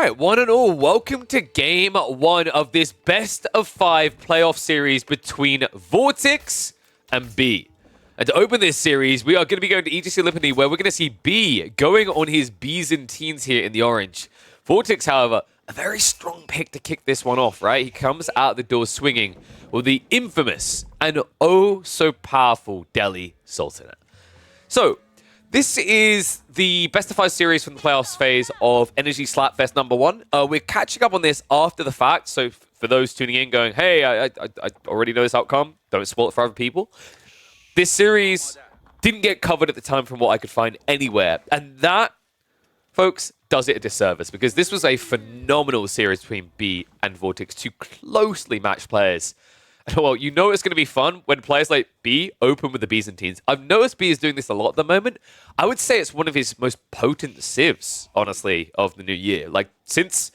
Alright, one and all, welcome to game one of this best of 5 playoff series between Vortix and Bee. And to open this series, we are going to be going to EGC Lippany, where we're going to see Bee going on his Byzantines here in the orange. Vortix, however, a very strong pick to kick this one off, right? He comes out the door swinging with the infamous and oh so powerful Delhi Sultanate. So, this is the best of 5 series from the playoffs phase of Energy Slapfest number 1. We're catching up on this after the fact, so for those tuning in going, hey, I already know this outcome, don't spoil it for other people. This series didn't get covered at the time from what I could find anywhere, and that, folks, does it a disservice, because this was a phenomenal series between Bee and Vortix, two closely matched players. Well, you know it's going to be fun when players like Bee open with the Byzantines. I've noticed Bee is doing this a lot at the moment. I would say it's one of his most potent civs, honestly, of the new year. Like, since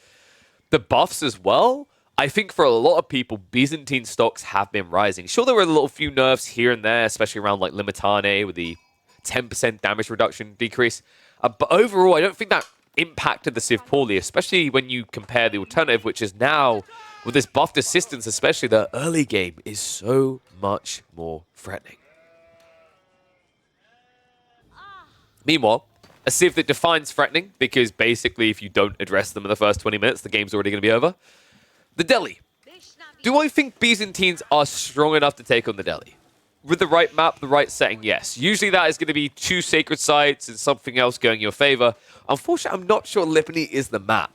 the buffs as well, I think for a lot of people, Byzantine stocks have been rising. Sure, there were a little few nerfs here and there, especially around like Limitane with the 10% damage reduction decrease. But overall, I don't think that impacted the civ poorly, especially when you compare the alternative, which is now, with this buffed assistance, especially the early game, is so much more threatening. Meanwhile, a civ that defines threatening, because basically if you don't address them in the first 20 minutes, the game's already going to be over. The Delhi. Do I think Byzantines are strong enough to take on the Delhi? With the right map, the right setting, yes. Usually that is going to be 2 sacred sites and something else going in your favor. Unfortunately, I'm not sure Lippany is the map.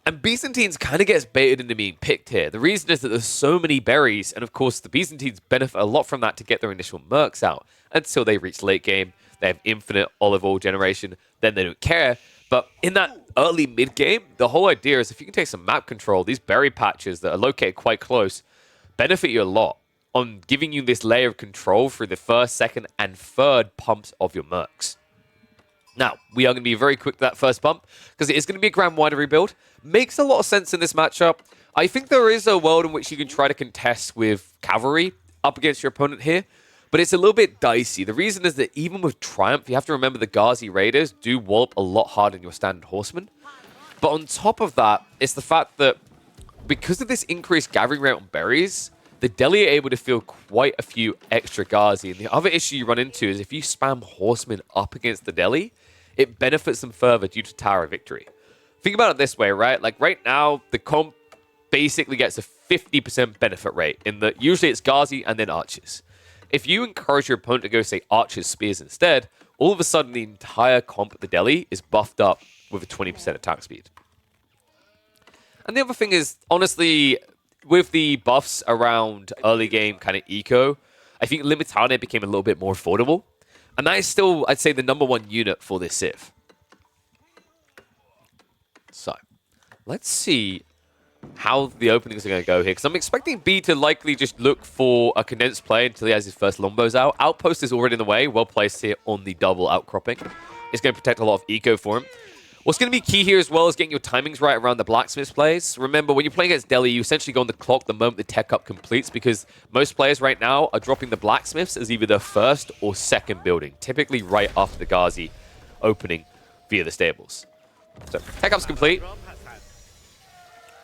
And Byzantines kind of gets baited into being picked here. The reason is that there's so many berries, and of course the Byzantines benefit a lot from that to get their initial mercs out. Until they reach late game, they have infinite olive oil generation, then they don't care. But in that early mid-game, the whole idea is if you can take some map control, these berry patches that are located quite close benefit you a lot on giving you this layer of control through the first, second, and third pumps of your mercs. Now, we are going to be very quick to that first bump, because it is going to be a Grand Winery build. Makes a lot of sense in this matchup. I think there is a world in which you can try to contest with cavalry up against your opponent here, but it's a little bit dicey. The reason is that even with Triumph, you have to remember the Ghazi Raiders do wallop a lot harder than your standard horsemen. But on top of that, it's the fact that because of this increased gathering rate on berries, the Delhi are able to field quite a few extra Ghazi. And the other issue you run into is if you spam horsemen up against the Delhi, it benefits them further due to Tower of Victory. Think about it this way, right? Like right now, the comp basically gets a 50% benefit rate in that usually it's Ghazi and then archers. If you encourage your opponent to go, say, archers, spears instead, all of a sudden the entire comp at the Delhi is buffed up with a 20% attack speed. And the other thing is, honestly, with the buffs around early game kind of eco, I think Limitane became a little bit more affordable. And that is still, I'd say, the #1 unit for this civ. So, let's see how the openings are going to go here, because I'm expecting Bee to likely just look for a condensed play until he has his first Lombos out. Outpost is already in the way, well placed here on the double outcropping. It's going to protect a lot of eco for him. What's going to be key here as well is getting your timings right around the blacksmith's plays. Remember, when you're playing against Delhi, you essentially go on the clock the moment the tech up completes, because most players right now are dropping the blacksmiths as either their first or second building, typically right after the Ghazi opening via the stables. So, tech up's complete.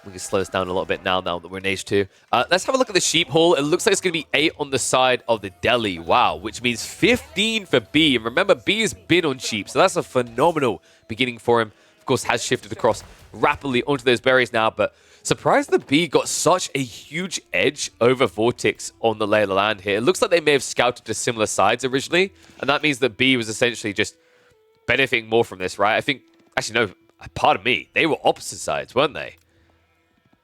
We can slow this down a little bit now that we're in Age 2. Let's have a look at the sheep haul. It looks like it's going to be 8 on the side of the Delhi. Wow, which means 15 for Bee. And remember, Bee has been on sheep, so that's a phenomenal beginning for him. Of course, has shifted across rapidly onto those berries now, but surprised that Bee got such a huge edge over Vortix on the lay of the land here. It looks like they may have scouted to similar sides originally, and that means that Bee was essentially just benefiting more from this, right? I think, actually, no, pardon me, they were opposite sides, weren't they?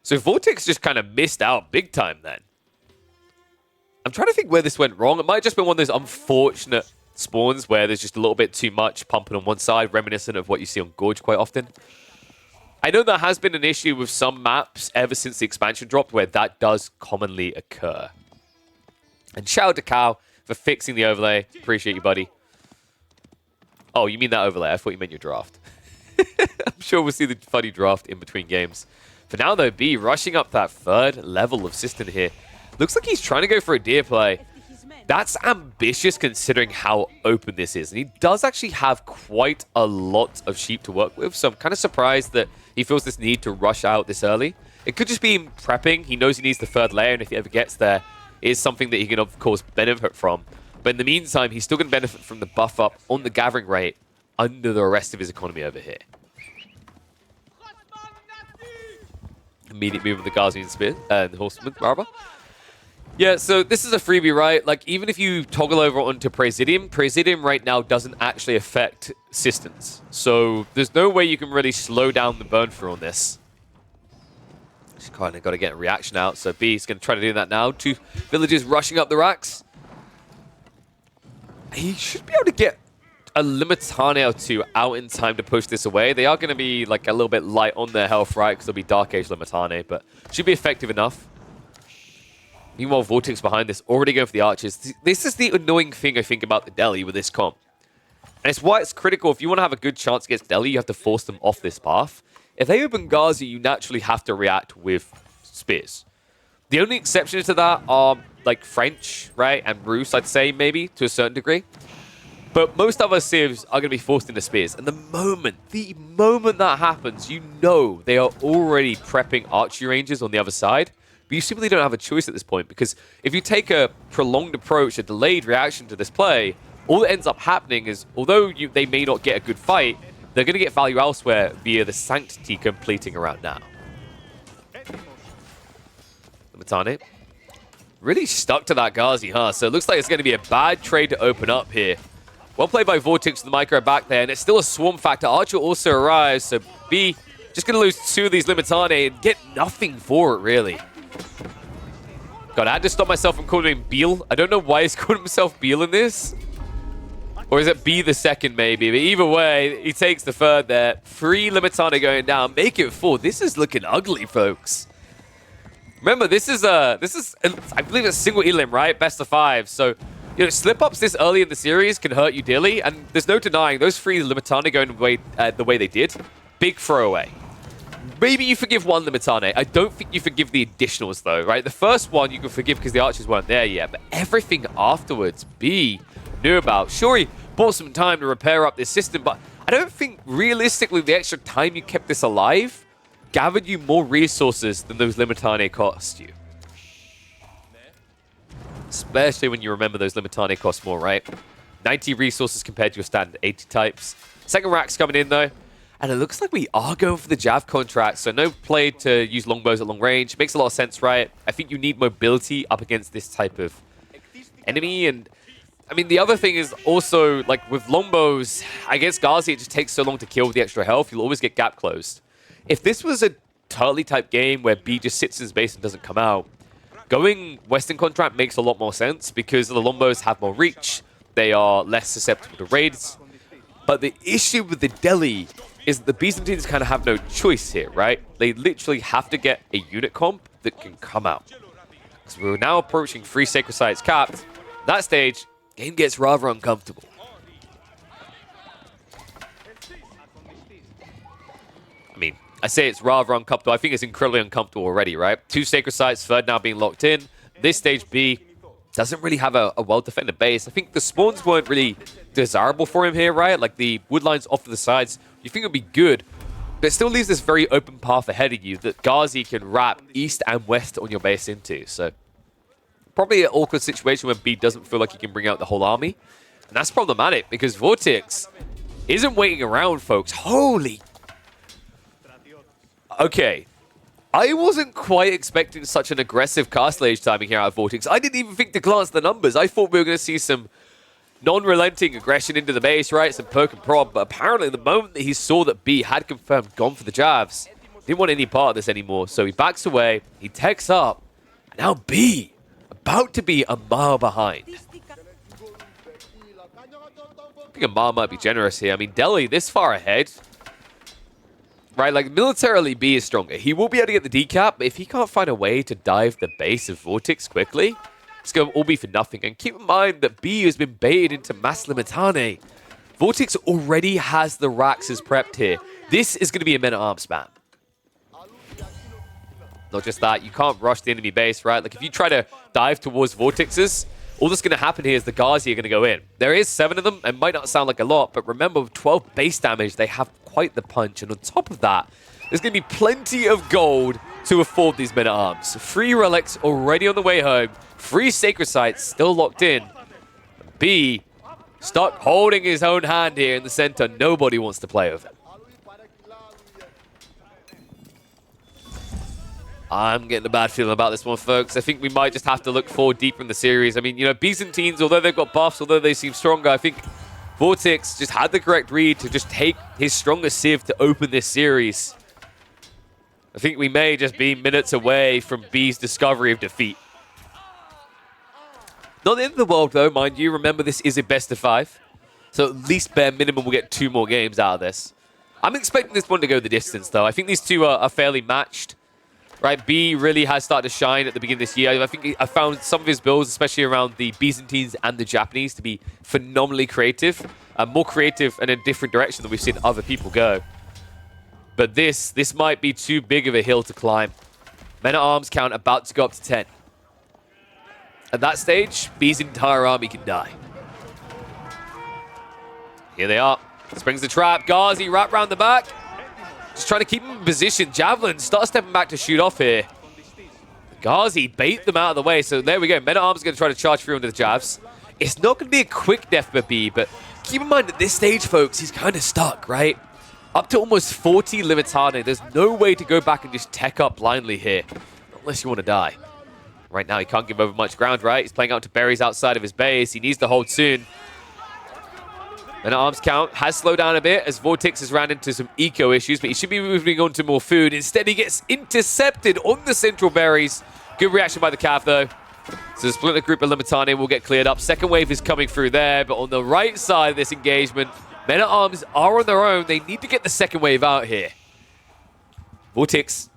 So Vortix just kind of missed out big time then. I'm trying to think where this went wrong. It might have just been one of those unfortunate spawns where there's just a little bit too much pumping on one side, reminiscent of what you see on Gorge quite often. I know there has been an issue with some maps ever since the expansion dropped where that does commonly occur. And shout out to Cal for fixing the overlay. Appreciate you, buddy. Oh, you mean that overlay? I thought you meant your draft. I'm sure we'll see the funny draft in between games. For now, though, Bee rushing up that third level of system here. Looks like he's trying to go for a deer play. That's ambitious considering how open this is. And he does actually have quite a lot of sheep to work with. So I'm kind of surprised that he feels this need to rush out this early. It could just be him prepping. He knows he needs the third layer, and if he ever gets there, it is something that he can, of course, benefit from. But in the meantime, he's still going to benefit from the buff up on the gathering rate under the rest of his economy over here. Immediate move of the Guardian Spear, and the Horseman, rather. Yeah, so this is a freebie, right? Like, even if you toggle over onto Presidium right now doesn't actually affect Sistance. So there's no way you can really slow down the burn through on this. Just kind of got to get a reaction out, so B's going to try to do that now. 2 villagers rushing up the racks. He should be able to get a Limitane or 2 out in time to push this away. They are going to be like a little bit light on their health, right? Because they'll be Dark Age Limitane, but should be effective enough. Meanwhile, Vortex behind this, already going for the archers. This is the annoying thing, I think, about the Delhi with this comp. And it's why it's critical. If you want to have a good chance against Delhi, you have to force them off this path. If they open Ghazi, you naturally have to react with spears. The only exceptions to that are like French, right? And Rus, I'd say, maybe, to a certain degree. But most other civs are going to be forced into spears. And the moment that happens, you know they are already prepping archery ranges on the other side. But you simply don't have a choice at this point. Because if you take a prolonged approach, a delayed reaction to this play, all that ends up happening is, although they may not get a good fight, they're going to get value elsewhere via the Sanctity completing around now. Limitane really stuck to that Ghazi, huh? So it looks like it's going to be a bad trade to open up here. Well played by Vortix with the micro back there, and it's still a swarm factor. Archer also arrives, so B just going to lose 2 of these Limitane and get nothing for it, really. God, I had to stop myself from calling him Beal. I don't know why he's calling himself Beal in this. Or is it B the second, maybe? But either way, he takes the third there. 3 Limitane going down. Make it 4. This is looking ugly, folks. Remember, this is I believe it's single elim, right? Best of 5. So, you know, slip-ups this early in the series can hurt you dearly. And there's no denying those 3 Limitane going the way they did. Big throwaway. Maybe you forgive 1 Limitane. I don't think you forgive the additionals, though, right? The first one you can forgive because the archers weren't there yet. But everything afterwards, B knew about. Sure, he bought some time to repair up this system, but I don't think realistically the extra time you kept this alive gathered you more resources than those Limitane cost you. Especially when you remember those Limitane cost more, right? 90 resources compared to your standard 80 types. Second rack's coming in, though. And it looks like we are going for the Jav contract, so no play to use longbows at long range. Makes a lot of sense, right? I think you need mobility up against this type of enemy, and I mean, the other thing is also, like, with longbows, against Ghazi, it just takes so long to kill with the extra health, you'll always get gap closed. If this was a Turley type game where B just sits in his base and doesn't come out, going Western contract makes a lot more sense because the longbows have more reach, they are less susceptible to raids. But the issue with the Delhi is that the Byzantines kind of have no choice here, right? They literally have to get a unit comp that can come out. So we're now approaching 3 Sacred Sites capped. At that stage, game gets rather uncomfortable. I mean, I say it's rather uncomfortable. I think it's incredibly uncomfortable already, right? 2 Sacred Sites, third now being locked in. This stage B doesn't really have a well-defended base. I think the spawns weren't really desirable for him here, right? Like the wood lines off to the sides, you think it would be good, but it still leaves this very open path ahead of you that Ghazi can wrap east and west on your base into. So probably an awkward situation when B doesn't feel like he can bring out the whole army. And that's problematic because Vortix isn't waiting around, folks. Holy... Okay. I wasn't quite expecting such an aggressive castle age timing here out of Vortix. I didn't even think to glance the numbers. I thought we were going to see some non-relenting aggression into the base, right? Some poke and prod. But apparently the moment that he saw that B had confirmed gone for the Javs, didn't want any part of this anymore. So he backs away. He techs up. And now B, about to be a mile behind. I think a mile might be generous here. I mean, Delhi this far ahead... Right, like, militarily, B is stronger. He will be able to get the decap, but if he can't find a way to dive the base of Vortix quickly, it's going to all be for nothing. And keep in mind that B has been baited into Mass Limitane. Vortix already has the Raxes prepped here. This is going to be a men-at-arms spam. Not just that, you can't rush the enemy base, right? Like, if you try to dive towards Vortexes, all that's going to happen here is the Ghazi are going to go in. There is 7 of them. It might not sound like a lot, but remember, with 12 base damage, they have quite the punch. And on top of that, There's going to be plenty of gold to afford these men-at-arms. Free relics already on the way home. Free sacred sites still locked in. B stuck holding his own hand here in the center. Nobody wants to play with him. I'm getting a bad feeling about this one, folks. I think we might just have to look forward deeper in the series. I mean, you know, Byzantines, although they've got buffs, although they seem stronger, I think Vortix just had the correct read to just take his strongest civ to open this series. I think we may just be minutes away from B's discovery of defeat. Not the end of the world, though, mind you. Remember, this is a best of 5. So at least bare minimum, we'll get 2 more games out of this. I'm expecting this one to go the distance, though. I think these two are fairly matched. Right, B really has started to shine at the beginning of this year. I think I found some of his builds, especially around the Byzantines and the Japanese, to be phenomenally creative. More creative and in a different direction than we've seen other people go. But this might be too big of a hill to climb. Men-at-arms count about to go up to 10. At that stage, B's entire army can die. Here they are. Springs the trap. Ghazi wrap around the back. Just trying to keep him in position. Javelin start stepping back to shoot off here. Ghazi bait them out of the way. So there we go. Men-at-arms are going to try to charge through under the jabs. It's not going to be a quick death for B, but keep in mind at this stage, folks, he's kind of stuck, right? Up to almost 40 Limitane. There's no way to go back and just tech up blindly here. Unless you want to die. Right now, he can't give over much ground, right? He's playing out to berries outside of his base. He needs to hold soon. Men-at-arms count has slowed down a bit as Vortix has ran into some eco issues, but he should be moving on to more food. Instead, he gets intercepted on the central berries. Good reaction by the Cav, though. So the splinter group of Limitane will get cleared up. Second wave is coming through there, but on the right side of this engagement, Men-at-arms are on their own. They need to get the second wave out here. Vortix,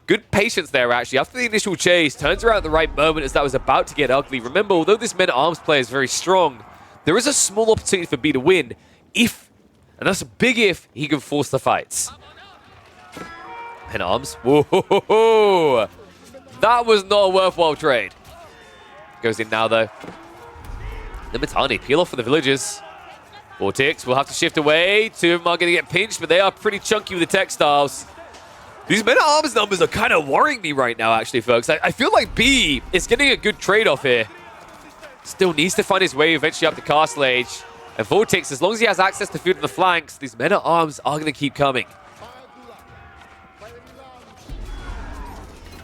good patience there, actually. After the initial chase, turns around at the right moment as that was about to get ugly. Remember, although this Men-at-arms player is very strong, there is a small opportunity for B to win if, and that's a big if, he can force the fights. Men-at-arms. Whoa! That was not a worthwhile trade. Goes in now, though. Limitane peel off for the villagers. Vortix will have to shift away. 2 of them are going to get pinched, but they are pretty chunky with the textiles. These Men-at-arms numbers are kind of worrying me right now, actually, folks. I feel like B is getting a good trade-off here. Still needs to find his way eventually up to Castle Age. And Vortix, as long as he has access to food on the flanks, these Men-at-arms are going to keep coming.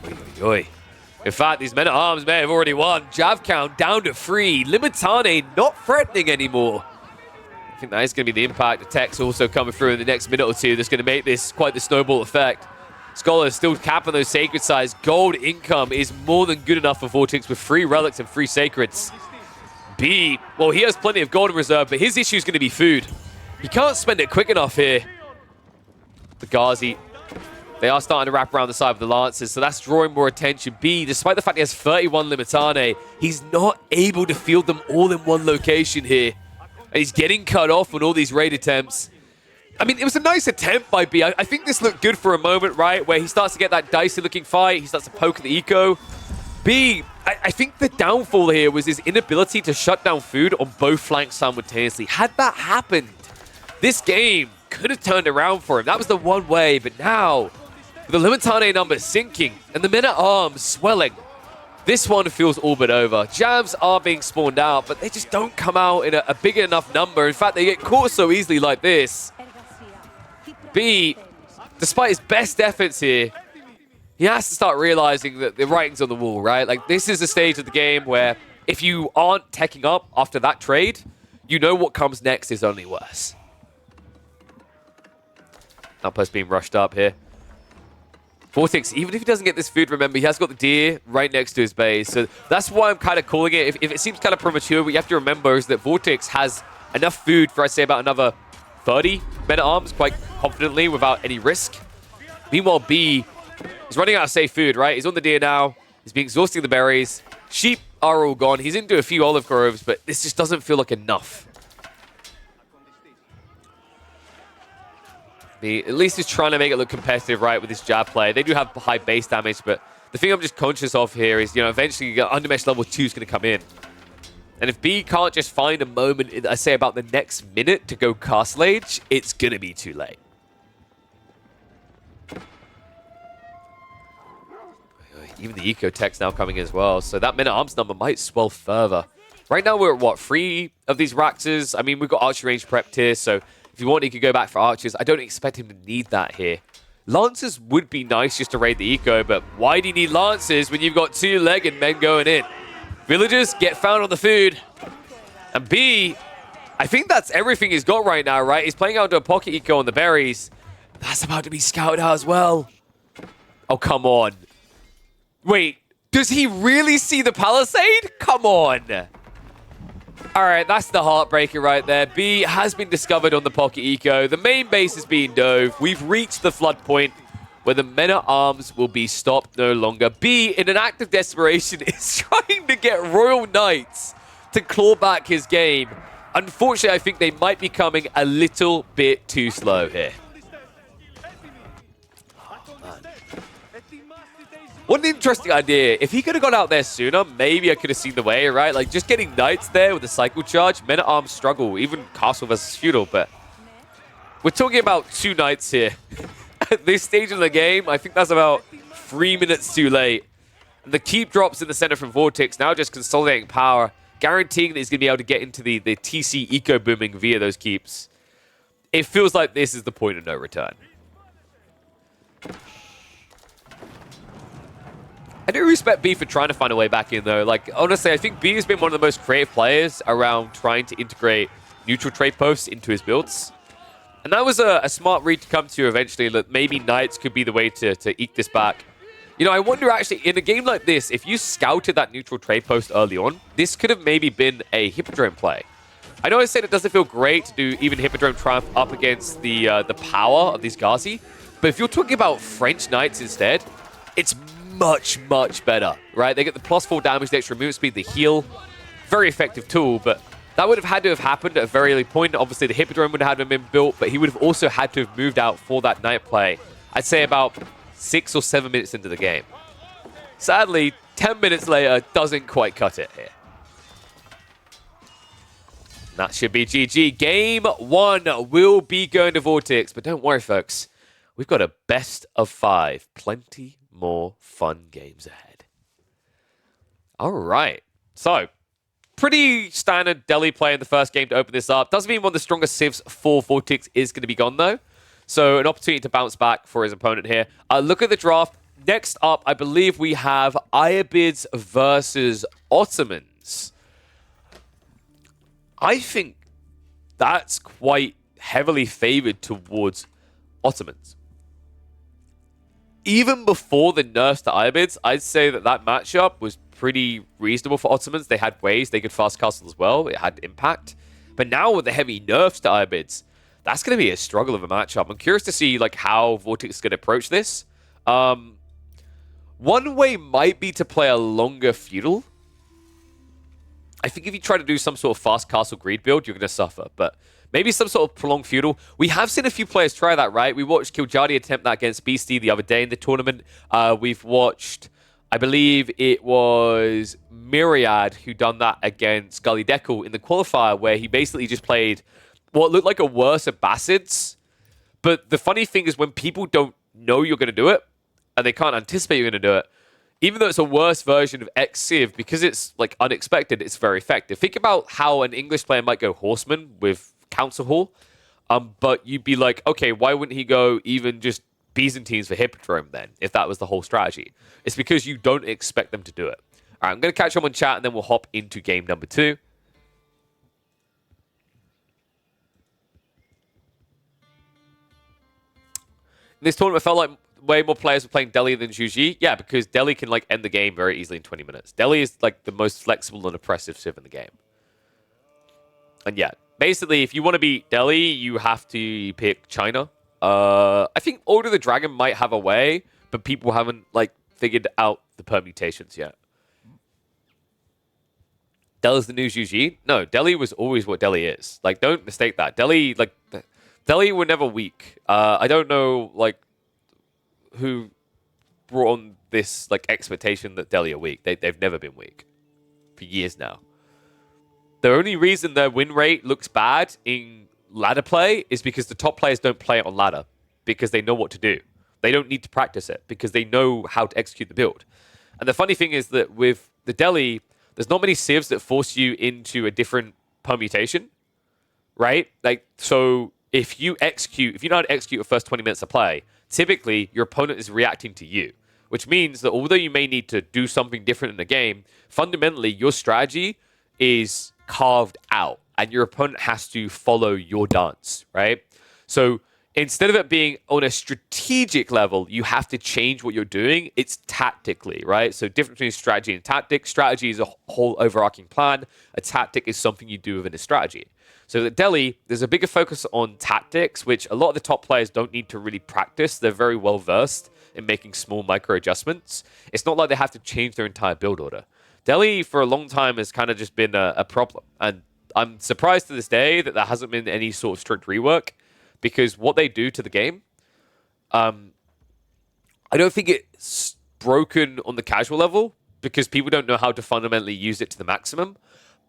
Oy, oy, oy. In fact, these Men-at-arms may have already won. Jav count down to 3. Limitane not threatening anymore. I think that is going to be the impact. The tech's also coming through in the next minute or two. That's going to make this quite the snowball effect. Scholar is still capping those sacred sides. Gold income is more than good enough for Vortix with 3 relics and 3 sacreds. B, well, he has plenty of gold in reserve, but his issue is going to be food. He can't spend it quick enough here. The Ghazi, they are starting to wrap around the side of the Lancers, so that's drawing more attention. B, despite the fact he has 31 Limitane, he's not able to field them all in one location here. And he's getting cut off on all these raid attempts. I mean, it was a nice attempt by B. I think this looked good for a moment, right? Where he starts to get that dicey-looking fight. He starts to poke at the eco. B, I think the downfall here was his inability to shut down food on both flanks simultaneously. Had that happened, this game could have turned around for him. That was the one way, but now, with the Limitane numbers sinking and the Men-at-arms swelling, this one feels all but over. Jams are being spawned out, but they just don't come out in a big enough number. In fact, they get caught so easily like this. B, despite his best efforts here, he has to start realizing that the writing's on the wall, right? Like, this is a stage of the game where if you aren't teching up after that trade, you know what comes next is only worse. Outpost being rushed up here. Vortix, even if he doesn't get this food, remember, he has got the deer right next to his base. So that's why I'm kind of calling it. If it seems kind of premature, what you have to remember is that Vortix has enough food for, I'd say, about another 30 Men-at-arms quite confidently without any risk. Meanwhile, B is running out of safe food, right? He's on the deer now. He's been exhausting the berries. Sheep are all gone. He's into a few olive groves, but this just doesn't feel like enough. At least he's trying to make it look competitive, right, with this jab play. They do have high base damage, but the thing I'm just conscious of here is, eventually Undermesh level 2 is going to come in. And if B can't just find a moment, I say about the next minute to go Castle Age, it's going to be too late. Even the eco tech's now coming as well. So that men-at-arms number might swell further. Right now we're at, what, 3 of these Raxes? I mean, we've got archery range prepped here, so if you want, you could go back for archers. I don't expect him to need that here. Lancers would be nice just to raid the eco, but why do you need Lancers when you've got 2-legged men going in? Villagers get found on the food. And B, I think that's everything he's got right now, right? He's playing out to a pocket eco on the berries. That's about to be scouted out as well. Oh, come on. Wait, does he really see the palisade? Come on. All right, that's the heartbreaker right there. B has been discovered on the pocket eco. The main base is being dove. We've reached the flood point where the men-at-arms will be stopped no longer. B, in an act of desperation, is trying to get Royal Knights to claw back his game. Unfortunately, I think they might be coming a little bit too slow here. What an interesting idea. If he could have got out there sooner, maybe I could have seen the way, right? Like, just getting knights there with a cycle charge, men-at-arms struggle, even castle versus feudal, but we're talking about 2 knights here. At this stage of the game, I think that's about 3 minutes too late. And the keep drops in the center from Vortix, now just consolidating power, guaranteeing that he's going to be able to get into the TC eco booming via those keeps. It feels like this is the point of no return. I do respect B for trying to find a way back in, though. Like, honestly, I think B has been one of the most creative players around trying to integrate neutral trade posts into his builds. And that was a smart read to come to eventually, that maybe Knights could be the way to eke this back. You know, I wonder actually, in a game like this, if you scouted that neutral trade post early on, this could have maybe been a Hippodrome play. I know I said it doesn't feel great to do even Hippodrome Triumph up against the power of these Ghazi, but if you're talking about French Knights instead, it's much, much better, right? They get the +4 damage, the extra movement speed, the heal. Very effective tool, but that would have had to have happened at a very early point. Obviously, the Hippodrome would have had to have been built, but he would have also had to have moved out for that Knight play. I'd say about 6 or 7 minutes into the game. Sadly, 10 minutes later doesn't quite cut it here. That should be GG. Game 1 will be going to Vortex, but don't worry, folks. We've got a best of 5. Plenty more fun games ahead. All right. So, pretty standard Delhi play in the first game to open this up. Doesn't mean one of the strongest civs for Vortex is going to be gone, though. So, an opportunity to bounce back for his opponent here. Look at the draft. Next up, I believe we have Ayyubids versus Ottomans. I think that's quite heavily favored towards Ottomans. Even before the nerfs to Ayyubids, I'd say that that matchup was pretty reasonable for Ottomans. They had ways they could fast castle as well. It had impact. But now with the heavy nerfs to Ayyubids, that's going to be a struggle of a matchup. I'm curious to see like how Vortex is going to approach this. One way might be to play a longer feudal. I think if you try to do some sort of fast castle greed build, you're going to suffer. But maybe some sort of prolonged feudal. We have seen a few players try that, right? We watched Kiljadi attempt that against Beastie the other day in the tournament. We've watched, I believe it was Myriad who done that against Gully Deckle in the qualifier, where he basically just played what looked like a worse Abbasids. But the funny thing is when people don't know you're going to do it, and they can't anticipate you're going to do it, even though it's a worse version of X-Civ, because it's like unexpected, it's very effective. Think about how an English player might go Horseman with Council Hall, but you'd be like, okay, why wouldn't he go even just Byzantines for Hippodrome then, if that was the whole strategy? It's because you don't expect them to do it. All right, I'm going to catch up on chat, and then we'll hop into game number 2. In this tournament, I felt like way more players were playing Delhi than Juji. Yeah, because Delhi can like end the game very easily in 20 minutes. Delhi is like the most flexible and oppressive civ in the game. And yeah, basically, if you want to beat Delhi, you have to pick China. I think Order of the Dragon might have a way, but people haven't like figured out the permutations yet. Delhi's the new Juji? No, Delhi was always what Delhi is. Like, don't mistake that. Delhi were never weak. I don't know, like, who brought on this like expectation that Delhi are weak. They've never been weak for years now. The only reason their win rate looks bad in ladder play is because the top players don't play it on ladder because they know what to do. They don't need to practice it because they know how to execute the build. And the funny thing is that with the Delhi, there's not many civs that force you into a different permutation, right? Like, so if you know how to execute the first 20 minutes of play, typically your opponent is reacting to you, which means that although you may need to do something different in the game, fundamentally your strategy is carved out and your opponent has to follow your dance, right? So instead of it being on a strategic level, you have to change what you're doing. It's tactically, right? So difference between strategy and tactic. Strategy is a whole overarching plan. A tactic is something you do within a strategy. So at Delhi, there's a bigger focus on tactics, which a lot of the top players don't need to really practice. They're very well versed in making small micro adjustments. It's not like they have to change their entire build order. Delhi, for a long time, has kind of just been a problem. And I'm surprised to this day that there hasn't been any sort of strict rework, because what they do to the game, I don't think it's broken on the casual level, because people don't know how to fundamentally use it to the maximum.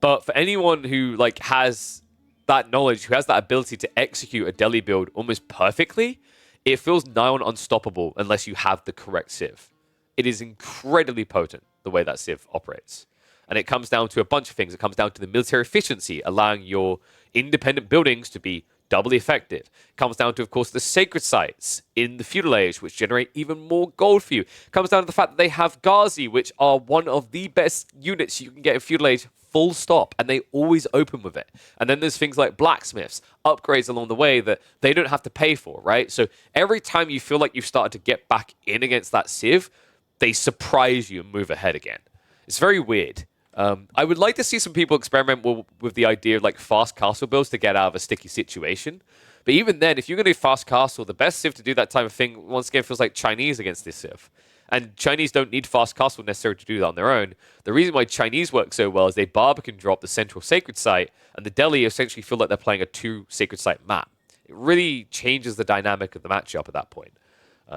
But for anyone who has that knowledge, who has that ability to execute a Delhi build almost perfectly, it feels nigh on unstoppable unless you have the correct civ. It is incredibly potent, the way that civ operates. And it comes down to a bunch of things. It comes down to the military efficiency, allowing your independent buildings to be doubly effective. It comes down to, of course, the sacred sites in the feudal age, which generate even more gold for you. It comes down to the fact that they have Ghazi, which are one of the best units you can get in feudal age, full stop, and they always open with it. And then there's things like blacksmiths, upgrades along the way that they don't have to pay for, right? So every time you feel like you've started to get back in against that civ, they surprise you and move ahead again. It's very weird. I would like to see some people experiment with the idea of fast castle builds to get out of a sticky situation. But even then, if you're going to do fast castle, the best civ to do that type of thing, once again, feels like Chinese against this civ. And Chinese don't need fast castle necessarily to do that on their own. The reason why Chinese work so well is they Barbican drop the central sacred site, and the Delhi essentially feel like they're playing a 2 sacred site map. It really changes the dynamic of the matchup at that point.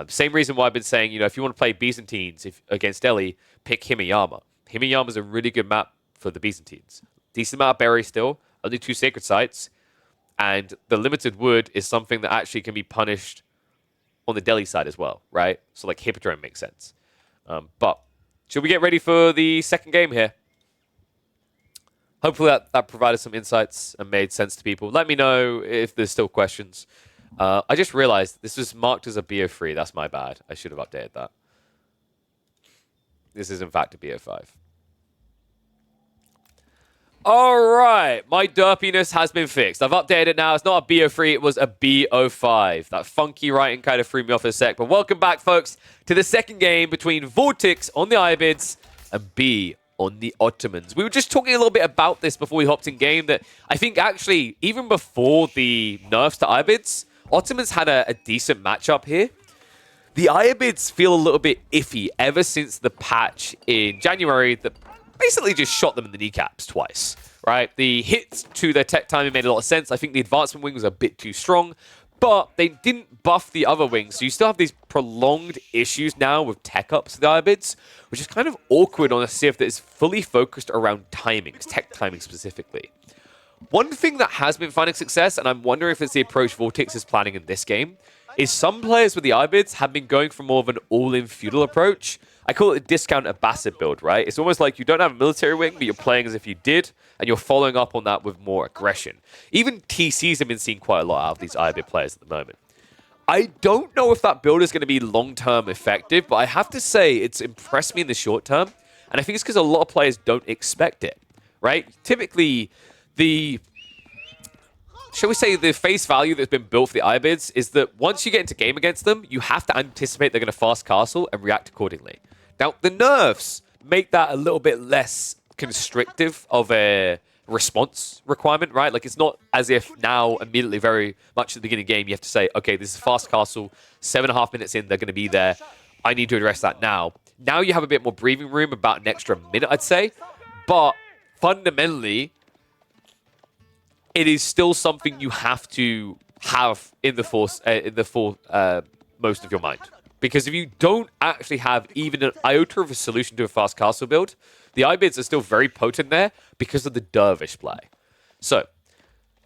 Same reason why I've been saying, if you want to play Byzantines against Delhi, pick Himiyama. Himiyama is a really good map for the Byzantines. Decent amount of berry still, only 2 sacred sites, and the limited wood is something that actually can be punished on the Delhi side as well, right? So Hippodrome makes sense. But should we get ready for the second game here? Hopefully that provided some insights and made sense to people. Let me know if there's still questions. I just realized this was marked as a BO3. That's my bad. I should have updated that. This is, in fact, a BO5. All right. My derpiness has been fixed. I've updated it now. It's not a BO3. It was a BO5. That funky writing kind of threw me off a sec. But welcome back, folks, to the second game between Vortix on the Ayyubids and B on the Ottomans. We were just talking a little bit about this before we hopped in game, that I think actually, even before the nerfs to Ayyubids, Ottomans had a decent matchup here. The Ayyubids feel a little bit iffy ever since the patch in January that basically just shot them in the kneecaps twice, right? The hits to their tech timing made a lot of sense. I think the advancement wing was a bit too strong, but they didn't buff the other wings. So you still have these prolonged issues now with tech ups to the Ayyubids, which is kind of awkward on a civ that is fully focused around timings, tech timing specifically. One thing that has been finding success, and I'm wondering if it's the approach Vortex is planning in this game, is some players with the Ayyubids have been going for more of an all-in feudal approach. I call it a discount Abbasid build, right? It's almost like you don't have a military wing, but you're playing as if you did, and you're following up on that with more aggression. Even TCs have been seeing quite a lot out of these Ayyubid players at the moment. I don't know if that build is going to be long-term effective, but I have to say it's impressed me in the short term, and I think it's because a lot of players don't expect it, right? Typically, shall we say, the face value that's been built for the Ayyubids is that once you get into game against them, you have to anticipate they're going to fast castle and react accordingly. Now, the nerfs make that a little bit less constrictive of a response requirement, right? It's not as if now, immediately, very much at the beginning of the game, you have to say, okay, this is fast castle, 7.5 minutes in, they're going to be there. I need to address that now. Now you have a bit more breathing room, about an extra minute, I'd say. But fundamentally, it is still something you have to have in the most of your mind. Because if you don't actually have even an iota of a solution to a fast castle build, the Ayyubids are still very potent there because of the dervish play. So,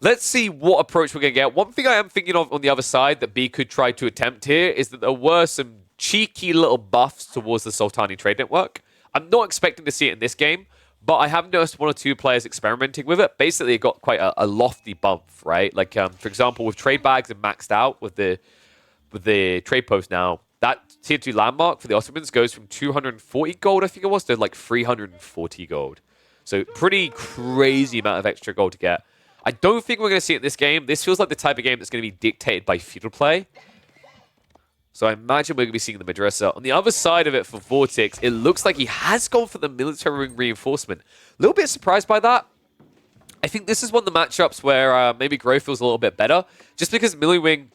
let's see what approach we're going to get. One thing I am thinking of on the other side that B could try to attempt here is that there were some cheeky little buffs towards the Sultanate trade network. I'm not expecting to see it in this game, but I have noticed one or two players experimenting with it. Basically, it got quite a lofty bump, right? Like, for example, with trade bags and maxed out with the trade post now, that tier 2 landmark for the Ottomans goes from 240 gold, I think it was, to like 340 gold. So pretty crazy amount of extra gold to get. I don't think we're going to see it in this game. This feels like the type of game that's going to be dictated by feudal play. So I imagine we're going to be seeing the Madrasa. On the other side of it for Vortix, it looks like he has gone for the military ring reinforcement. A little bit surprised by that. I think this is one of the matchups where maybe growth feels a little bit better. Just because melee wing,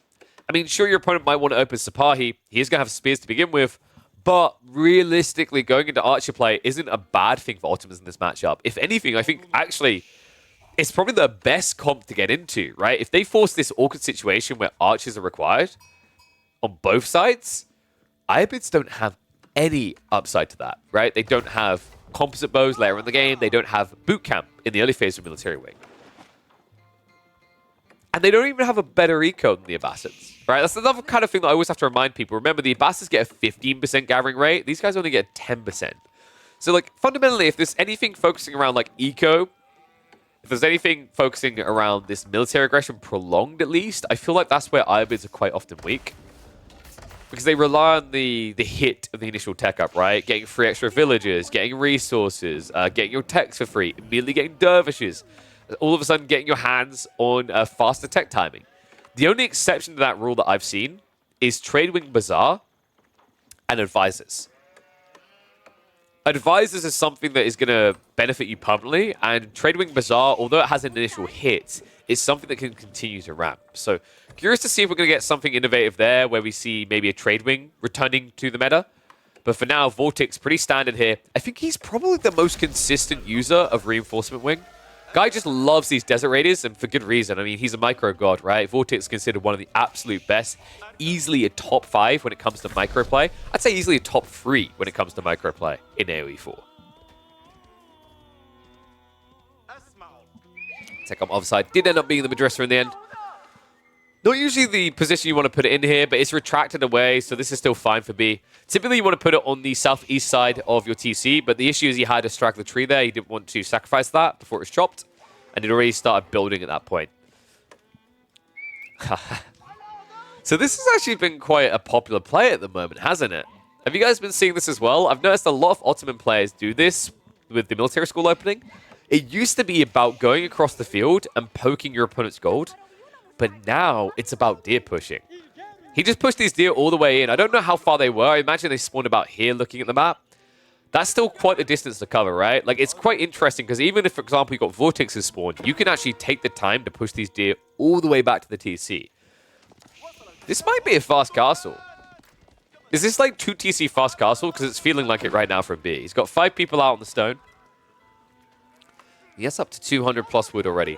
I mean, sure, your opponent might want to open Sipahi. He is going to have spears to begin with. But realistically, going into archer play isn't a bad thing for Ottomans in this matchup. If anything, I think actually it's probably the best comp to get into, right? If they force this awkward situation where archers are required on both sides, Ayubids don't have any upside to that, right? They don't have composite bows later in the game. They don't have boot camp in the early phase of military wing. And they don't even have a better eco than the Abbasids, right? That's another kind of thing that I always have to remind people. Remember, the Abbasids get a 15% gathering rate. These guys only get 10%. So, like, fundamentally, if there's anything focusing around, like, eco, if there's anything focusing around this military aggression prolonged, at least, I feel like that's where Ayyubids are quite often weak. Because they rely on the hit of the initial tech up, right? Getting free extra villagers, getting resources, getting your techs for free, immediately getting dervishes. All of a sudden getting your hands on faster tech timing. The only exception to that rule that I've seen is Trade Wing Bazaar and Advisors. Advisors is something that is going to benefit you permanently, and Trade Wing Bazaar, although it has an initial hit, is something that can continue to ramp. So, curious to see if we're going to get something innovative there, where we see maybe a Trade Wing returning to the meta. But for now, Vortix, pretty standard here. I think he's probably the most consistent user of Reinforcement Wing. Guy just loves these Desert Raiders, and for good reason. I mean, he's a micro god, right? Vortix is considered one of the absolute best. Easily a top 5 when it comes to micro play. I'd say easily a top 3 when it comes to micro play in AoE 4. Take on offside. Did end up being the Madrasa in the end. Not usually the position you want to put it in here, but it's retracted away, so this is still fine for B. Typically, you want to put it on the southeast side of your TC, but the issue is he had to strike the tree there. He didn't want to sacrifice that before it was chopped, and it already started building at that point. So this has actually been quite a popular play at the moment, hasn't it? Have you guys been seeing this as well? I've noticed a lot of Ottoman players do this with the military school opening. It used to be about going across the field and poking your opponent's gold, but now it's about deer pushing. He just pushed these deer all the way in. I don't know how far they were. I imagine they spawned about here looking at the map. That's still quite a distance to cover, right? Like, it's quite interesting because even if, for example, you got Vortex's spawn, you can actually take the time to push these deer all the way back to the TC. This might be a fast castle. Is this like 2 TC fast castle? Because it's feeling like it right now from B. He's got 5 people out on the stone. He has up to 200 plus wood already.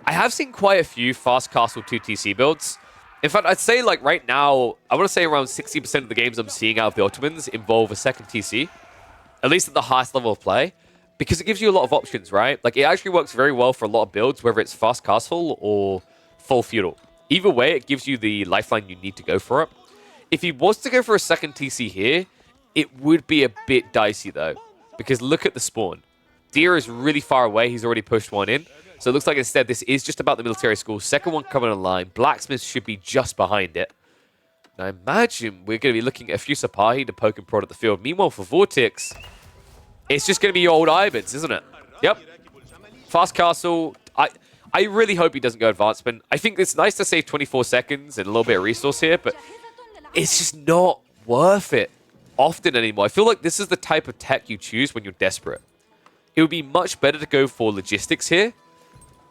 I have seen quite a few fast castle 2 TC builds. In fact, I'd say like right now, I want to say around 60% of the games I'm seeing out of the Ottomans involve a second TC. At least at the highest level of play. Because it gives you a lot of options, right? Like, it actually works very well for a lot of builds, whether it's fast castle or full feudal. Either way, it gives you the lifeline you need to go for it. If he was to go for a second TC here, it would be a bit dicey though. Because look at the spawn. Deer is really far away. He's already pushed one in. So it looks like instead this is just about the military school. Second one coming online. Blacksmith should be just behind it. And I imagine we're going to be looking at a few Sipahi to poke and prod at the field. Meanwhile, for Vortix, it's just going to be your old Ayyubids, isn't it? Yep. Fast castle. I really hope he doesn't go advancement. I think it's nice to save 24 seconds and a little bit of resource here, but it's just not worth it often anymore. I feel like this is the type of tech you choose when you're desperate. It would be much better to go for logistics here,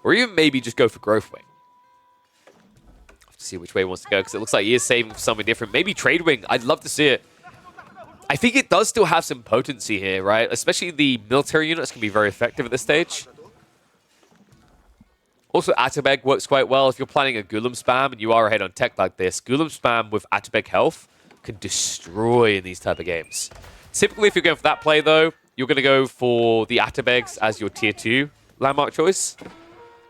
or even maybe just go for growth wing. I'll have to see which way he wants to go, because it looks like he is saving for something different. Maybe trade wing. I'd love to see it. I think it does still have some potency here, right? Especially the military units can be very effective at this stage. Also, Atabeg works quite well. If you're planning a Gulam spam and you are ahead on tech like this, Gulam spam with Atabeg health can destroy in these type of games. Typically, if you're going for that play, though, you're going to go for the Atabegs as your tier 2 landmark choice,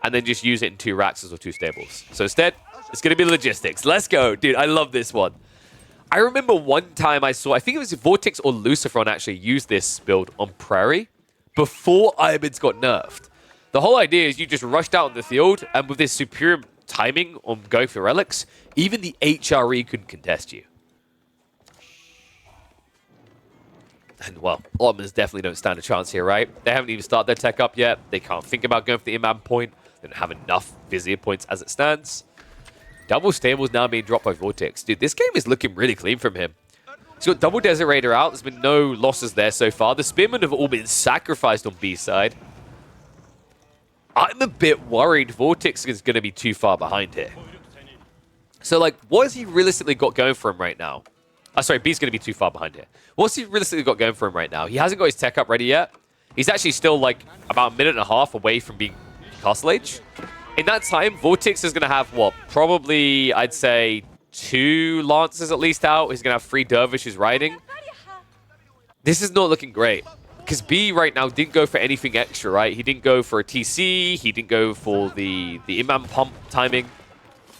and then just use it in 2 Raxes or 2 stables. So instead, it's going to be logistics. Let's go. Dude, I love this one. I remember one time I saw, I think it was Vortix or Luciferon actually used this build on Prairie before Ayyubids got nerfed. The whole idea is you just rushed out on the field, and with this superior timing on going for relics, even the HRE couldn't contest you. And, well, Ottomans definitely don't stand a chance here, right? They haven't even started their tech up yet. They can't think about going for the Imam point. They don't have enough Vizier points as it stands. Double Stables now being dropped by Vortex. Dude, this game is looking really clean from him. He's got double Desert Raider out. There's been no losses there so far. The Spearmen have all been sacrificed on B side. I'm a bit worried Vortex is going to be too far behind here. So, like, what has he realistically got going for him right now? Sorry, B's going to be too far behind here. What's he realistically got going for him right now? He hasn't got his tech up ready yet. He's actually still, like, about a minute and a half away from being Castle Age. In that time, Vortex is going to have, what, probably, I'd say, 2 Lancers at least out. He's going to have 3 Dervishes riding. This is not looking great. Because B right now didn't go for anything extra, right? He didn't go for a TC. He didn't go for the Imam pump timing.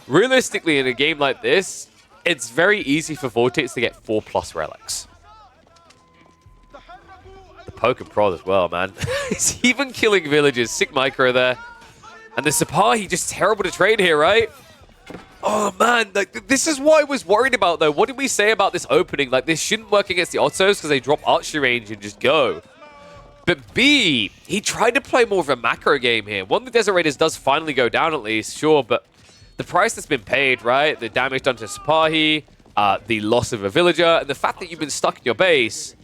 Realistically, in a game like this, it's very easy for Vortex to get 4+ relics. The poke and prod as well, man. He's even killing villages. Sick micro there. And the Sipahi just terrible to trade here, right? Oh, man. Like, this is what I was worried about, though. What did we say about this opening? Like, this shouldn't work against the Ottos because they drop archery range and just go. But B, he tried to play more of a macro game here. One of the Desert Raiders does finally go down at least, sure, but the price that's been paid, right? The damage done to Sipahi, the loss of a villager, and the fact that you've been stuck in your base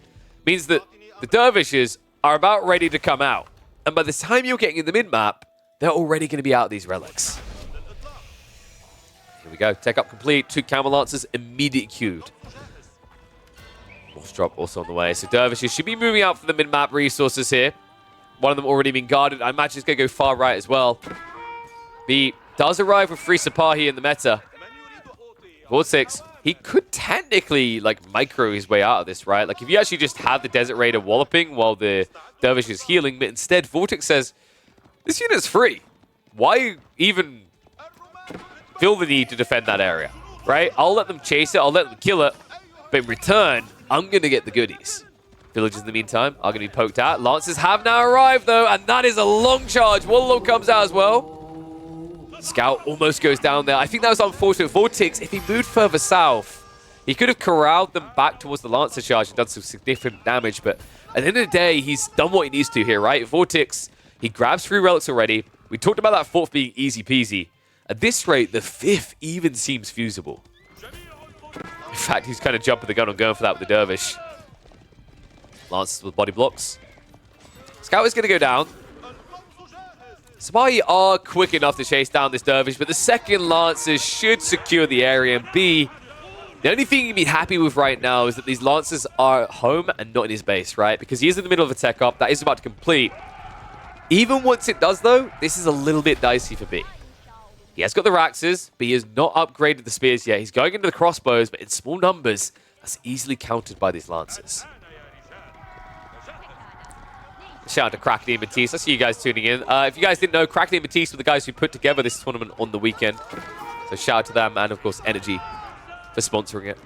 means that the Dervishes are about ready to come out. And by the time you're getting in the mid-map, they're already going to be out of these relics. Here we go. Tech up complete. 2 Camel Lancers immediately queued. Morse drop also on the way. So Dervishes should be moving out for the mid-map resources here. One of them already been guarded. I imagine it's going to go far right as well. B does arrive with 3 Sipahi in the meta. Vortex, he could technically, like, micro his way out of this, right? Like, if you actually just have the Desert Raider walloping while the Dervish is healing, but instead Vortex says, this unit's free. Why even feel the need to defend that area, right? I'll let them chase it. I'll let them kill it. But in return, I'm going to get the goodies. Villagers in the meantime are going to be poked out. Lancers have now arrived, though, and that is a long charge. Warlord comes out as well. Scout almost goes down there. I think that was unfortunate. Vortex, if he moved further south, he could have corralled them back towards the Lancer charge and done some significant damage. But at the end of the day, he's done what he needs to here, right? Vortex, he grabs 3 relics already. We talked about that 4th being easy peasy. At this rate, the 5th even seems feasible. In fact, he's kind of jumping the gun on going for that with the Dervish. Lancers with body blocks. Scout is going to go down. Sipahi are quick enough to chase down this Dervish, but the second Lancers should secure the area. And B, the only thing you can be happy with right now is that these Lancers are at home and not in his base, right? Because he is in the middle of a tech up. That is about to complete. Even once it does, though, this is a little bit dicey for B. He has got the Raxes, but he has not upgraded the spears yet. He's going into the crossbows, but in small numbers, that's easily countered by these Lancers. Shout out to Crackney and Matisse. I see you guys tuning in. If you guys didn't know, Crackney and Matisse were the guys who put together this tournament on the weekend. So shout out to them and, of course, Energy for sponsoring it.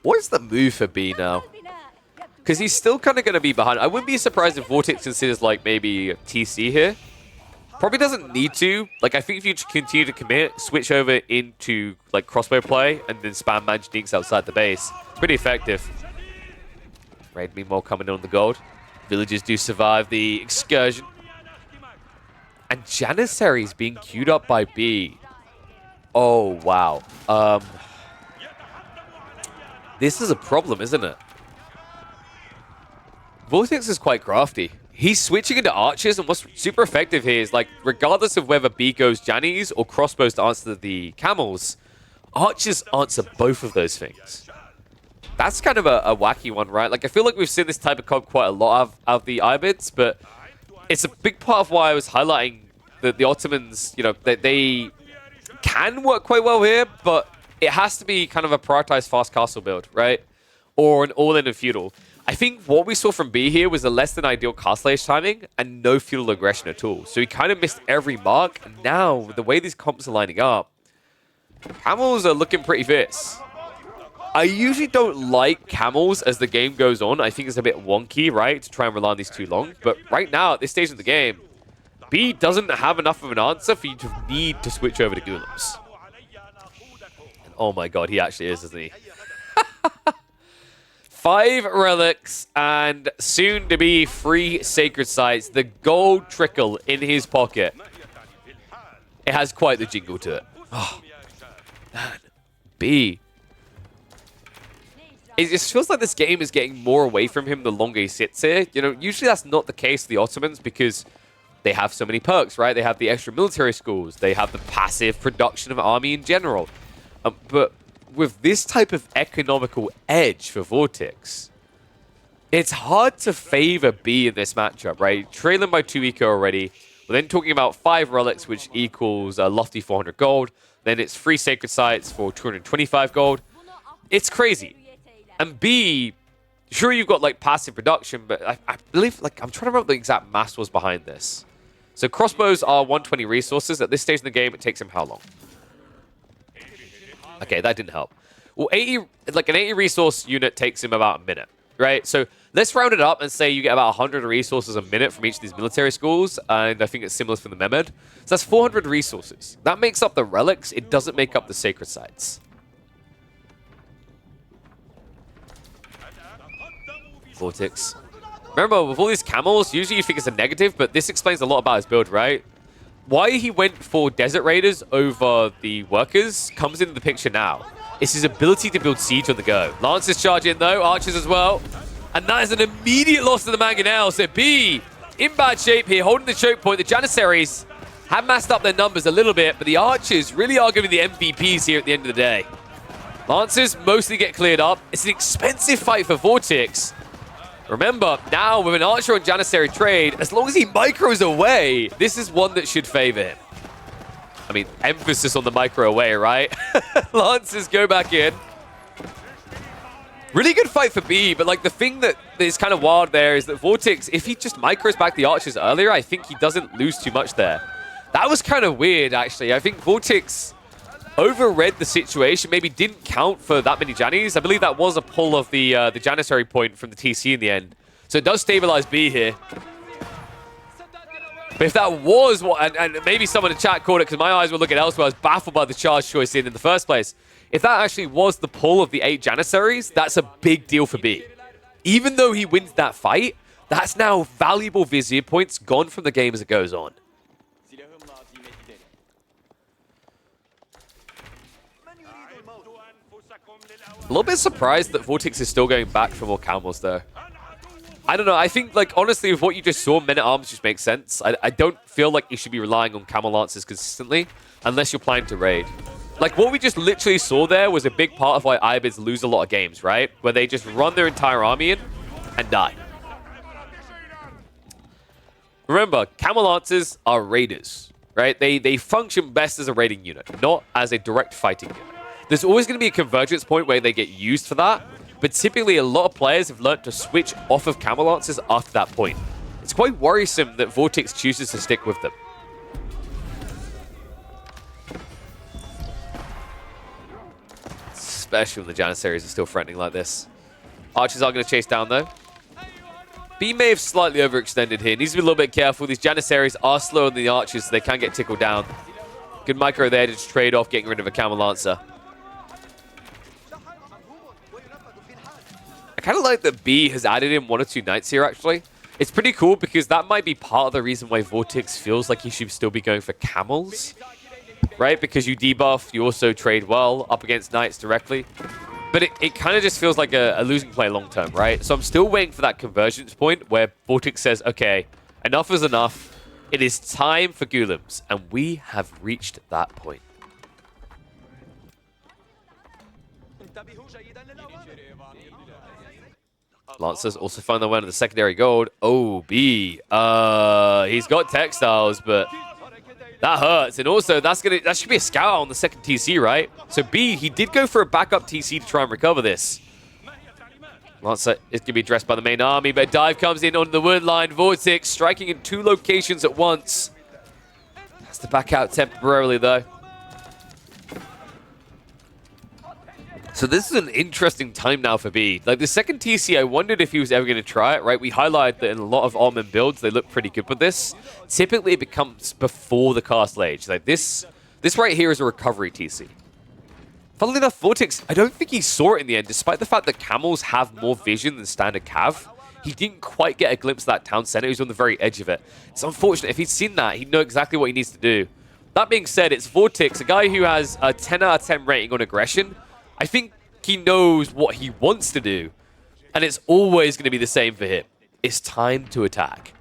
What is the move for B now? Because he's still kind of going to be behind. I wouldn't be surprised if Vortex considers, like, maybe TC here. Probably doesn't need to. Like, I think if you continue to commit, switch over into, like, crossbow play, and then spam magic dinks outside the base, it's pretty effective. Raid meanwhile coming in on the gold. Villagers do survive the excursion. And Janissaries being queued up by B. Oh, wow. This is a problem, isn't it? Vortex is quite crafty. He's switching into archers, and what's super effective here is, like, regardless of whether B goes Jannies or crossbows to answer the camels, archers answer both of those things. That's kind of a wacky one, right? Like, I feel like we've seen this type of cog quite a lot of the Ayyubids, but it's a big part of why I was highlighting the Ottomans, you know, that they can work quite well here, but it has to be kind of a prioritized fast castle build, right? Or an all-in and feudal. I think what we saw from B here was a less than ideal castle age timing and no feudal aggression at all. So he kind of missed every mark. And now, with the way these comps are lining up, Camels are looking pretty fierce. I usually don't like camels as the game goes on. I think it's a bit wonky, right, to try and rely on these too long. But right now, at this stage of the game, B doesn't have enough of an answer for you to need to switch over to Golems. And oh my god, he actually is, isn't he? 5 relics and soon to be 3 sacred sites. The gold trickle in his pocket. It has quite the jingle to it. Oh, man. B. It just feels like this game is getting more away from him the longer he sits here. You know, usually that's not the case for the Ottomans because they have so many perks, right? They have the extra military schools. They have the passive production of army in general. But with this type of economical edge for Vortix, it's hard to favor B in this matchup, right? Trailing by 2 eco already. We're then talking about 5 relics, which equals a lofty 400 gold. Then it's 3 sacred sites for 225 gold. It's crazy. And B, sure, you've got like passive production, but I believe, like, I'm trying to remember what the exact mass was behind this. So crossbows are 120 resources. At this stage in the game, it takes him how long? Okay, that didn't help. Well, an 80 resource unit takes him about a minute, right? So let's round it up and say you get about 100 resources a minute from each of these military schools, and I think it's similar from the Mehmed. So that's 400 resources. That makes up the relics. It doesn't make up the sacred sites. Vortix. Remember, with all these camels, usually you think it's a negative, but this explains a lot about his build, right? Why he went for Desert Raiders over the Workers comes into the picture now. It's his ability to build siege on the go. Lancers charge in, though. Archers as well. And that is an immediate loss to the Mangonel. So B, in bad shape here, holding the choke point. The Janissaries have massed up their numbers a little bit, but the Archers really are going to be the MVPs here at the end of the day. Lancers mostly get cleared up. It's an expensive fight for Vortix. Remember, now with an Archer and Janissary trade, as long as he micros away, this is one that should favor him. I mean, emphasis on the micro away, right? Lancers go back in. Really good fight for B, but like the thing that is kind of wild there is that Vortix, if he just micros back the Archers earlier, I think he doesn't lose too much there. That was kind of weird, actually. I think Vortix overread the situation, maybe didn't count for that many Jannies. I believe that was a pull of the Janissary point from the TC in the end. So it does stabilize B here. But if that was what, and maybe someone in chat caught it because my eyes were looking elsewhere, I was baffled by the charge choice in the first place. If that actually was the pull of the 8 Janissaries, that's a big deal for B. Even though he wins that fight, that's now valuable Vizier points gone from the game as it goes on. A little bit surprised that Vortix is still going back for more camels, though. I don't know. I think, like, honestly, with what you just saw, Men-at-Arms just makes sense. I don't feel like you should be relying on camel lancers consistently unless you're planning to raid. Like, what we just literally saw there was a big part of why Ayubids lose a lot of games, right? Where they just run their entire army in and die. Remember, camel lancers are raiders, right? They function best as a raiding unit, not as a direct fighting unit. There's always going to be a convergence point where they get used for that, but typically a lot of players have learned to switch off of camel lancers after that point. It's quite worrisome that Vortix chooses to stick with them. Especially when the Janissaries are still threatening like this. Archers are going to chase down, though. B may have slightly overextended here. Needs to be a little bit careful. These Janissaries are slower than the Archers, so they can get tickled down. Good micro there to just trade off getting rid of a camel lancer. I kind of like that B has added in 1 or 2 knights here, actually. It's pretty cool because that might be part of the reason why Vortix feels like he should still be going for camels, right? Because you debuff, you also trade well up against knights directly. But it kind of just feels like a losing play long-term, right? So I'm still waiting for that convergence point where Vortix says, okay, enough is enough. It is time for Golems, and we have reached that point. Lancers also find their way into the secondary gold. Oh, B. He's got textiles, but that hurts. And also, that should be a scout on the second TC, right? So B, he did go for a backup TC to try and recover this. Lancer is going to be addressed by the main army, but dive comes in on the wood line. Vortix striking in 2 locations at once. Has to back out temporarily, though. So this is an interesting time now for B. Like the second TC, I wondered if he was ever going to try it, right? We highlighted that in a lot of Ottoman builds, they look pretty good with this. Typically, it becomes before the Castle Age. Like this right here is a recovery TC. Funnily enough, Vortix, I don't think he saw it in the end, despite the fact that camels have more vision than standard cav. He didn't quite get a glimpse of that town center. He was on the very edge of it. It's unfortunate. If he'd seen that, he'd know exactly what he needs to do. That being said, it's Vortix, a guy who has a 10 out of 10 rating on aggression. I think he knows what he wants to do, and it's always going to be the same for him. It's time to attack.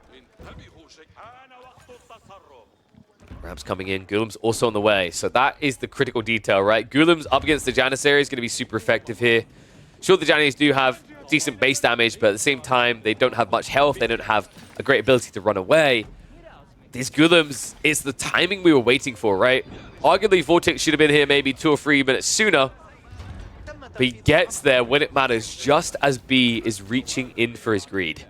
Ram's coming in. Gulam's also on the way, so that is the critical detail, right? Gulam's up against the Janissary is going to be super effective here. Sure, the Janissaries do have decent base damage, but at the same time, they don't have much health. They don't have a great ability to run away. These Gulams, it's the timing we were waiting for, right? Arguably, Vortex should have been here maybe 2 or 3 minutes sooner. But he gets there when it matters, just as B is reaching in for his greed.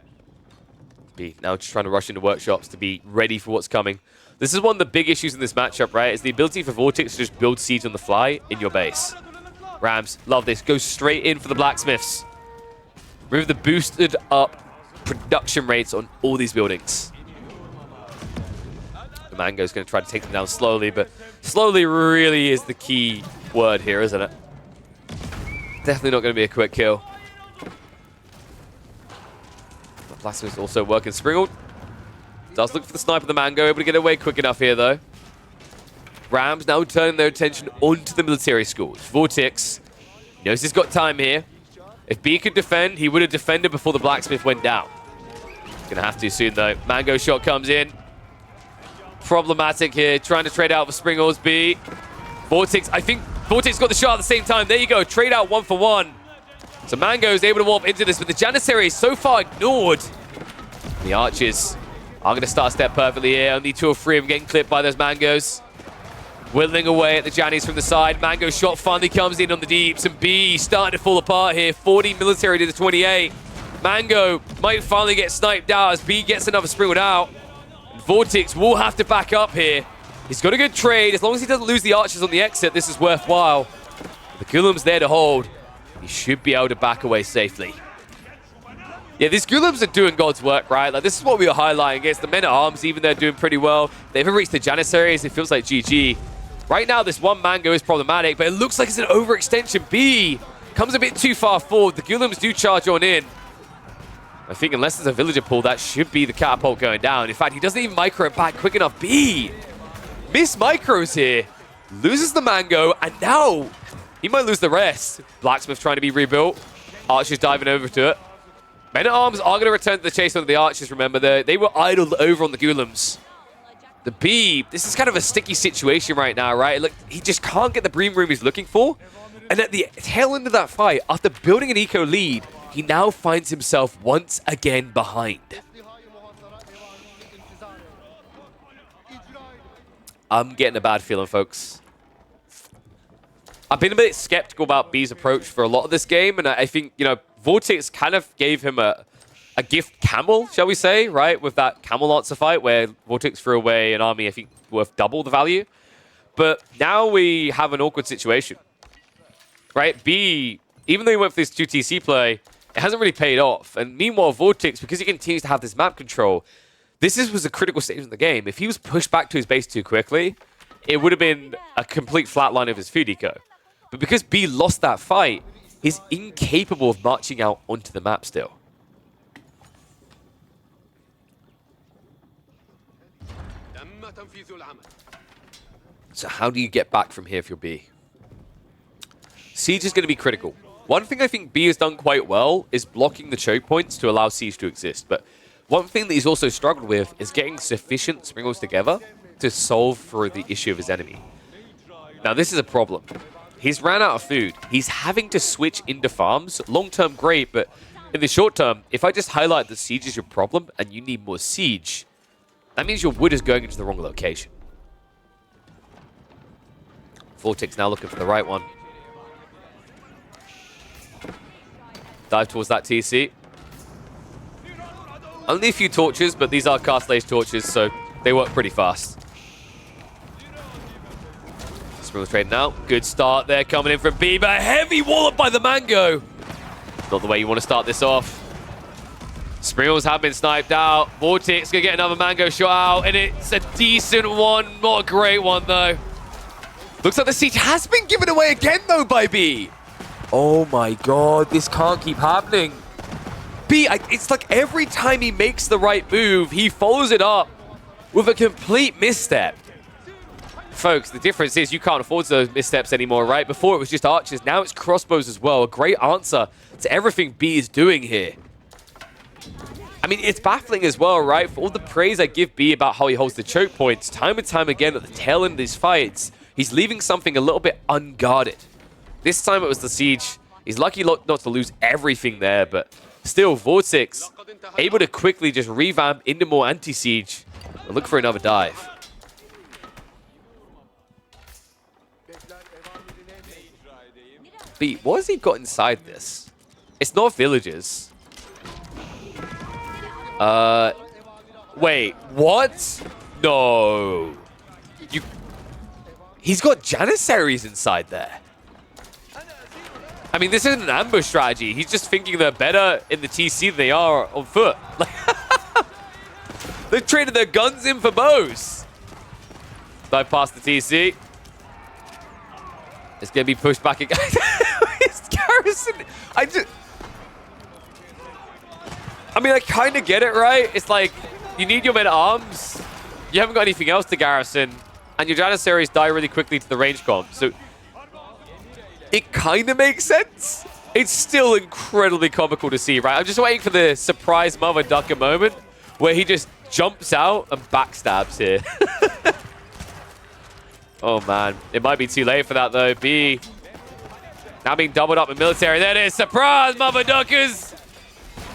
B now just trying to rush into workshops to be ready for what's coming. This is one of the big issues in this matchup, right? Is the ability for Vortex to just build siege on the fly in your base. Rams, love this. Go straight in for the blacksmiths. Remove the boosted up production rates on all these buildings. The Mango's going to try to take them down slowly, but slowly really is the key word here, isn't it? Definitely not going to be a quick kill. The Blacksmith's also working. Springald does look for the sniper of the Mango, able to get away quick enough here, though. Rams now turning their attention onto the military schools. Vortex knows he's got time here. If B could defend, he would have defended before the Blacksmith went down. Gonna have to soon, though. Mango shot comes in. Problematic here, trying to trade out for Springall's B. Vortex, I think Vortex got the shot at the same time. There you go, trade out 1 for 1. So Mango is able to warp into this, but the Janissary is so far ignored. The Archers are going to start step perfectly here. Only 2 or 3 of them getting clipped by those Mangos. Whittling away at the Jannies from the side. Mango shot finally comes in on the deeps, and B starting to fall apart here. 40 military to the 28. Mango might finally get sniped out as B gets another Springald out. And Vortex will have to back up here. He's got a good trade. As long as he doesn't lose the Archers on the exit, this is worthwhile. The Gulam's there to hold. He should be able to back away safely. Yeah, these Gulams are doing God's work, right? Like, this is what we were highlighting against the men-at-arms. Even they're doing pretty well. They haven't reached the Janissaries. It feels like GG. Right now, this one Mango is problematic, but it looks like it's an overextension. B comes a bit too far forward. The Gulams do charge on in. I think unless there's a villager pull, that should be the catapult going down. In fact, he doesn't even micro it back quick enough. B miss micros here. Loses the Mango, and now he might lose the rest. Blacksmith trying to be rebuilt. Archers diving over to it. Men-at-arms are going to return to the chase under the Archers, remember. They were idled over on the Gulams. The B, this is kind of a sticky situation right now, right? Look, he just can't get the bream room he's looking for. And at the tail end of that fight, after building an eco lead, he now finds himself once again behind. I'm getting a bad feeling, folks. I've been a bit skeptical about B's approach for a lot of this game, and I think, you know, Vortex kind of gave him a gift camel, shall we say, right? With that camel lancer fight where Vortex threw away an army, I think, worth double the value. But now we have an awkward situation, right? B, even though he went for this 2 TC play, it hasn't really paid off. And meanwhile, Vortex, because he continues to have this map control, was a critical stage in the game. If he was pushed back to his base too quickly, it would have been a complete flatline of his food eco. But because B lost that fight, he's incapable of marching out onto the map still. So how do you get back from here if you're B? Siege is going to be critical. One thing I think B has done quite well is blocking the choke points to allow Siege to exist. But one thing that he's also struggled with is getting sufficient Springals together to solve for the issue of his enemy. Now, this is a problem. He's ran out of food. He's having to switch into farms. Long-term, great, but in the short term, if I just highlight that Siege is your problem and you need more Siege, that means your wood is going into the wrong location. Vortex now looking for the right one. Dive towards that TC. Only a few torches, but these are Castle Age torches, so they work pretty fast. Springles trading out. Good start there coming in from B, but a heavy wallop by the Mango. Not the way you want to start this off. Springles have been sniped out. Vortix gonna get another Mango shot out, and it's a decent one. Not a great one, though. Looks like the siege has been given away again, though, by B. Oh my god, this can't keep happening. B, it's like every time he makes the right move, he follows it up with a complete misstep. Folks, the difference is you can't afford those missteps anymore, right? Before it was just archers, now it's crossbows as well. A great answer to everything B is doing here. I mean, it's baffling as well, right? For all the praise I give B about how he holds the choke points, time and time again at the tail end of these fights, he's leaving something a little bit unguarded. This time it was the siege. He's lucky not to lose everything there, but still, Vortix able to quickly just revamp into more anti-siege and look for another dive. B, what has he got inside this? It's not villages. Wait, what? No. He's got Janissaries inside there. I mean, this isn't an ambush strategy. He's just thinking they're better in the TC than they are on foot. They've traded their guns in for bows. Dive past the TC. It's going to be pushed back again. It's garrison. I mean, I kind of get it, right? It's like, you need your men at arms. You haven't got anything else to garrison. And your Janissaries die really quickly to the range comp. So it kind of makes sense. It's still incredibly comical to see, right? I'm just waiting for the surprise mother ducker moment where he just jumps out and backstabs here. Oh, man. It might be too late for that, though. B now being doubled up in military. There it is. Surprise, mother duckers.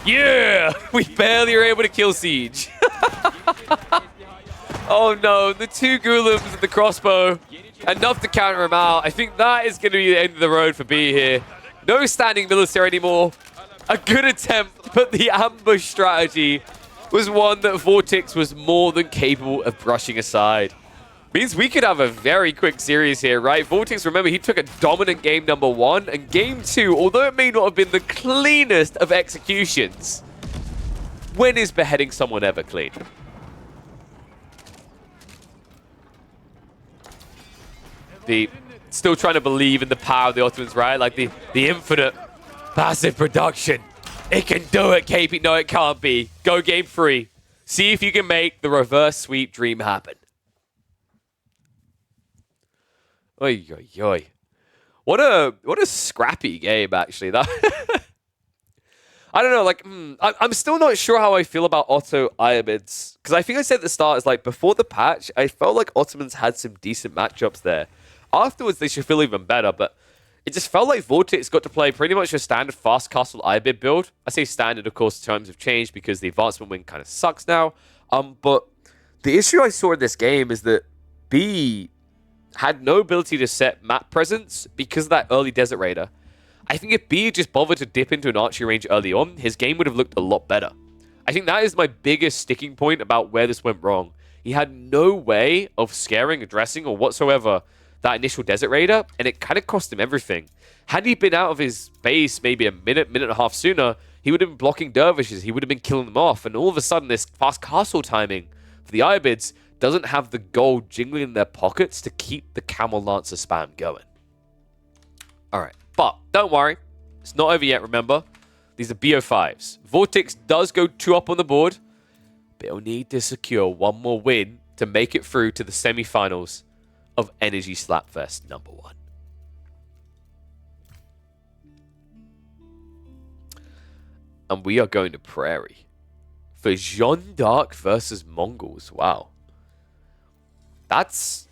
Yeah. We barely were able to kill Siege. Oh, no. The two Ghoulims and the crossbow. Enough to counter him out. I think that is going to be the end of the road for B here. No standing military anymore. A good attempt, but the ambush strategy was one that Vortix was more than capable of brushing aside. Means we could have a very quick series here, right? Vortix, remember, he took a dominant game number 1, and game 2, although it may not have been the cleanest of executions, when is beheading someone ever clean? Still trying to believe in the power of the Ottomans, right? Like the infinite massive production. It can do it, KP. No, it can't be. Go game 3. See if you can make the reverse sweep dream happen. Oy, oy, oy. What a scrappy game, actually. That I don't know, like, I'm still not sure how I feel about Otto Ayyubids. Because I think I said at the start, is like, before the patch, I felt like Ottomans had some decent matchups there. Afterwards, they should feel even better, but it just felt like Vortex got to play pretty much a standard fast castle Ayyubid build. I say standard, of course, times have changed because the advancement wing kind of sucks now. But the issue I saw in this game is that B had no ability to set map presence because of that early Desert Raider. I think if B had just bothered to dip into an archery range early on, his game would have looked a lot better. I think that is my biggest sticking point about where this went wrong. He had no way of scaring, addressing, or whatsoever that initial Desert Raider, and it kind of cost him everything. Had he been out of his base maybe a minute and a half sooner, he would have been blocking dervishes, he would have been killing them off, and all of a sudden this fast castle timing for the Ayyubids doesn't have the gold jingling in their pockets to keep the Camel Lancer spam going. Alright, but don't worry, it's not over yet, remember? These are BO5s. Vortex does go 2 up on the board, but he'll need to secure one more win to make it through to the semi-finals of Energy Slapfest number 1. And we are going to Prairie for Jeanne D'Arc versus Mongols. Wow. That's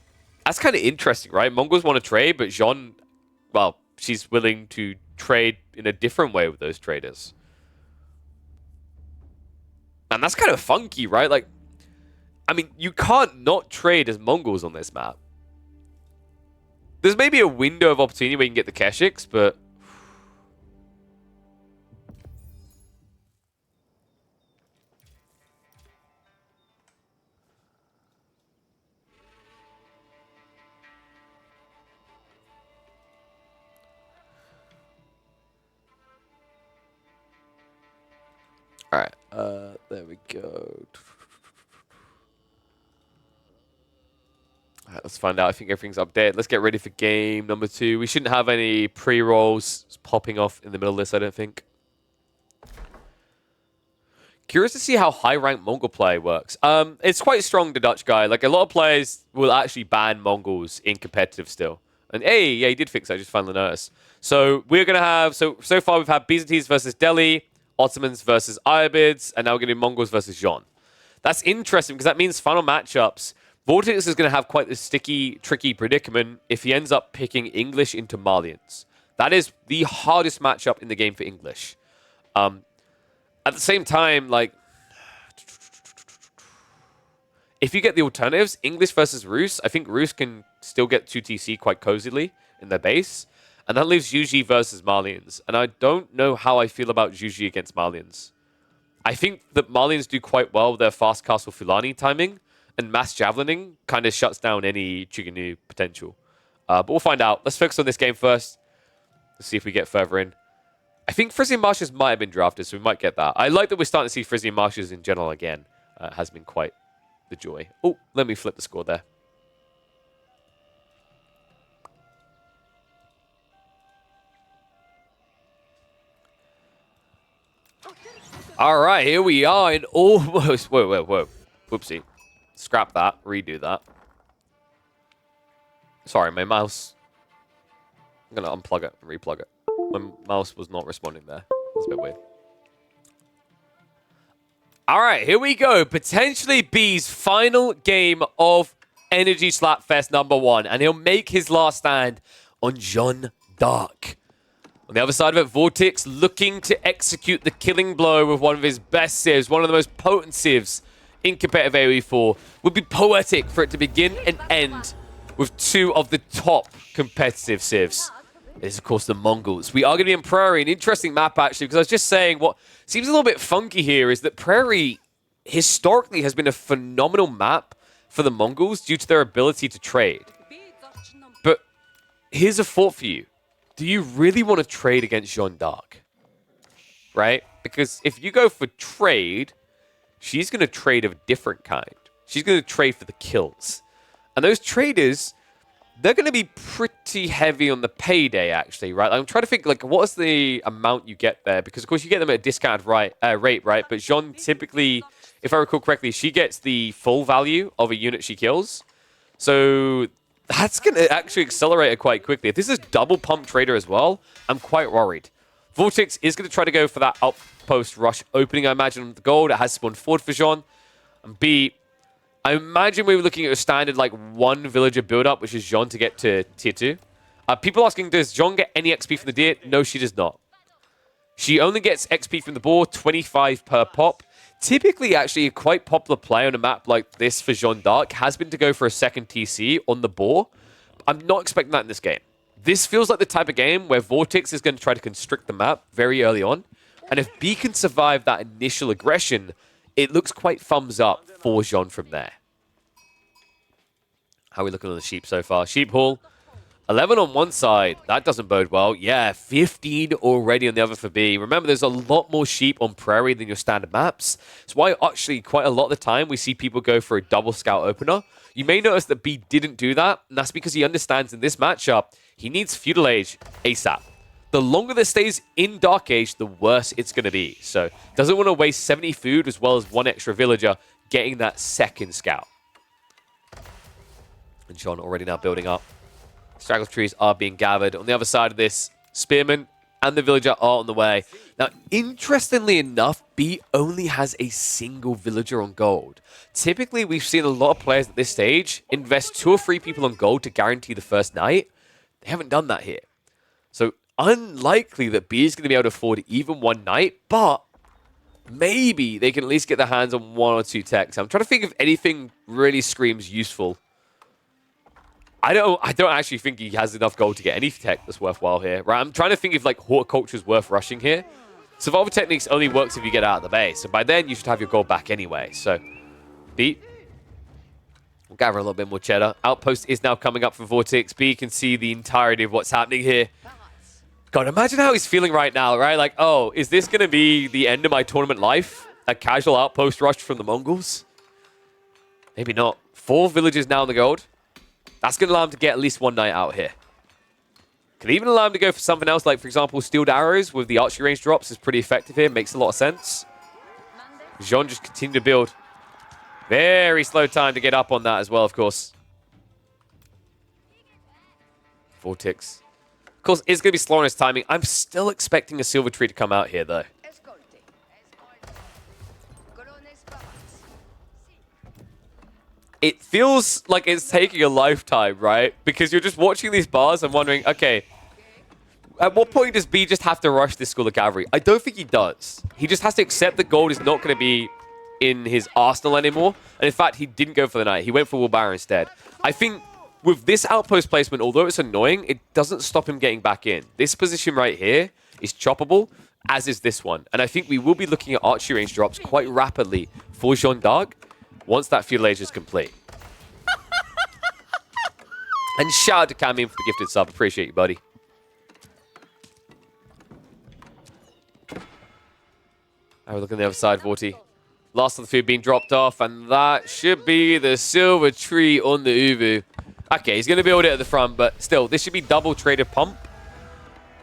kind of interesting, right? Mongols want to trade, but Jeanne, well, she's willing to trade in a different way with those traders. And that's kind of funky, right? Like, I mean, you can't not trade as Mongols on this map. There's maybe a window of opportunity where you can get the Keshiks, but There we go. All right, let's find out. I think everything's updated. Let's get ready for game number 2. We shouldn't have any pre-rolls popping off in the middle of this, I don't think. Curious to see how high-ranked Mongol play works. It's quite strong, the Dutch guy. Like, a lot of players will actually ban Mongols in competitive still. And hey, yeah, he did fix it. I just finally noticed. So we're going to have... So far we've had Byzantines versus Delhi, Ottomans versus Ayyubids, and now we're going to do Mongols versus Jeanne. That's interesting because that means final matchups... Vortix is going to have quite a sticky, tricky predicament if he ends up picking English into Malians. That is the hardest matchup in the game for English. At the same time, like, if you get the alternatives, English versus Rus, I think Rus can still get 2TC quite cozily in their base. And that leaves Juji versus Malians. And I don't know how I feel about Juji against Malians. I think that Malians do quite well with their fast castle Fulani timing. And mass javelining kind of shuts down any Chiganu potential. But we'll find out. Let's focus on this game first. Let's see if we get further in. I think Frisian Marshes might have been drafted, so we might get that. I like that we're starting to see Frisian Marshes in general again. It has been quite the joy. Oh, let me flip the score there. All right, here we are in almost... Whoa. Whoopsie. Scrap that. Redo that. Sorry, my mouse... I'm going to unplug it and replug it. My mouse was not responding there. It's a bit weird. All right, here we go. Potentially Bee's final game of Energy Slapfest #1. And he'll make his last stand on Jeanne D'Arc. On the other side of it, Vortix looking to execute the killing blow with one of his best civs, one of the most potent civs in competitive AoE4. Would be poetic for it to begin and end with 2 of the top competitive civs. It is, of course, the Mongols. We are going to be in Prairie, an interesting map, actually, because I was just saying what seems a little bit funky here is that Prairie historically has been a phenomenal map for the Mongols due to their ability to trade. But here's a thought for you. Do you really want to trade against Jeanne D'Arc? Right? Because if you go for trade, she's going to trade of a different kind. She's going to trade for the kills. And those traders, they're going to be pretty heavy on the payday, actually, right? I'm trying to think, like, what is the amount you get there? Because, of course, you get them at a discounted rate, right? But Jeanne typically, if I recall correctly, she gets the full value of a unit she kills. So that's going to actually accelerate it quite quickly. If this is double pump trader as well, I'm quite worried. Vortix is going to try to go for that outpost rush opening, I imagine, with the gold. It has spawned forward for Jeanne. And B, I imagine we were looking at a standard, like, 1 villager build-up, which is Jeanne to get to tier 2. People asking, does Jeanne get any XP from the deer? No, she does not. She only gets XP from the boar, 25 per pop. Typically, actually, a quite popular play on a map like this for Jeanne D'Arc has been to go for a second TC on the boar. I'm not expecting that in this game. This feels like the type of game where Vortix is going to try to constrict the map very early on. And if B can survive that initial aggression, it looks quite thumbs up for Jeanne from there. How are we looking on the sheep so far? Sheep haul, 11 on one side. That doesn't bode well. Yeah, 15 already on the other for B. Remember, there's a lot more sheep on Prairie than your standard maps. It's why actually quite a lot of the time we see people go for a double scout opener. You may notice that B didn't do that, and that's because he understands in this matchup, he needs Feudal Age ASAP. The longer this stays in Dark Age, the worse it's going to be. So, doesn't want to waste 70 food as well as 1 extra villager getting that second scout. And Jeanne already now building up. Straggle trees are being gathered. On the other side of this, Spearman and the villager are on the way. Now, interestingly enough, B only has a single villager on gold. Typically, we've seen a lot of players at this stage invest 2 or 3 people on gold to guarantee the first night. They haven't done that here. So, unlikely that B is going to be able to afford even 1 night, but maybe they can at least get their hands on 1 or 2 techs. I'm trying to think if anything really screams useful. I don't actually think he has enough gold to get any tech that's worthwhile here. Right? I'm trying to think if like horticulture is worth rushing here. Survival techniques only works if you get out of the base. And by then, you should have your gold back anyway. So, B, we'll gather a little bit more cheddar. Outpost is now coming up for Vortix. B can see the entirety of what's happening here. God, imagine how he's feeling right now, right? Like, oh, is this going to be the end of my tournament life? a casual outpost rush from the Mongols? Maybe not. 4 villages now in the gold. That's going to allow him to get at least one knight out here. Could even allow him to go for something else, like, for example, steeled arrows with the archery range drops is pretty effective here. Makes a lot of sense. Jeanne just continue to build. Very slow time to get up on that as well, of course. Vortix. Of course, it's going to be slow on his timing. I'm still expecting a silver tree to come out here, though. It feels like it's taking a lifetime, right? Because you're just watching these bars and wondering, okay, at what point does B just have to rush this school of cavalry? I don't think he does. He just has to accept that gold is not going to be in his arsenal anymore. And in fact, he didn't go for the knight. He went for Wilbara instead. I think with this outpost placement, although it's annoying, it doesn't stop him getting back in. This position right here is choppable, as is this one. And I think we will be looking at archery range drops quite rapidly for Jeanne D'Arc once that feudal age is complete. And shout out to Camille for the gifted sub. Appreciate you, buddy. Now we're looking on the other side, Vorti. Last of the food being dropped off, and that should be the silver tree on the Uvu. Okay, he's going to build it at the front, but still, this should be double traded pump.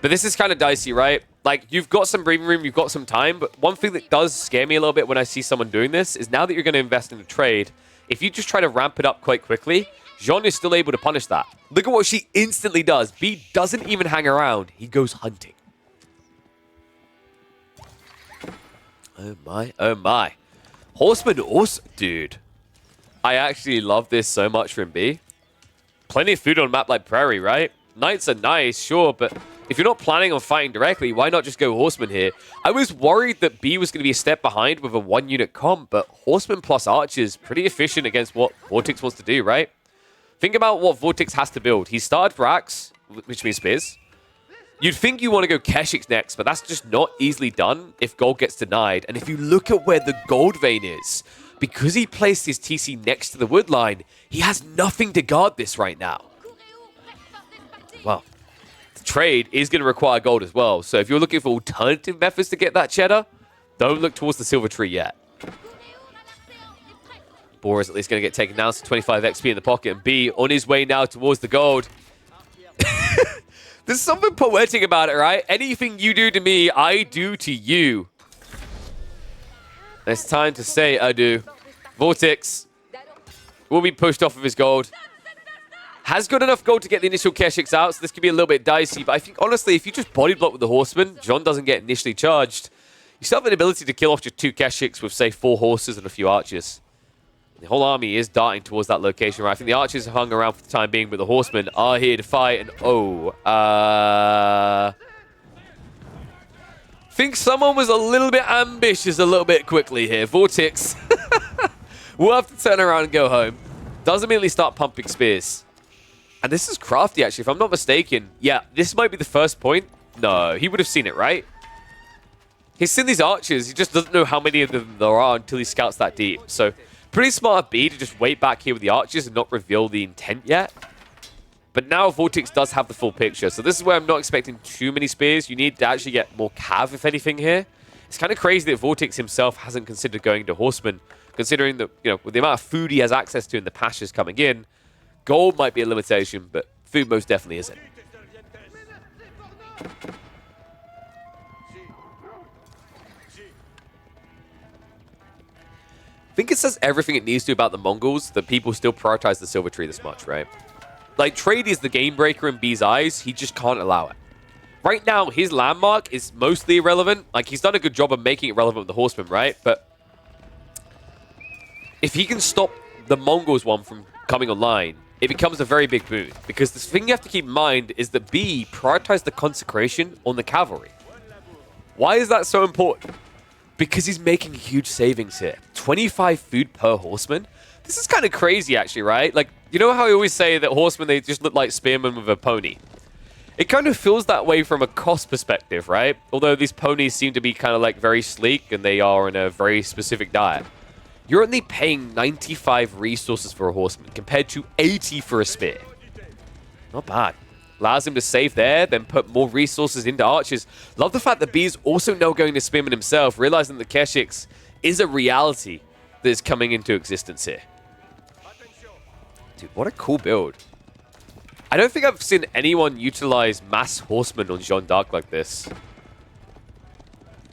But this is kind of dicey, right? Like, you've got some breathing room, you've got some time, but one thing that does scare me a little bit when I see someone doing this is now that you're going to invest in a trade, if you just try to ramp it up quite quickly, Jeanne is still able to punish that. Look at what she instantly does. B doesn't even hang around. He goes hunting. Oh my, oh my. Horseman also, dude. I actually love this so much from B. Plenty of food on a map like Prairie, right? Knights are nice, sure, but if you're not planning on fighting directly, why not just go Horseman here? I was worried that B was going to be a step behind with a 1-unit comp, but Horseman plus Archers, pretty efficient against what Vortix wants to do, right? Think about what Vortix has to build. He started for Axe, which means Spears. You'd think you want to go Keshiks next, but that's just not easily done if gold gets denied. And if you look at where the gold vein is, because he placed his TC next to the wood line, he has nothing to guard this right now. Well, the trade is going to require gold as well. So if you're looking for alternative methods to get that cheddar, don't look towards the silver tree yet. Boar is at least going to get taken down to 25 XP in the pocket. And B on his way now towards the gold. There's something poetic about it, right? Anything you do to me, I do to you. It's time to say adieu. Vortix will be pushed off of his gold. Has got enough gold to get the initial Keshiks out, so this could be a little bit dicey. But I think, honestly, if you just body block with the Horseman, Jeanne doesn't get initially charged. You still have an ability to kill off just 2 Keshiks with, say, 4 horses and a few archers. The whole army is darting towards that location, right? I think the archers have hung around for the time being, but the horsemen are here to fight. And think someone was a little bit ambitious a little bit quickly here. Vortix will have to turn around and go home. Does immediately start pumping spears. And this is crafty, actually, if I'm not mistaken. Yeah, this might be the first point. No, he would have seen it, right? He's seen these archers. He just doesn't know how many of them there are until he scouts that deep. So pretty smart of B to just wait back here with the archers and not reveal the intent yet. But now Vortix does have the full picture. So this is where I'm not expecting too many spears. You need to actually get more cav, if anything, here. It's kind of crazy that Vortix himself hasn't considered going to Horseman, considering that, you know, with the amount of food he has access to and the pastures coming in, gold might be a limitation, but food most definitely isn't. I think it says everything it needs to about the Mongols that people still prioritize the silver tree this much, right? Like, trade is the game breaker in B's eyes. He just can't allow it. Right now, his landmark is mostly irrelevant. Like, he's done a good job of making it relevant with the Horsemen, right? But if he can stop the Mongols one from coming online, it becomes a very big boon. Because the thing you have to keep in mind is that B prioritized the consecration on the cavalry. Why is that so important? Because he's making huge savings here. 25 food per horseman. This is kind of crazy, actually, right? Like, you know how I always say that horsemen, they just look like spearmen with a pony? It kind of feels that way from a cost perspective, right? Although these ponies seem to be kind of like very sleek and they are in a very specific diet. You're only paying 95 resources for a horseman compared to 80 for a spear. Not bad. Allows him to save there, then put more resources into archers. Love the fact that B is also now going to spearman himself, realizing that Keshiks is a reality that is coming into existence here. Dude, what a cool build. I don't think I've seen anyone utilize mass horsemen on Jeanne D'Arc like this. I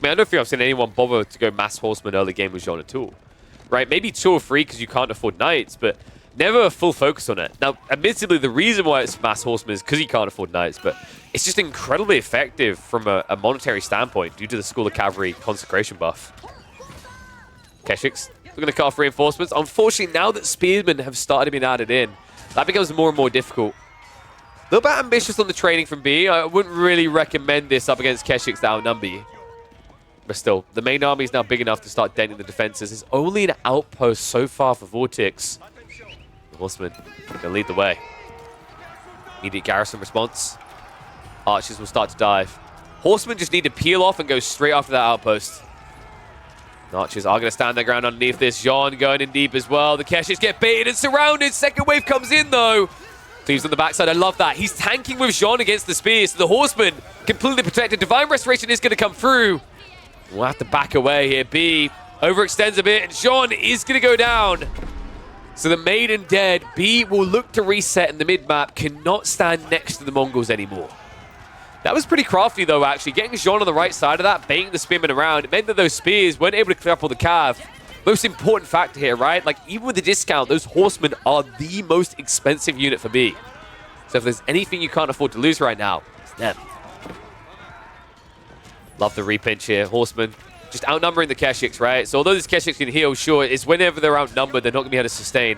mean, I don't think I've seen anyone bother to go mass horseman early game with Jeanne at all. Right? Maybe 2 or 3 because you can't afford knights, but never a full focus on it. Now, admittedly, the reason why it's mass horseman is because you can't afford knights, but it's just incredibly effective from a monetary standpoint due to the School of Cavalry consecration buff. Keshiks, we're going to cut off reinforcements. Unfortunately, now that spearmen have started being added in, that becomes more and more difficult. A little bit ambitious on the training from B. I wouldn't really recommend this up against Keshiks that outnumber you. But still, the main army is now big enough to start denting the defenses. It's only an outpost so far for Vortix. The horsemen going to lead the way. Immediate garrison response. Archers will start to dive. Horsemen just need to peel off and go straight after that outpost. The archers are going to stand their ground underneath this. Jeanne going in deep as well. The Keshiks get baited and surrounded. Second wave comes in, though. Cleaves on the backside. I love that. He's tanking with Jeanne against the spears. So the horsemen completely protected. Divine Restoration is going to come through. We'll have to back away here. B overextends a bit, and Jeanne is going to go down. So the maiden dead. B will look to reset in the mid-map. Cannot stand next to the Mongols anymore. That was pretty crafty, though, actually. Getting Jeanne on the right side of that, baiting the spearmen around. It meant that those spears weren't able to clear up all the cav. Most important factor here, right? Like, even with the discount, those horsemen are the most expensive unit for B. So if there's anything you can't afford to lose right now, it's them. Love the repinch here. Horsemen just outnumbering the Keshiks, right? So although these Keshiks can heal, sure, it's whenever they're outnumbered, they're not going to be able to sustain.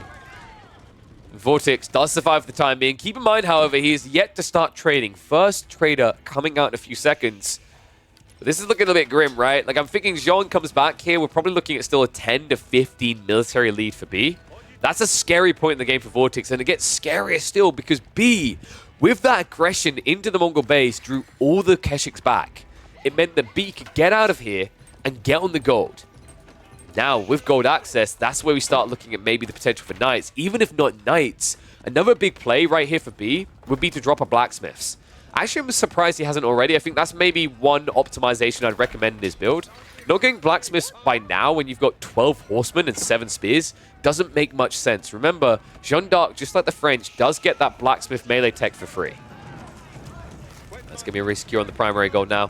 Vortix does survive for the time being. Keep in mind, however, he is yet to start trading. First trader coming out in a few seconds. But this is looking a bit grim, right? Like, I'm thinking Jeanne comes back here. We're probably looking at still a 10 to 15 military lead for B. That's a scary point in the game for Vortix, and it gets scarier still because B, with that aggression into the Mongol base, drew all the Keshiks back. It meant that B could get out of here and get on the gold. Now, with gold access, that's where we start looking at maybe the potential for knights. Even if not knights, another big play right here for B would be to drop a blacksmiths. Actually, I'm surprised he hasn't already. I think that's maybe one optimization I'd recommend in his build. Not getting blacksmiths by now when you've got 12 horsemen and 7 spears doesn't make much sense. Remember, Jeanne D'Arc, just like the French, does get that blacksmith melee tech for free. That's going to be re-secure on the primary gold now.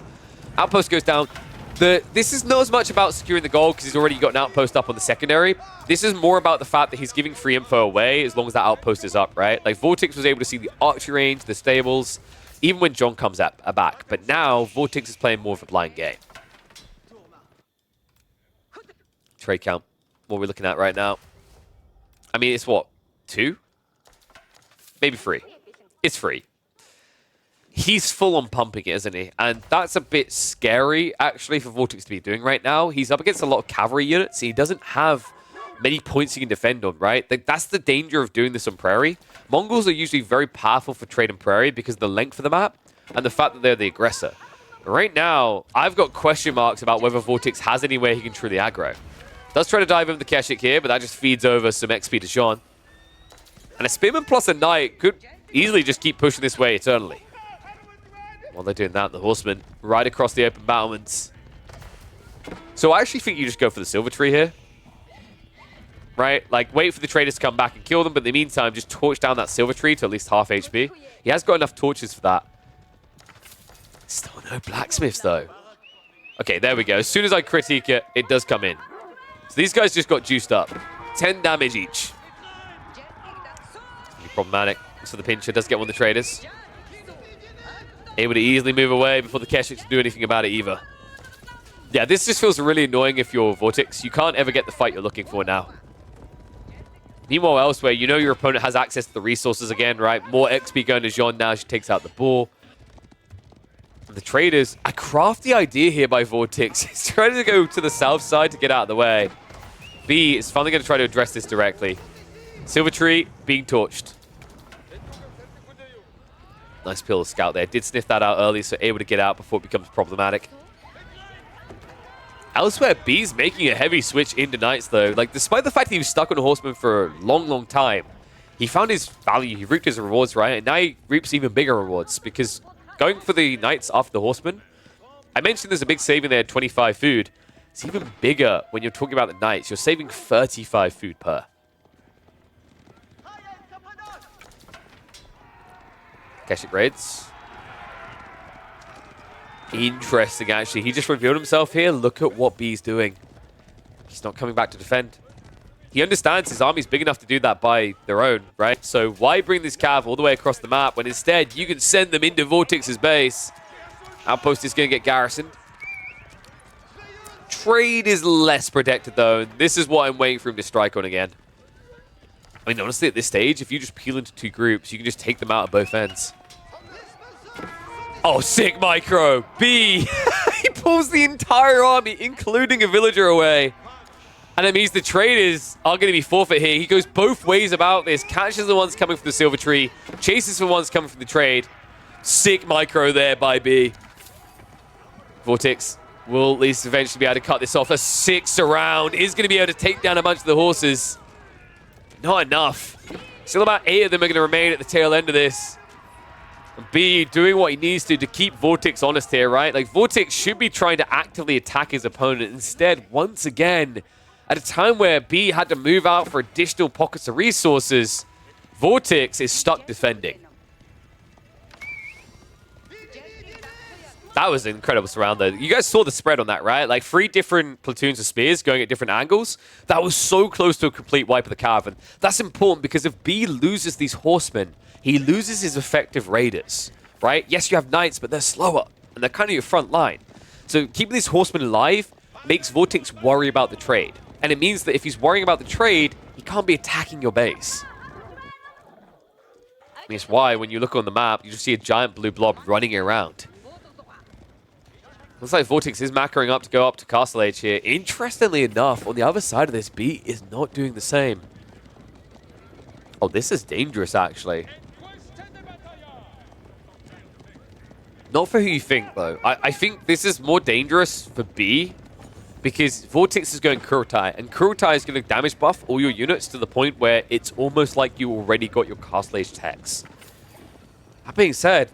Outpost goes down. This is not as much about securing the gold because he's already got an outpost up on the secondary. This is more about the fact that he's giving free info away as long as that outpost is up, right? Like, Vortix was able to see the archery range, the stables, even when Jeanne comes back. But now, Vortix is playing more of a blind game. Trade count. What we're looking at right now. I mean, it's what? 2? Maybe 3. It's 3. He's full on pumping it, isn't he? And that's a bit scary, actually, for Vortix to be doing right now. He's up against a lot of cavalry units. He doesn't have many points he can defend on, right? Like, that's the danger of doing this on Prairie. Mongols are usually very powerful for trade on Prairie because of the length of the map and the fact that they're the aggressor. But right now, I've got question marks about whether Vortix has any way he can truly aggro. Does try to dive into the Keshik here, but that just feeds over some XP to Jeanne. And a Spearman plus a Knight could easily just keep pushing this way eternally. While they're doing that, the Horsemen right across the open battlements. So I actually think you just go for the Silver Tree here. Right? Like, wait for the traders to come back and kill them, but in the meantime, just torch down that Silver Tree to at least half HP. He has got enough torches for that. Still no blacksmiths, though. Okay, there we go. As soon as I critique it, it does come in. So these guys just got juiced up. 10 damage each. It's pretty problematic. So the Pincher does get one of the traders. Able to easily move away before the Keshiks can do anything about it either. Yeah, this just feels really annoying if you're Vortix. You can't ever get the fight you're looking for now. Meanwhile, elsewhere, you know your opponent has access to the resources again, right? More XP going to Jeanne now. She takes out the ball. The traders, a crafty idea here by Vortix. He's trying to go to the south side to get out of the way. B is finally going to try to address this directly. Silver Tree being torched. Nice pill scout there. Did sniff that out early, so able to get out before it becomes problematic. Elsewhere, B's making a heavy switch into Knights, though. Like, despite the fact that he was stuck on a Horseman for a long, long time, he found his value. He reaped his rewards, right? And now he reaps even bigger rewards, because going for the Knights after the Horseman, I mentioned there's a big saving there, 25 food. It's even bigger when you're talking about the knights. You're saving 35 food per. Keshik raids. Interesting, actually. He just revealed himself here. Look at what B's doing. He's not coming back to defend. He understands his army's big enough to do that by their own, right? So why bring this cav all the way across the map when instead you can send them into Vortex's base? Outpost is going to get garrisoned. Trade is less protected, though. This is what I'm waiting for him to strike on again. I mean, honestly, at this stage, if you just peel into two groups, you can just take them out at both ends. Oh, sick micro. B. He pulls the entire army, including a villager, away. And it means the traders are going to be forfeit here. He goes both ways about this. Catches the ones coming from the silver tree. Chases for ones coming from the trade. Sick micro there by B. Vortex will at least eventually be able to cut this off. A 6 round is going to be able to take down a bunch of the horses. Not enough. Still about 8 of them are going to remain at the tail end of this. B doing what he needs to keep Vortex honest here, right? Like, Vortex should be trying to actively attack his opponent. Instead, once again, at a time where B had to move out for additional pockets of resources, Vortex is stuck defending. That was an incredible surround, though. You guys saw the spread on that, right? Like, 3 different platoons of spears going at different angles. That was so close to a complete wipe of the caravan. That's important because if B loses these horsemen, he loses his effective raiders, right? Yes, you have knights, but they're slower, and they're kind of your front line. So keeping these horsemen alive makes Vortex worry about the trade. And it means that if he's worrying about the trade, he can't be attacking your base. I mean, it's why when you look on the map, you just see a giant blue blob running around. Looks like Vortex is macroing up to go up to Castle Age here. Interestingly enough, on the other side of this, B is not doing the same. Oh, this is dangerous, actually. Not for who you think, though. I think this is more dangerous for B because Vortex is going Kurotai, and Kurotai is going to damage buff all your units to the point where it's almost like you already got your Castle Age techs. That being said,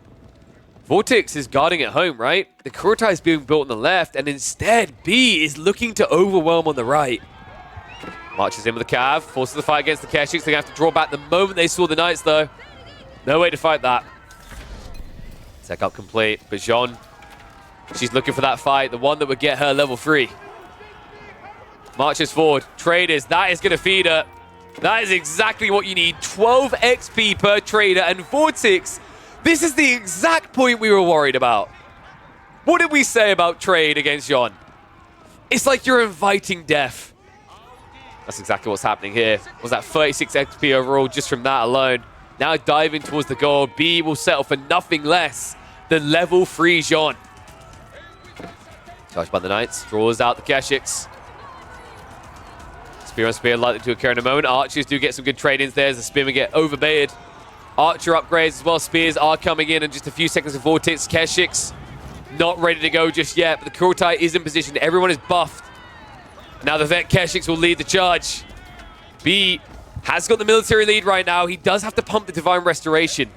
Vortex is guarding at home, right? The Kurotai is being built on the left, and instead, B is looking to overwhelm on the right. Marches in with the cav, forces the fight against the Keshiks. They're going to have to draw back the moment they saw the knights, though. No way to fight that. Tech up complete, but Jeanne, she's looking for that fight, the one that would get her level 3. Marches forward. Traders, that is going to feed her. That is exactly what you need. 12 XP per trader, and Vortex, this is the exact point we were worried about. What did we say about trade against Jeanne? It's like you're inviting death. That's exactly what's happening here. Was that 36 XP overall just from that alone? Now diving towards the goal. B will settle for nothing less than level 3 Jeanne. Charged by the Knights. Draws out the Keshiks. Spear on spear likely to occur in a moment. Archers do get some good trade-ins there as the spearmen get overbaited. Archer upgrades as well. Spears are coming in just a few seconds of Vortex. Keshiks not ready to go just yet, but the Kurotai is in position. Everyone is buffed. Now the Vet Keshiks will lead the charge. B has got the military lead right now. He does have to pump the Divine Restoration.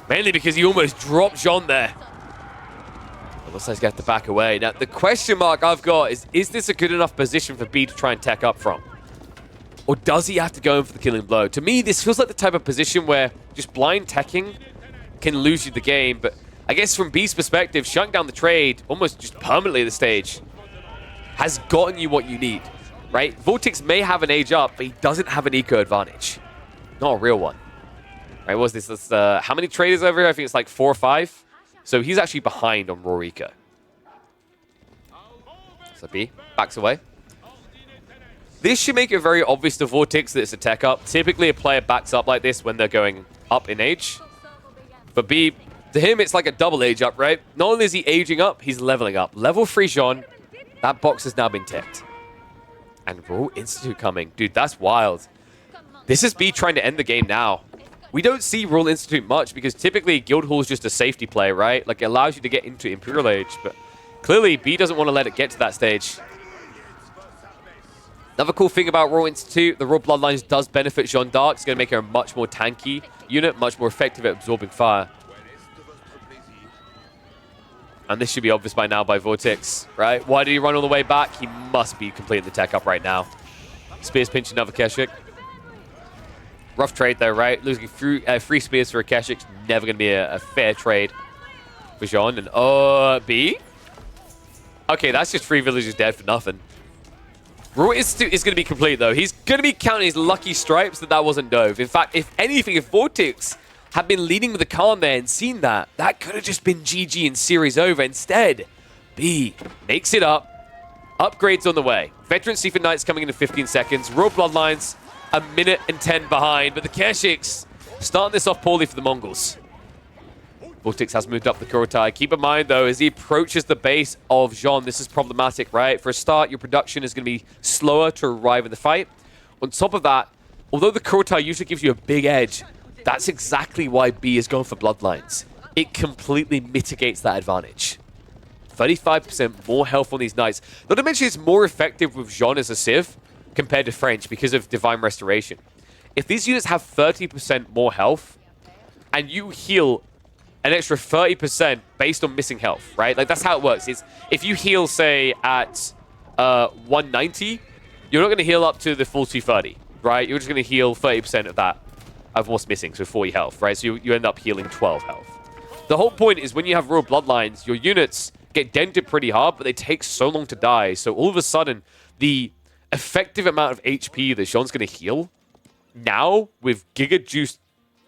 Mainly because he almost dropped Jeanne there. It looks like he's going to have to back away. Now, the question mark I've got is this a good enough position for B to try and tech up from? Or does he have to go in for the killing blow? To me, this feels like the type of position where just blind teching can lose you the game. But I guess from B's perspective, shutting down the trade almost just permanently at the stage has gotten you what you need, right? Vortex may have an age up, but he doesn't have an eco advantage. Not a real one. Right, what was this? How many traders over here? I think it's like 4 or 5. So he's actually behind on raw eco. So B backs away. This should make it very obvious to Vortex that it's a tech up. Typically, a player backs up like this when they're going up in age. But B, to him, it's like a double age up, right? Not only is he aging up, he's leveling up. Level 3 Jeanne. That box has now been ticked. And Royal Institute coming. Dude, that's wild. This is B trying to end the game now. We don't see Royal Institute much because typically Guildhall is just a safety play, right? Like, it allows you to get into Imperial Age. But clearly, B doesn't want to let it get to that stage. Another cool thing about Royal Institute, the Royal Bloodlines does benefit Jeanne D'Arc. It's going to make her a much more tanky unit, much more effective at absorbing fire. And this should be obvious by now by Vortix, right? Why did he run all the way back? He must be completing the tech up right now. Spears pinch another Keshik. Rough trade though, right? Losing free spears for a Keshik's never going to be a fair trade for Jeanne. And B? Okay, that's just 3 villagers dead for nothing. Raw is going to be complete though. He's going to be counting his lucky stripes that wasn't dove. In fact, if anything, if Vortix had been leading with the Khan there and seen that, that could have just been GG and series over. Instead, B makes it up. Upgrades on the way. Veteran Seafer Knights coming in 15 seconds. Royal Bloodlines, a minute and 10 behind. But the Keshiks starting this off poorly for the Mongols. Vortix has moved up the Kurotai. Keep in mind, though, as he approaches the base of Jeanne, this is problematic, right? For a start, your production is going to be slower to arrive in the fight. On top of that, although the Kurotai usually gives you a big edge, that's exactly why B is going for Bloodlines. It completely mitigates that advantage. 35% more health on these Knights. Not to mention it's more effective with Jeanne as a Civ compared to French because of Divine Restoration. If these units have 30% more health and you heal an extra 30% based on missing health, right? Like, that's how it works. It's, if you heal, say, at 190, you're not going to heal up to the full 230, right? You're just going to heal 30% of that, of what's missing, so 40 health, right? So you end up healing 12 health. The whole point is when you have Royal Bloodlines, your units get dented pretty hard, but they take so long to die. So all of a sudden, the effective amount of HP that Jeanne's going to heal now with Giga-Juiced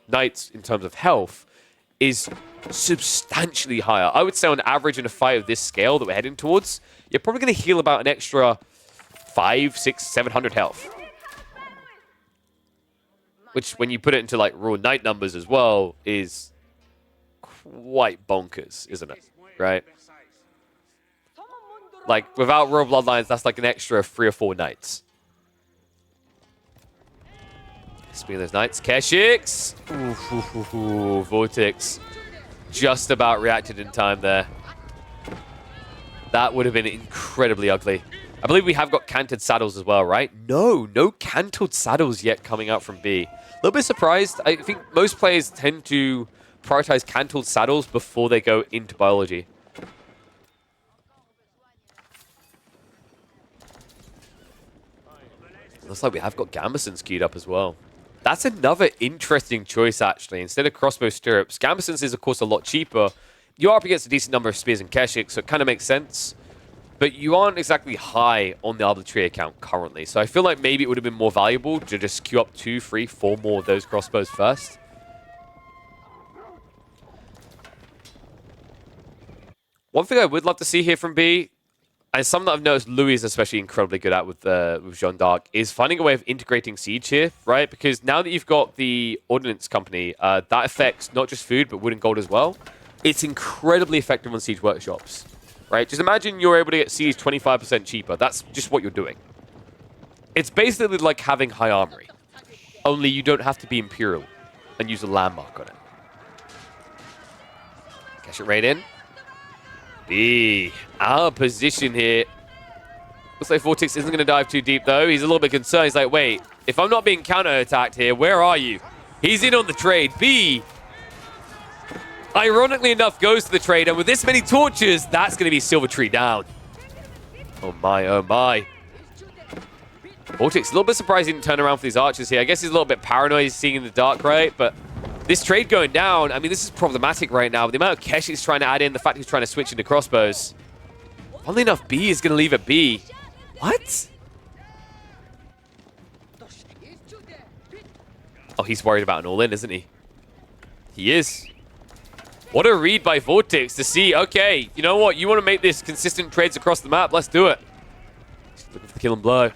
Knights in terms of health is substantially higher. I would say on average in a fight of this scale that we're heading towards, you're probably going to heal about an extra 500, 600, 700 health. Which, when you put it into like raw knight numbers as well, is quite bonkers, isn't it? Right? Like, without Royal Bloodlines, that's like an extra 3 or 4 knights. Spear those knights. Keshiks! Ooh, Vortix. Just about reacted in time there. That would have been incredibly ugly. I believe we have got canted saddles as well, right? No canted saddles yet coming out from B. A little bit surprised. I think most players tend to prioritize canted saddles before they go into biology. Looks like we have got Gambesons queued up as well. That's another interesting choice, actually. Instead of crossbow stirrups, Gambesons is, of course, a lot cheaper. You are up against a decent number of spears and Keshik, so it kind of makes sense. But you aren't exactly high on the arbitrary account currently. So I feel like maybe it would have been more valuable to just queue up 2, 3, 4 more of those crossbows first. One thing I would love to see here from B, and something that I've noticed Louis is especially incredibly good at with Jeanne D'Arc, is finding a way of integrating siege here, right? Because now that you've got the Ordnance Company, that affects not just food, but wood and gold as well. It's incredibly effective on siege workshops, right? Just imagine you're able to get siege 25% cheaper. That's just what you're doing. It's basically like having high armory, only you don't have to be Imperial and use a landmark on it. Cash it right in. B, out of position here. Looks like Vortix isn't going to dive too deep, though. He's a little bit concerned. He's like, wait, if I'm not being counter-attacked here, where are you? He's in on the trade. B, ironically enough, goes to the trade. And with this many torches, that's going to be Silver Tree down. Oh, my, oh, my. Vortix, a little bit surprised he didn't turn around for these archers here. I guess he's a little bit paranoid. He's seeing in the dark, right? But this trade going down, I mean, this is problematic right now. The amount of Kesh he's trying to add in, the fact he's trying to switch into crossbows. Funnily enough, B is going to leave at B. What? Oh, he's worried about an all-in, isn't he? He is. What a read by Vortix to see, okay, you know what? You want to make this consistent trades across the map? Let's do it. Looking for the kill and blow.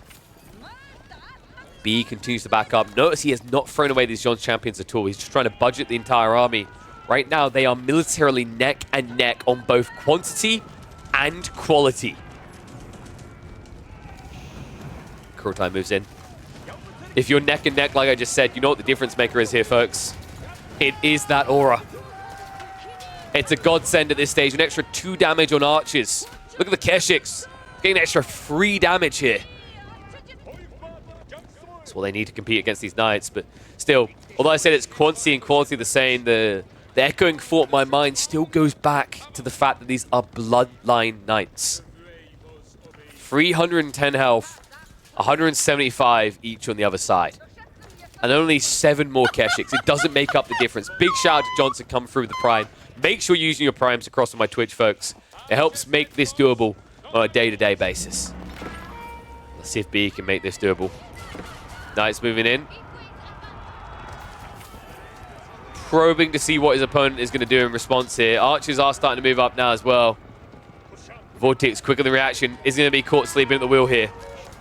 B continues to back up. Notice he has not thrown away these Jeanne's champions at all. He's just trying to budget the entire army. Right now, they are militarily neck and neck on both quantity and quality. Kurotai moves in. If you're neck and neck, like I just said, you know what the difference maker is here, folks. It is that aura. It's a godsend at this stage. An extra 2 damage on archers. Look at the Keshiks. Getting an extra 3 damage here. That's what they need to compete against these knights. But still, although I said it's quantity and quality the same, the the echoing thought in my mind still goes back to the fact that these are bloodline knights. 310 health, 175 each on the other side. And only 7 more Keshiks. It doesn't make up the difference. Big shout out to Johnson coming through with the Prime. Make sure you're using your Primes across on my Twitch, folks. It helps make this doable on a day-to-day basis. Let's see if B can make this doable. Knights moving in. Probing to see what his opponent is going to do in response here. Archers are starting to move up now as well. Vortix, quicker than reaction, is going to be caught sleeping at the wheel here.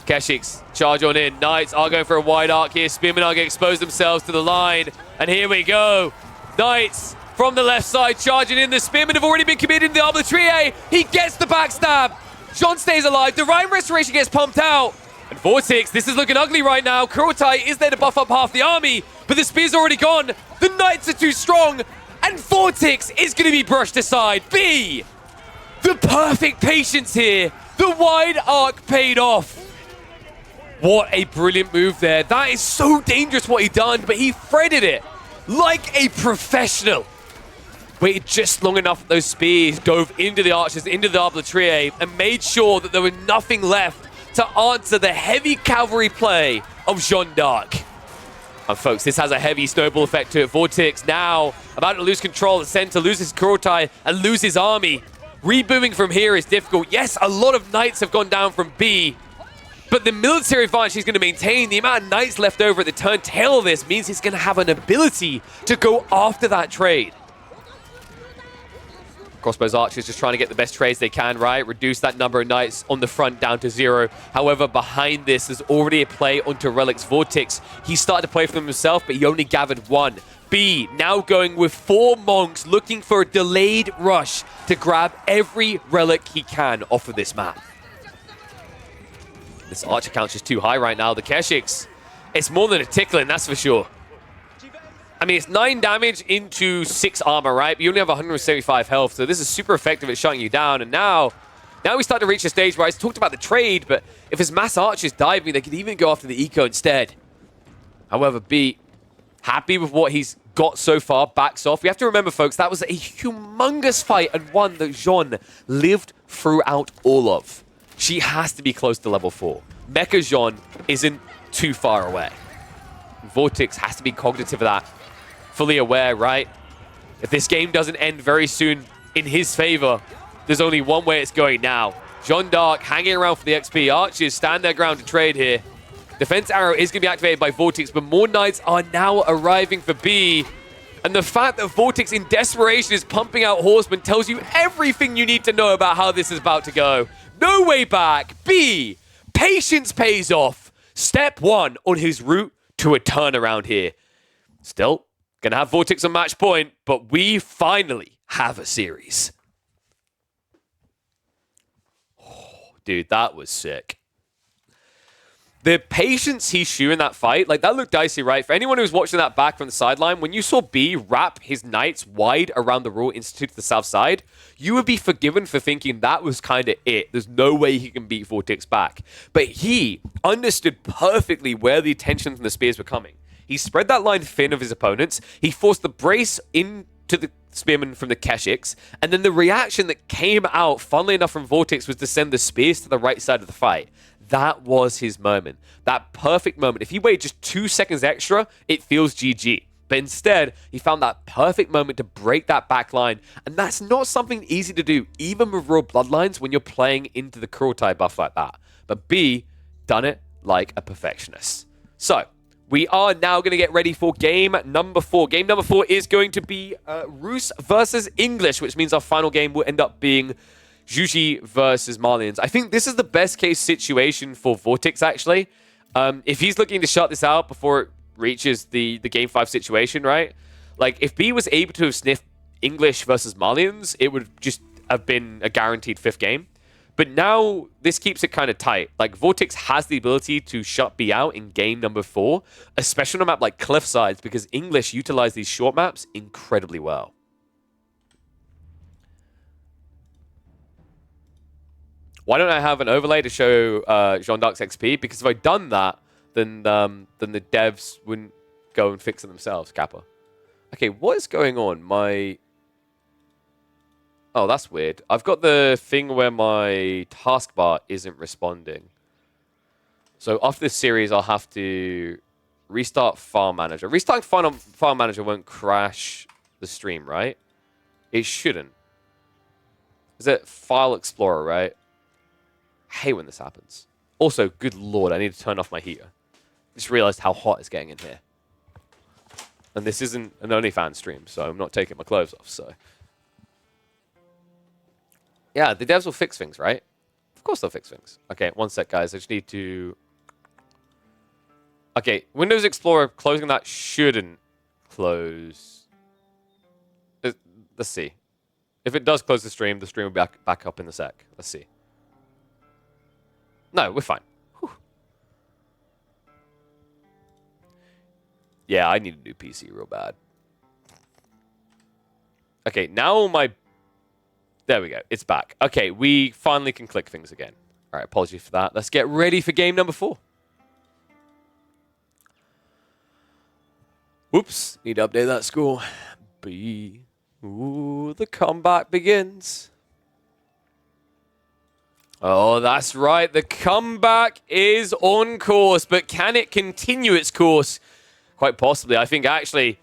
Keshiks charge on in. Knights are going for a wide arc here. Spearmen are going to expose themselves to the line. And here we go. Knights from the left side charging in. The Spearmen have already been committed in the Abbasid. He gets the backstab. Jeanne stays alive. Divine Restoration gets pumped out. And Vortix, this is looking ugly right now. Kurotai is there to buff up half the army, but the spear's already gone. The Knights are too strong. And Vortix is going to be brushed aside. B! The perfect patience here. The wide arc paid off. What a brilliant move there. That is so dangerous what he done, but he threaded it like a professional. Waited just long enough that those spears dove into the archers, into the Abbasid, and made sure that there was nothing left to answer the heavy cavalry play of Jeanne D'Arc. And folks, this has a heavy snowball effect to it. Vortix now about to lose control at the center, loses Kurotai, and lose his army. Rebooting from here is difficult. Yes, a lot of knights have gone down from B, but the military advantage he's going to maintain, the amount of knights left over at the turn tail of this means he's going to have an ability to go after that trade. Crossbows archers just trying to get the best trades they can, right? Reduce that number of knights on the front down to 0. However, behind this, there's already a play onto Relics. Vortix, he started to play for them himself, but he only gathered 1. B now going with 4 monks, looking for a delayed rush to grab every relic he can off of this map. This archer count's just too high right now. The Keshiks, it's more than a tickling, that's for sure. I mean, it's 9 damage into 6 armor, right? But you only have 175 health, so this is super effective at shutting you down. And now we start to reach a stage where I talked about the trade, but if his mass archers dive me, they could even go after the eco instead. However, B, happy with what he's got so far, backs off. We have to remember, folks, that was a humongous fight and one that Jeanne lived throughout all of. She has to be close to level 4. Mecha Jeanne isn't too far away. Vortix has to be cognitive of that. Fully aware, right? If this game doesn't end very soon in his favor, there's only one way it's going now. Jeanne D'Arc hanging around for the XP. Archers stand their ground to trade here. Defense arrow is going to be activated by Vortix, but more knights are now arriving for B. And the fact that Vortix in desperation is pumping out horsemen tells you everything you need to know about how this is about to go. No way back. B. Patience pays off. Step 1 on his route to a turnaround here. Still, gonna have Vortix on match point, but we finally have a series. Oh, dude, that was sick. The patience he showed in that fight, like, that looked dicey, right? For anyone who's watching that back from the sideline, when you saw B wrap his knights wide around the Royal Institute to the south side, you would be forgiven for thinking that was kind of it. There's no way he can beat Vortix back. But he understood perfectly where the attention from the spears were coming. He spread that line thin of his opponents. He forced the brace into the spearmen from the Keshiks. And then the reaction that came out, funnily enough, from Vortix was to send the spears to the right side of the fight. That was his moment. That perfect moment. If he waited just 2 seconds extra, it feels GG. But instead, he found that perfect moment to break that back line. And that's not something easy to do, even with Royal Bloodlines, when you're playing into the Kurotai buff like that. But B done it like a perfectionist. So, we are now going to get ready for game number 4. Game number 4 is going to be Rus versus English, which means our final game will end up being Juji versus Malians. I think this is the best case situation for Vortix, actually. If he's looking to shut this out before it reaches the game 5 situation, right? Like, if B was able to have sniffed English versus Malians, it would just have been a guaranteed 5th game. But now, this keeps it kind of tight. Like, Vortix has the ability to shut B out in game number 4, especially on a map like Cliffsides, because English utilize these short maps incredibly well. Why don't I have an overlay to show Jeanne D'Arc's XP? Because if I'd done that, then the devs wouldn't go and fix it themselves, Kappa. Okay, what is going on? Oh, that's weird. I've got the thing where my taskbar isn't responding. So after this series, I'll have to restart File Manager. Restarting File Manager won't crash the stream, right? It shouldn't. Is it File Explorer, right? I hate when this happens. Also, good lord, I need to turn off my heater. Just realized how hot it's getting in here. And this isn't an OnlyFans stream, so I'm not taking my clothes off, so... Yeah, the devs will fix things, right? Of course they'll fix things. Okay, one sec, guys. I just need to... Okay, Windows Explorer, closing that shouldn't close. Let's see. If it does close the stream will be back up in a sec. Let's see. No, we're fine. Whew. Yeah, I need a new PC real bad. Okay, now my... There we go. It's back. Okay, we finally can click things again. All right, apologies for that. Let's get ready for game number 4. Whoops. Need to update that score. B. Ooh, the comeback begins. Oh, that's right. The comeback is on course, but can it continue its course? Quite possibly. I think actually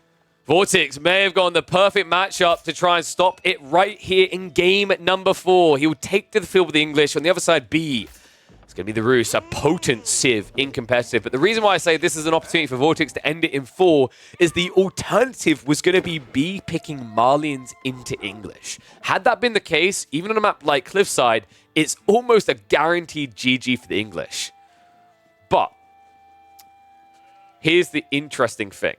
Vortix may have gone the perfect matchup to try and stop it right here in game number 4. He will take to the field with the English. On the other side, B. It's going to be the Rus, a potent Civ in competitive. But the reason why I say this is an opportunity for Vortix to end it in 4 is the alternative was going to be B picking Malians into English. Had that been the case, even on a map like Cliffside, it's almost a guaranteed GG for the English. But here's the interesting thing.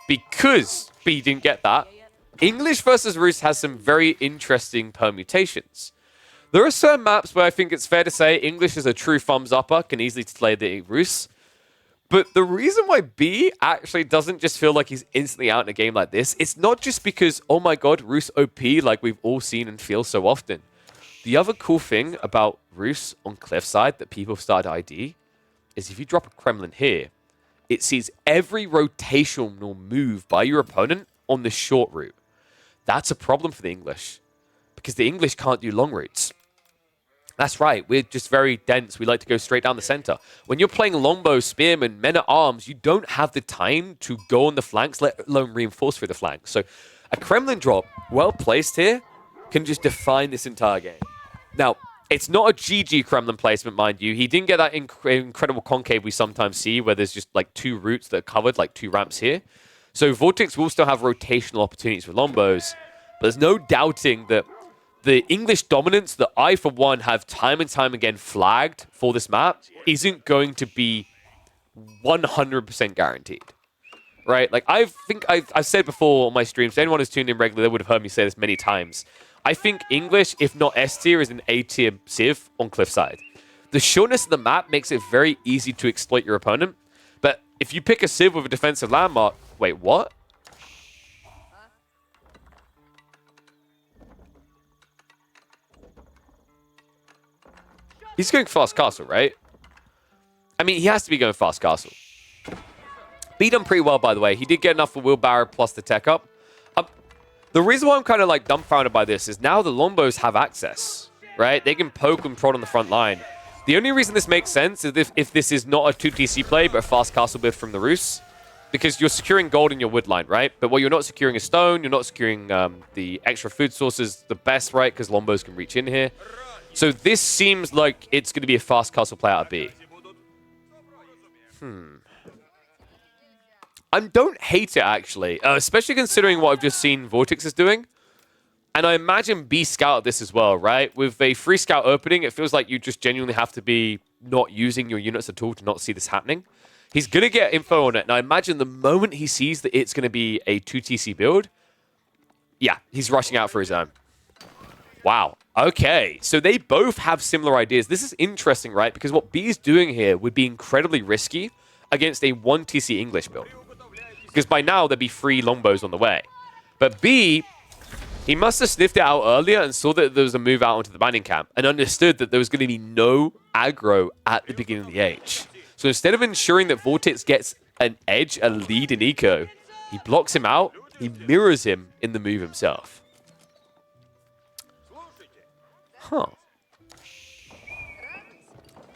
Because B didn't get that, English versus Rus has some very interesting permutations. There are certain maps where I think it's fair to say English is a true thumbs-upper, can easily slay the Rus. But the reason why B actually doesn't just feel like he's instantly out in a game like this, it's not just because, oh my god, Rus OP like we've all seen and feel so often. The other cool thing about Rus on Cliffside that people have started to ID is if you drop a Kremlin here, it sees every rotational move by your opponent on the short route. That's a problem for the English, because the English can't do long routes. That's right, we're just very dense. We like to go straight down the center. When you're playing longbow, spearmen, men-at-arms, you don't have the time to go on the flanks, let alone reinforce through the flanks. So a Kremlin drop, well placed here, can just define this entire game. Now, it's not a GG Kremlin placement, mind you. He didn't get that incredible concave we sometimes see, where there's just like 2 routes that are covered, like 2 ramps here. So Vortix will still have rotational opportunities with Lombos, but there's no doubting that the English dominance that I, for one, have time and time again flagged for this map isn't going to be 100% guaranteed. Right? Like, I think I've said before on my streams, anyone who's tuned in regularly would have heard me say this many times. I think English, if not S tier, is an A tier Civ on Cliffside. The shortness of the map makes it very easy to exploit your opponent. But if you pick a Civ with a defensive landmark... Wait, what? He's going fast castle, right? I mean, he has to be going fast castle. B done pretty well, by the way. He did get enough for wheelbarrow plus the tech up. The reason why I'm kind of like dumbfounded by this is now the Lombos have access, right? They can poke and prod on the front line. The only reason this makes sense is if this is not a 2TC play, but a fast castle build from the Rus. Because you're securing gold in your wood line, right? But what you're not securing is stone. You're not securing the extra food sources the best, right? Because Lombos can reach in here. So this seems like it's going to be a fast castle play out of B. I don't hate it, actually. Especially considering what I've just seen Vortix is doing. And I imagine B scouted this as well, right? With a free scout opening, it feels like you just genuinely have to be not using your units at all to not see this happening. He's going to get info on it. And I imagine the moment he sees that it's going to be a 2TC build, yeah, he's rushing out for his own. Wow. Okay. So they both have similar ideas. This is interesting, right? Because what B is doing here would be incredibly risky against a 1TC English build. Because by now, there'd be 3 longbows on the way. But B, he must have sniffed it out earlier and saw that there was a move out onto the banding camp and understood that there was going to be no aggro at the beginning of the H. So instead of ensuring that Vortex gets an edge, a lead in eco, He blocks him out. He mirrors him in the move himself. Huh.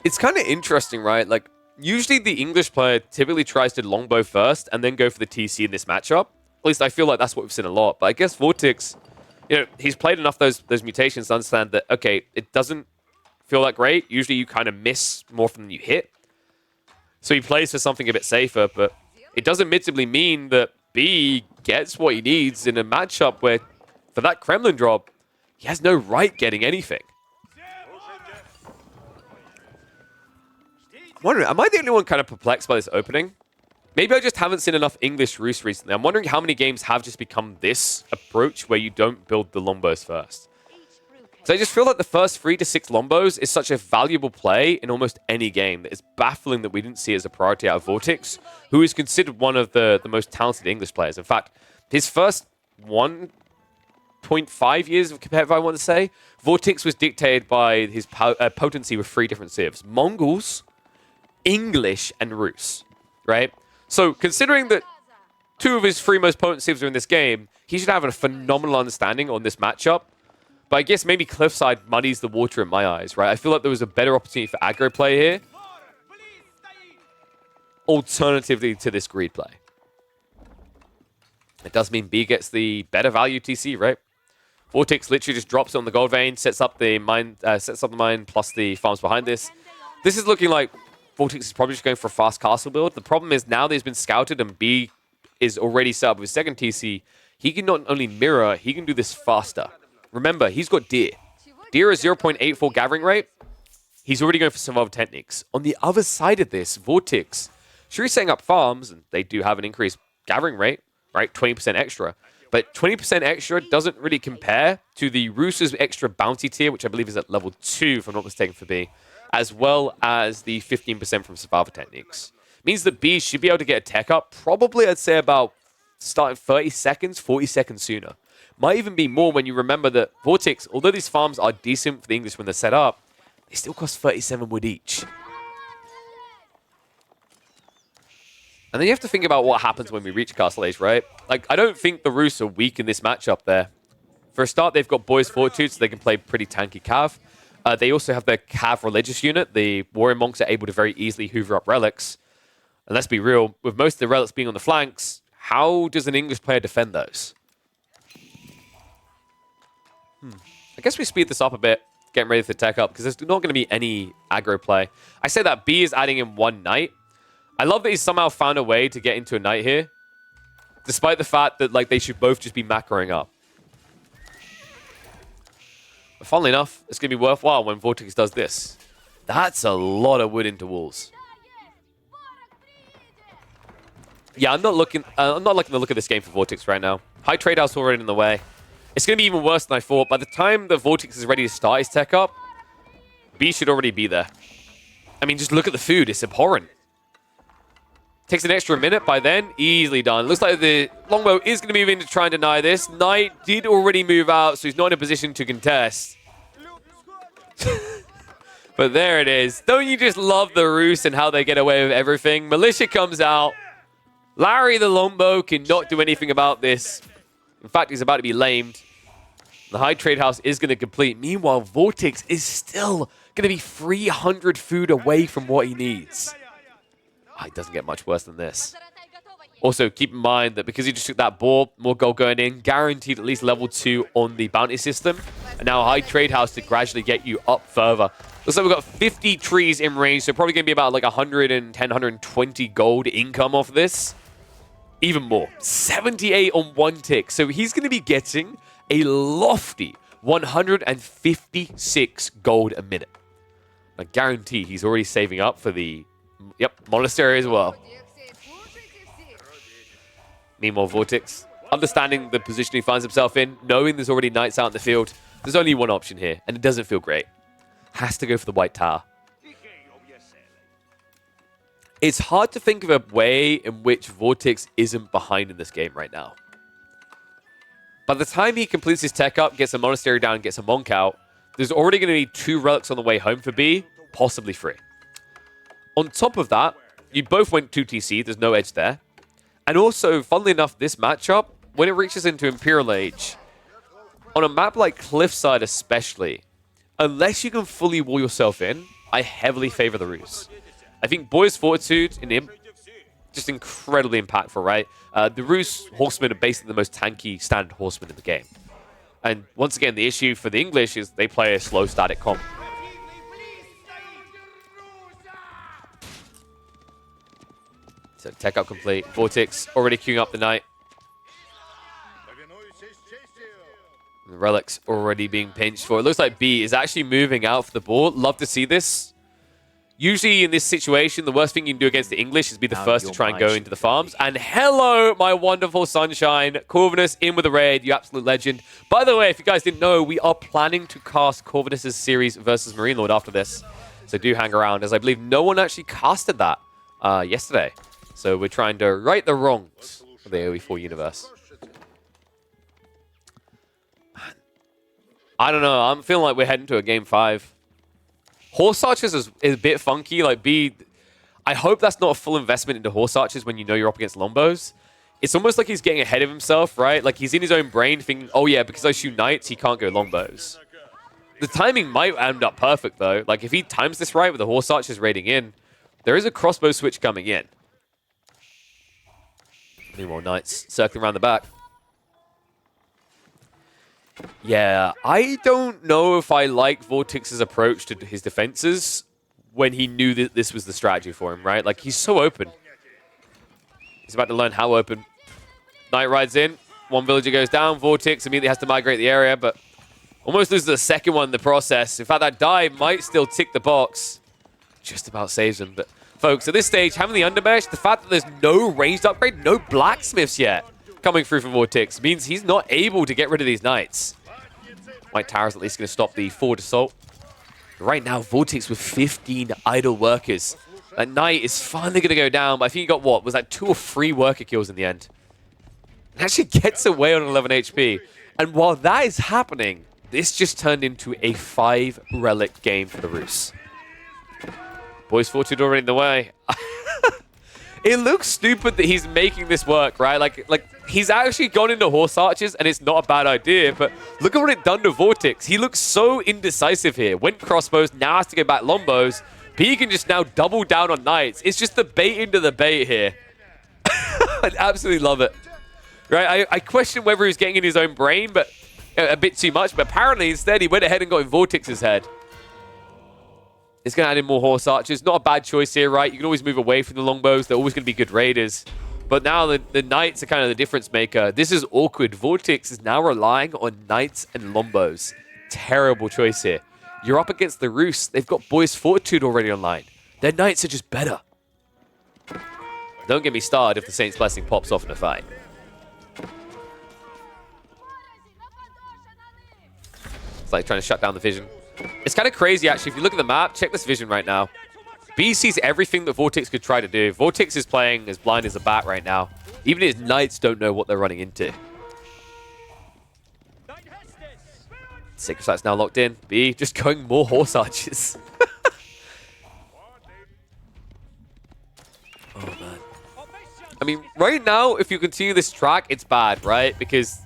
It's kind of interesting, right? Like, usually the English player typically tries to longbow first and then go for the TC in this matchup. At least I feel like that's what we've seen a lot. But I guess Vortix, you know, he's played enough those mutations to understand that, okay, it doesn't feel that great. Usually you kind of miss more than you hit. So he plays for something a bit safer, but it does admittedly mean that B gets what he needs in a matchup where, for that Kremlin drop, he has no right getting anything. I'm wondering, am I the only one kind of perplexed by this opening? Maybe I just haven't seen enough English Roost recently. I'm wondering how many games have just become this approach where you don't build the longbows first. So I just feel like the first 3 to 6 longbows is such a valuable play in almost any game that it's baffling that we didn't see it as a priority out of Vortix, who is considered one of the most talented English players. In fact, his first 1.5 years of competitive, I want to say, Vortix was dictated by his potency with 3 different civs. Mongols, English, and Rus, right? So considering that 2 of his 3 most potent civs are in this game, he should have a phenomenal understanding on this matchup. But I guess maybe Cliffside muddies the water in my eyes, right? I feel like there was a better opportunity for aggro play here. Alternatively to this greed play. It does mean B gets the better value TC, right? Vortix literally just drops it on the gold vein, sets up the mine plus the farms behind this. This is looking like Vortix is probably just going for a fast castle build. The problem is now that he's been scouted and B is already set up with second TC, he can not only mirror, he can do this faster. Remember, he's got Deer. Deer is 0.84 gathering rate. He's already going for survival techniques. On the other side of this, Vortix, sure he's setting up farms, and they do have an increased gathering rate, right? 20% extra. But 20% extra doesn't really compare to the Roosters extra bounty tier, which I believe is at level 2, if I'm not mistaken, for B, as well as the 15% from survival techniques. Means that B should be able to get a tech up, probably I'd say about starting 30 seconds, 40 seconds sooner. Might even be more when you remember that Vortix, although these farms are decent for the English when they're set up, they still cost 37 wood each. And then you have to think about what happens when we reach Castle Age, right? Like, I don't think the Rus are weak in this matchup there. For a start, they've got Boys Fortitude, so they can play pretty tanky Cav. They also have their Cav religious unit. The Warrior Monks are able to very easily hoover up relics. And let's be real, with most of the relics being on the flanks, how does an English player defend those? I guess we speed this up a bit, getting ready for the tech up, because there's not going to be any aggro play. I say that B is adding in 1 knight. I love that he's somehow found a way to get into a knight here, despite the fact that like they should both just be macroing up. But funnily enough, it's going to be worthwhile when Vortex does this. That's a lot of wood into walls. Yeah, I'm not liking the look of this game for Vortex right now. High trade house already in the way. It's going to be even worse than I thought. By the time the Vortex is ready to start his tech up, B should already be there. I mean, just look at the food. It's abhorrent. Takes an extra minute by then. Easily done. Looks like the longbow is going to move in to try and deny this. Knight did already move out, so he's not in a position to contest. But there it is. Don't you just love the Rus and how they get away with everything? Militia comes out. Larry the longbow cannot do anything about this. In fact, he's about to be lamed. The high trade house is going to complete. Meanwhile, Vortex is still going to be 300 food away from what he needs. Oh, it doesn't get much worse than this. Also, keep in mind that because he just took that ball, more gold going in, guaranteed at least level 2 on the bounty system. And now a high trade house to gradually get you up further. Looks like we've got 50 trees in range, so probably going to be about like 110, 120 gold income off this. Even more. 78 on 1 tick. So he's going to be getting a lofty 156 gold a minute. I guarantee he's already saving up for the monastery as well. Meanwhile, Vortex, understanding the position he finds himself in, knowing there's already knights out in the field, there's only one option here, and it doesn't feel great. Has to go for the white tower. It's hard to think of a way in which Vortex isn't behind in this game right now. By the time he completes his tech up, gets a monastery down, gets a monk out, there's already going to be 2 relics on the way home for B, possibly 3. On top of that, you both went 2 TC, there's no edge there. And also, funnily enough, this matchup, when it reaches into Imperial Age, on a map like Cliffside especially, unless you can fully wall yourself in, I heavily favor the Ruse. I think Boy's Fortitude in Imp, just incredibly impactful, right? The Ruse horsemen are basically the most tanky standard horsemen in the game. And once again, the issue for the English is they play a slow static comp. So tech up complete. Vortix already queuing up the Knight. The Relic's already being pinched for. It looks like B is actually moving out for the board. Love to see this. Usually in this situation, the worst thing you can do against the English is be the first to try and go into the farms. And hello, my wonderful sunshine. Corvinus in with a raid, you absolute legend. By the way, if you guys didn't know, we are planning to cast Corvinus' series versus Marine Lord after this. So do hang around, as I believe no one actually casted that yesterday. So we're trying to right the wrongs of the AoE4 universe. Man. I don't know. I'm feeling like we're heading to a game 5. Horse Archers is a bit funky. Like B, I hope that's not a full investment into Horse Archers when you know you're up against Lombos. It's almost like he's getting ahead of himself, right? Like he's in his own brain thinking, oh yeah, because I shoot Knights, he can't go Lombos. The timing might end up perfect though. Like if he times this right with the Horse Archers raiding in, there is a crossbow switch coming in. Meanwhile, Knights circling around the back. Yeah, I don't know if I like Vortix's approach to his defenses when he knew that this was the strategy for him, right? Like, he's so open. He's about to learn how open. Knight rides in. One villager goes down. Vortix immediately has to migrate the area, but almost loses the second one in the process. In fact, that dive might still tick the box. Just about saves him, but folks, at this stage, having the undermesh, the fact that there's no ranged upgrade, no blacksmiths yet coming through from Vortix means he's not able to get rid of these Knights. White Tower's at least going to stop the forward assault. Right now, Vortix with 15 idle workers. That Knight is finally going to go down, but I think he got, what, was that 2 or 3 worker kills in the end? It actually gets away on 11 HP. And while that is happening, this just turned into a 5 relic game for the Rus. Boy's Fortitude already in the way. It looks stupid that he's making this work, right? Like he's actually gone into Horse Archers, and it's not a bad idea, but look at what it done to Vortix. He looks so indecisive here. Went crossbows, now has to go back Lombos. P can just now double down on Knights. It's just the bait into the bait here. I absolutely love it. Right? I question whether he's getting in his own brain, but a bit too much, but apparently instead he went ahead and got in Vortix's head. It's going to add in more Horse Archers. Not a bad choice here, right? You can always move away from the Longbows. They're always going to be good raiders. But now the Knights are kind of the difference maker. This is awkward. Vortix is now relying on Knights and Lombos. Terrible choice here. You're up against the Rus. They've got Boy's Fortitude already online. Their Knights are just better. Don't get me started if the Saint's Blessing pops off in a fight. It's like trying to shut down the vision. It's kind of crazy, actually. If you look at the map, check this vision right now. B sees everything that Vortix could try to do. Vortix is playing as blind as a bat right now. Even his Knights don't know what they're running into. Sacred Sight's now locked in. B just going more Horse Archers. Oh, man. I mean, right now, if you continue this track, it's bad, right? Because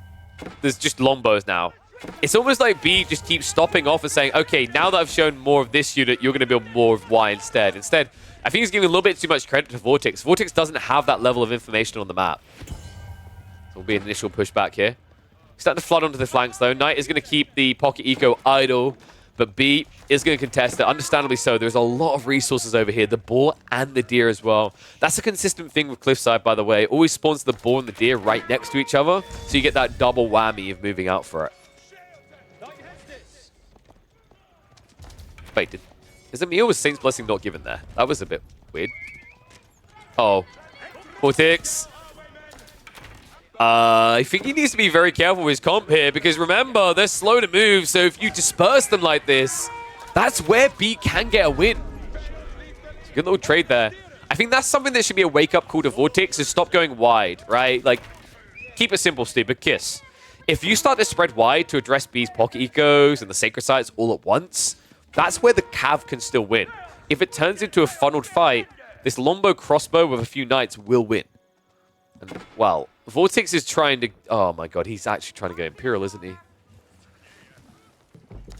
there's just Lombos now. It's almost like B just keeps stopping off and saying, okay, now that I've shown more of this unit, you're going to build more of Y instead. Instead, I think he's giving a little bit too much credit to Vortix. Vortix doesn't have that level of information on the map. So will be an initial pushback here. Starting to flood onto the flanks, though. Knight is going to keep the Pocket Eco idle, but B is going to contest it. Understandably so. There's a lot of resources over here. The boar and the deer as well. That's a consistent thing with Cliffside, by the way. It always spawns the boar and the deer right next to each other, so you get that double whammy of moving out for it. Wait, is it me or was Saint's Blessing not given there? That was a bit weird. Oh. Vortix. I think he needs to be very careful with his comp here, because remember, they're slow to move, so if you disperse them like this, that's where B can get a win. Good little trade there. I think that's something that should be a wake-up call to Vortix, is stop going wide, right? Like, keep it simple, stupid. Kiss. If you start to spread wide to address B's Pocket Ecos and the Sacred Sites all at once, that's where the Cav can still win. If it turns into a funneled fight, this Lombo crossbow with a few Knights will win. And, well, Vortix is trying to... Oh my god, he's actually trying to go Imperial, isn't he?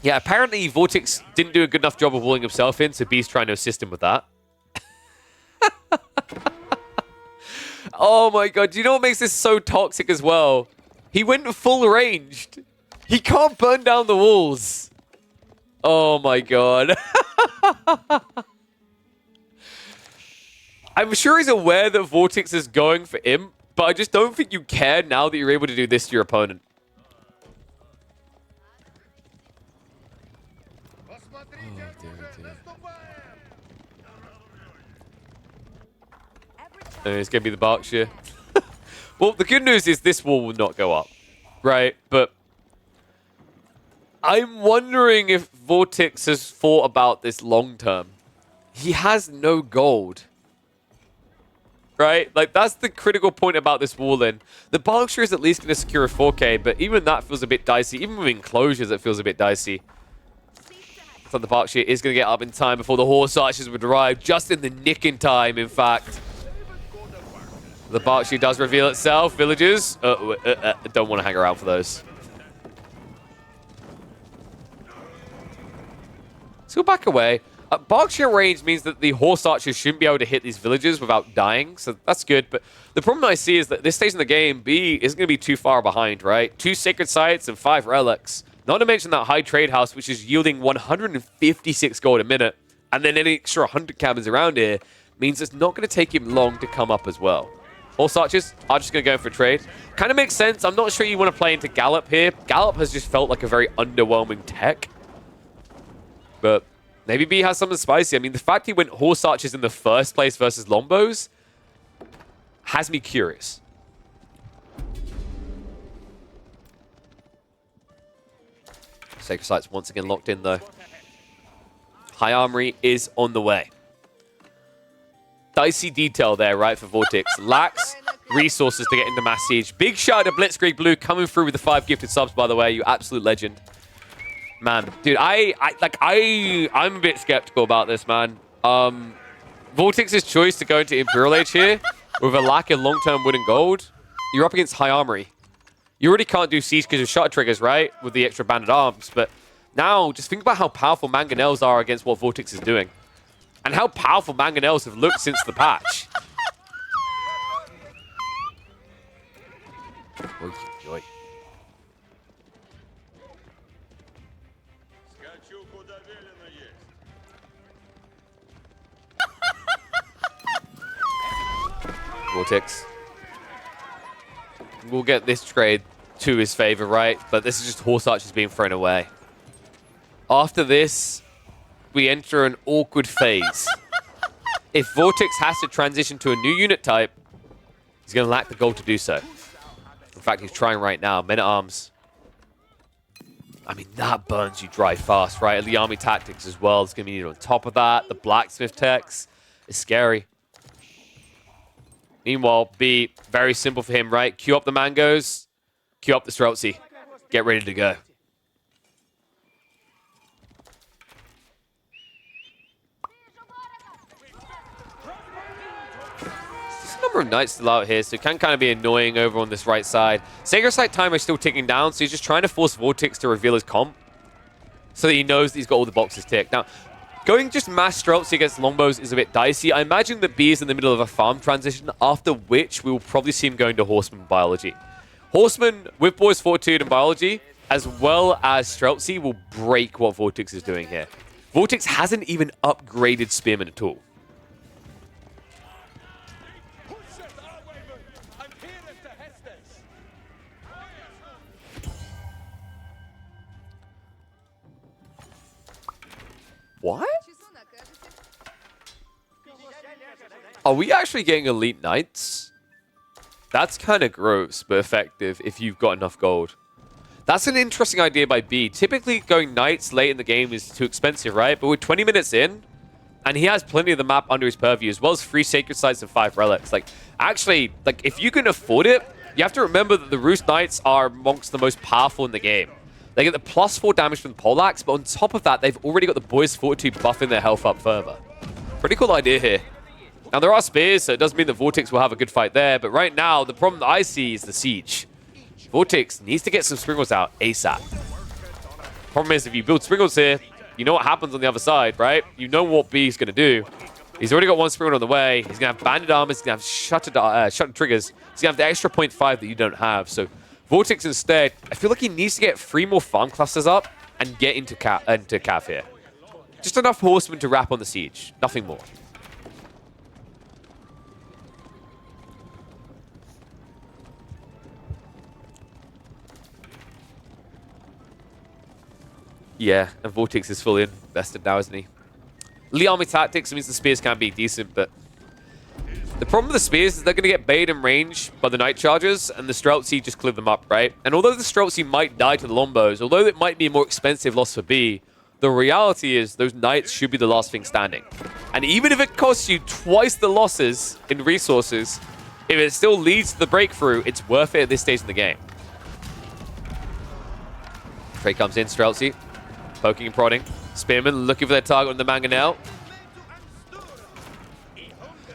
Yeah, apparently Vortix didn't do a good enough job of walling himself in, so Bee's trying to assist him with that. Oh my god, do you know what makes this so toxic as well? He went full ranged. He can't burn down the walls. Oh my god. I'm sure he's aware that Vortix is going for him, but I just don't think you care now that you're able to do this to your opponent. Oh, dear. It's going to be the Berkshire. Well, the good news is this wall will not go up, right? But I'm wondering if Vortix has thought about this long term. He has no gold. Right? Like, that's the critical point about this wall then. The Berkshire is at least going to secure a 4K, but even that feels a bit dicey. Even with enclosures, it feels a bit dicey. So the Berkshire is going to get up in time before the horse archers would arrive. Just in the nick in time, in fact. The Berkshire does reveal itself. Villagers don't want to hang around for those. Let's go back away. Berkshire range means that the horse archers shouldn't be able to hit these villagers without dying, so that's good. But the problem I see is that this stage in the game, B isn't going to be too far behind, right? 2 sacred sites and 5 relics. Not to mention that high trade house, which is yielding 156 gold a minute. And then any extra 100 cabins around here means it's not going to take him long to come up as well. Horse archers are just going to go for a trade. Kind of makes sense. I'm not sure you want to play into Gallop here. Gallop has just felt like a very underwhelming tech. But maybe B has something spicy. I mean, the fact he went horse archers in the first place versus Lombos has me curious. Sacred Sites once again locked in, though. High Armory is on the way. Dicey detail there, right, for Vortix. Lacks resources to get into Mass Siege. Big shout out to Blitzkrieg Blue coming through with the 5 gifted subs, by the way. You absolute legend. Man, dude, I'm a bit skeptical about this, man. Vortix's choice to go into Imperial Age here with a lack of long-term wood and gold. You're up against High Armory. You already can't do Siege because of shutter triggers, right? With the extra banded arms. But now, just think about how powerful mangonels are against what Vortix is doing. And how powerful mangonels have looked since the patch. Oy, oy. Vortix. We'll get this trade to his favor, right? But this is just horse archers being thrown away. After this, we enter an awkward phase. If Vortix has to transition to a new unit type, he's going to lack the gold to do so. In fact, he's trying right now. Men-at-Arms. I mean, that burns you dry fast, right? And the army tactics as well is going to be needed on top of that. The blacksmith techs is scary. Meanwhile, B, very simple for him, right? Queue up the mangoes, queue up the Streltsy. Get ready to go. There's a number of knights still out here, so it can kind of be annoying over on this right side. Sacred Site timer is still ticking down, so he's just trying to force Vortix to reveal his comp so that he knows that he's got all the boxes ticked. Now, going just mass Streltsy against Longbows is a bit dicey. I imagine that B is in the middle of a farm transition, after which we will probably see him going to Horseman Biology. Horseman with Boys Fortitude and Biology, as well as Streltsy, will break what Vortix is doing here. Vortix hasn't even upgraded Spearman at all. What? Are we actually getting elite knights? That's kind of gross, but effective if you've got enough gold. That's an interesting idea by B. Typically, going knights late in the game is too expensive, right? But we're 20 minutes in, and he has plenty of the map under his purview, as well as 3 sacred sites and 5 relics. Like, actually, like if you can afford it, you have to remember that the Roost Knights are amongst the most powerful in the game. They get the +4 damage from the poleaxe, but on top of that, they've already got the Boys Fortitude buffing their health up further. Pretty cool idea here. Now, there are spears, so it does mean that Vortix will have a good fight there. But right now, the problem that I see is the siege. Vortix needs to get some Springles out ASAP. Problem is, if you build Springles here, you know what happens on the other side, right? You know what Bee's going to do. He's already got one Springles on the way. He's going to have banded armor. He's going to have shuttered triggers. He's going to have the extra 0.5 that you don't have. So Vortix instead, I feel like he needs to get 3 more farm clusters up and get into Cav here. Just enough horsemen to wrap on the siege. Nothing more. Yeah, and Vortix is fully invested now, isn't he? Elite army tactics means the spears can be decent, but the problem with the spears is they're going to get baited in range by the Night Chargers, and the Streltsy just clear them up, right? And although the Streltsy might die to the Lombos, although it might be a more expensive loss for B, the reality is those Knights should be the last thing standing. And even if it costs you twice the losses in resources, if it still leads to the breakthrough, it's worth it at this stage in the game. Trey comes in, Streltsy. Poking and prodding. Spearman looking for their target on the Mangonel.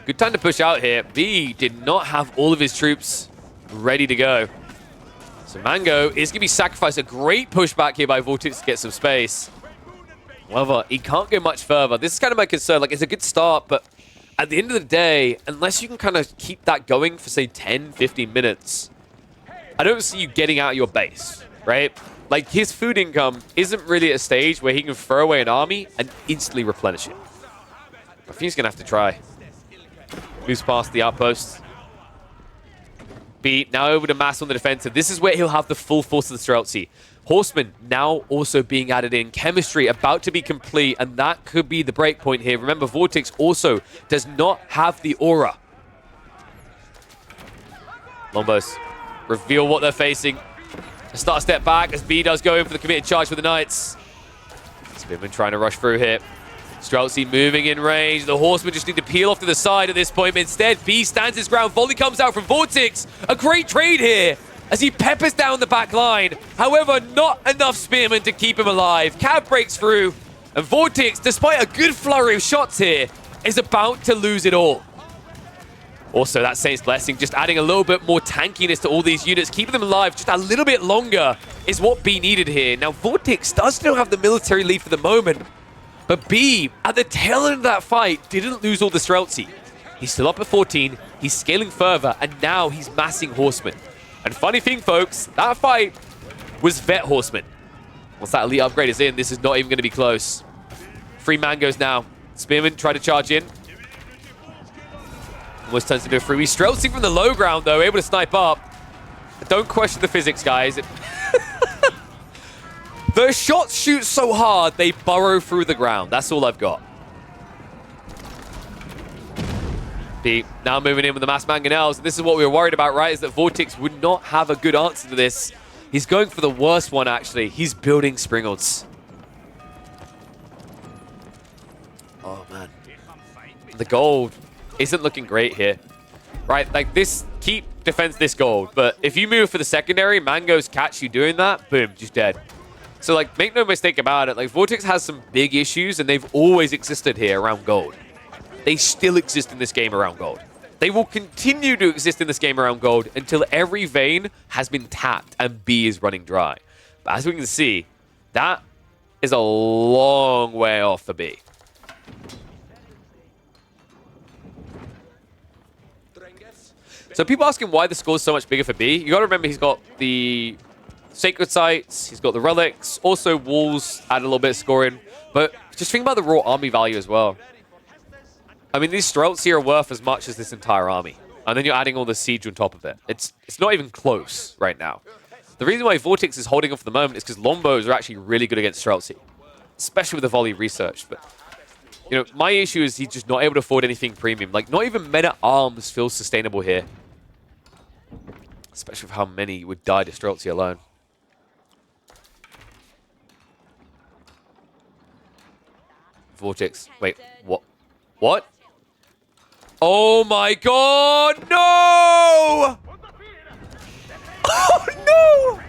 Good time to push out here. B did not have all of his troops ready to go. So Mango is going to be sacrificed. A great pushback here by Vortex to get some space. However, he can't go much further. This is kind of my concern. Like, it's a good start, but at the end of the day, unless you can kind of keep that going for, say, 10, 15 minutes, I don't see you getting out of your base, right? Like, his food income isn't really at a stage where he can throw away an army and instantly replenish it. I think he's going to have to try. Moves past the outpost. B now over to Mass on the defensive. This is where he'll have the full force of the Streltsy. Horseman now also being added in. Chemistry about to be complete, and that could be the break point here. Remember, Vortex also does not have the aura. Lombos reveal what they're facing. Start a step back as B does go in for the committed charge for the Knights. Spearman trying to rush through here. Streltsy moving in range. The Horsemen just need to peel off to the side at this point. But instead, B stands his ground. Volley comes out from Vortix. A great trade here as he peppers down the back line. However, not enough Spearmen to keep him alive. Cav breaks through. And Vortix, despite a good flurry of shots here, is about to lose it all. Also, that Saint's Blessing just adding a little bit more tankiness to all these units, keeping them alive just a little bit longer is what B needed here. Now, Vortex does still have the military lead for the moment, but B, at the tail end of that fight, didn't lose all the Streltsy. He's still up at 14, he's scaling further, and now he's massing Horsemen. And funny thing, folks, that fight was Vet Horsemen. Once that elite upgrade is in, this is not even going to be close. 3 Mangoes now. Spearman try to charge in. Almost turns into a freebie. Streltsy from the low ground, though, able to snipe up. Don't question the physics, guys. The shots shoot so hard, they burrow through the ground. That's all I've got. B now moving in with the mass mangonels. And this is what we were worried about, right? Is that Vortex would not have a good answer to this. He's going for the worst one, actually. He's building Springles. Oh, man. The gold isn't looking great here, right? Like, this keep defends this gold, but if you move for the secondary, Mangoes catch you doing that, boom, just dead. So, like, make no mistake about it, like, Vortex has some big issues, and they've always existed here around gold. They still exist in this game around gold. They will continue to exist in this game around gold until every vein has been tapped and B is running dry. But as we can see, that is a long way off for B. So people asking why the score is so much bigger for B. You got to remember he's got the Sacred Sites, he's got the Relics, also Walls add a little bit of scoring. But just think about the raw army value as well. I mean, these Streltsy are worth as much as this entire army. And then you're adding all the siege on top of it. It's not even close right now. The reason why Vortex is holding off for the moment is because Lombos are actually really good against Streltsy. Especially with the volley research. But, you know, my issue is he's just not able to afford anything premium. Like, not even Men-at-Arms feels sustainable here. Especially with how many would die to Streltsy alone. Vortex. Wait, what? What? Oh my god, no! Oh no!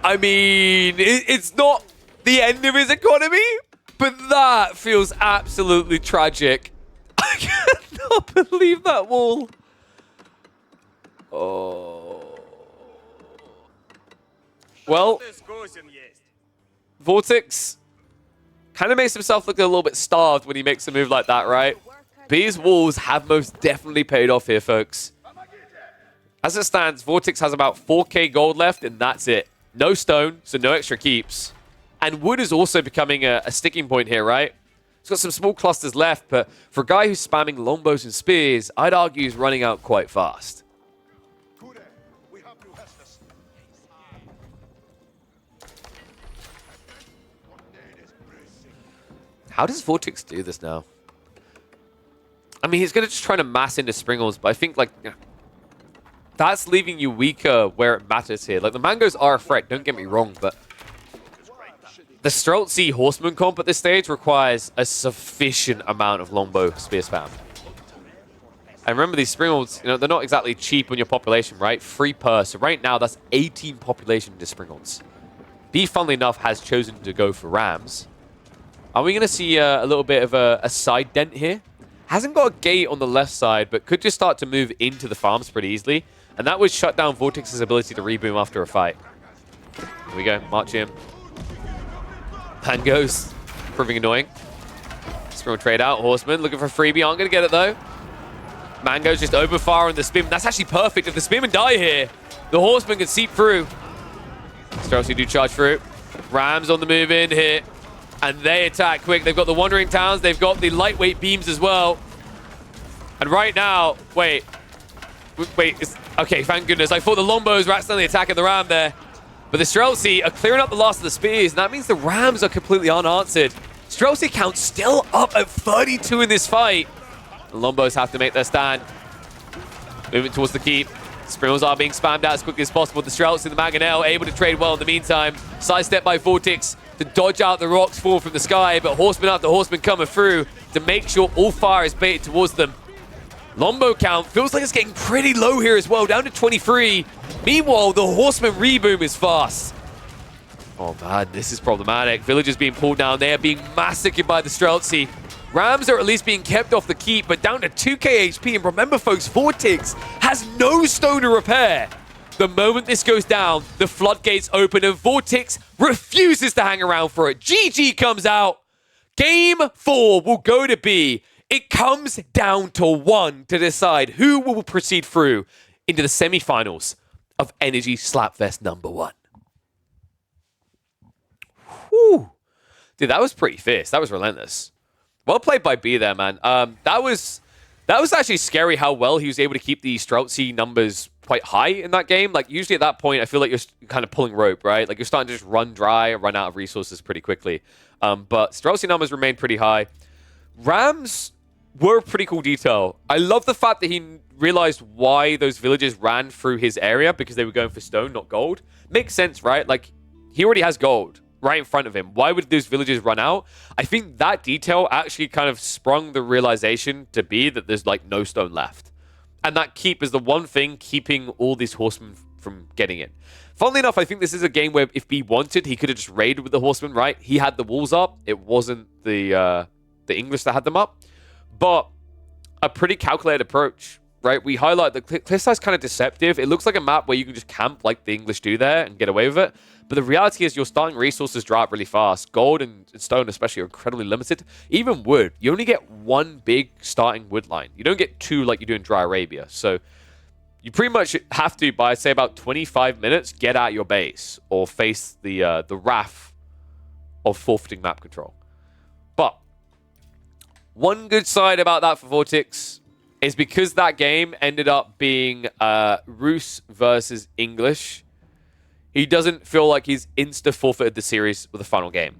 I mean, it's not the end of his economy, But that feels absolutely tragic. I cannot believe that wall. Oh. Well, Vortix kind of makes himself look a little bit starved when he makes a move like that, right? Bee's walls have most definitely paid off here, folks. As it stands, Vortix has about 4k gold left, and that's it. No stone, so no extra keeps. And wood is also becoming a sticking point here, right? He's got some small clusters left, but for a guy who's spamming longbows and spears, I'd argue he's running out quite fast. How does Vortix do this now? I mean, he's going to just try to mass into Springles, but I think, like, that's leaving you weaker where it matters here. Like, the Mangoes are a threat, don't get me wrong, but the Streltsy Horseman comp at this stage requires a sufficient amount of longbow spear spam. And remember, these Springles, you know, they're not exactly cheap on your population, right? 3 per. So right now, that's 18 population to Springles. Bee, funnily enough, has chosen to go for Rams. Are we going to see a little bit of a side dent here? Hasn't got a gate on the left side, but could just start to move into the farms pretty easily. And that would shut down Vortex's ability to reboom after a fight. Here we go, march in. Pan goes, proving annoying. Spring will trade out, Horseman looking for a freebie, aren't going to get it though. Mango's just overfiring the spin. That's actually perfect. If the Spearmen die here, the Horseman can seep through. Streltsy do charge through. Rams on the move in here. And they attack quick. They've got the Wandering Towns. They've got the lightweight beams as well. And right now, wait. Okay, thank goodness. I thought the Longbows were accidentally attacking the Ram there. But the Streltsy are clearing up the last of the spears. And that means the Rams are completely unanswered. Streltsy count still up at 32 in this fight. The Longbows have to make their stand. Moving towards the keep. Springles are being spammed out as quickly as possible. The Streltsy and the Mangonel able to trade well in the meantime. Sidestep by Vortix to dodge out the rocks fall from the sky, but Horseman after Horseman coming through to make sure all fire is baited towards them. Longbow count feels like it's getting pretty low here as well, down to 23. Meanwhile, the Horseman reboom is fast. Oh man, this is problematic. Villagers being pulled down. They are being massacred by the Streltsy. Rams are at least being kept off the keep, but down to 2k HP. And remember, folks, Vortix has no stone to repair. The moment this goes down, the floodgates open and Vortix refuses to hang around for it. GG comes out. Game 4 will go to Bee. It comes down to 1 to decide who will proceed through into the semifinals of Energy Slapfest #1. Whew. Dude, that was pretty fierce. That was relentless. Well played by Bee there, man. That was actually scary how well he was able to keep the Streltsy numbers quite high in that game. Like, usually at that point, I feel like you're kind of pulling rope, right? Like, you're starting to just run dry and run out of resources pretty quickly. But Streltsy numbers remained pretty high. Rams were a pretty cool detail. I love the fact that he realized why those villagers ran through his area, because they were going for stone, not gold. Makes sense, right? Like, he already has gold right in front of him. Why would those villagers run out? I think that detail actually kind of sprung the realization to Bee that there's, like, no stone left. And that keep is the one thing keeping all these horsemen from getting in. Funnily enough, I think this is a game where if Bee wanted, he could have just raided with the horsemen, right? He had the walls up. It wasn't the English that had them up. But a pretty calculated approach, right? We highlight the cliffside is kind of deceptive. It looks like a map where you can just camp like the English do there and get away with it. But the reality is your starting resources dry up really fast. Gold and stone especially are incredibly limited. Even wood, you only get one big starting wood line. You don't get two like you do in Dry Arabia. So you pretty much have to, by say about 25 minutes, get out your base or face the wrath of forfeiting map control. But one good side about that for Vortix is because that game ended up being Rus versus English, he doesn't feel like he's insta-forfeited the series with the final game.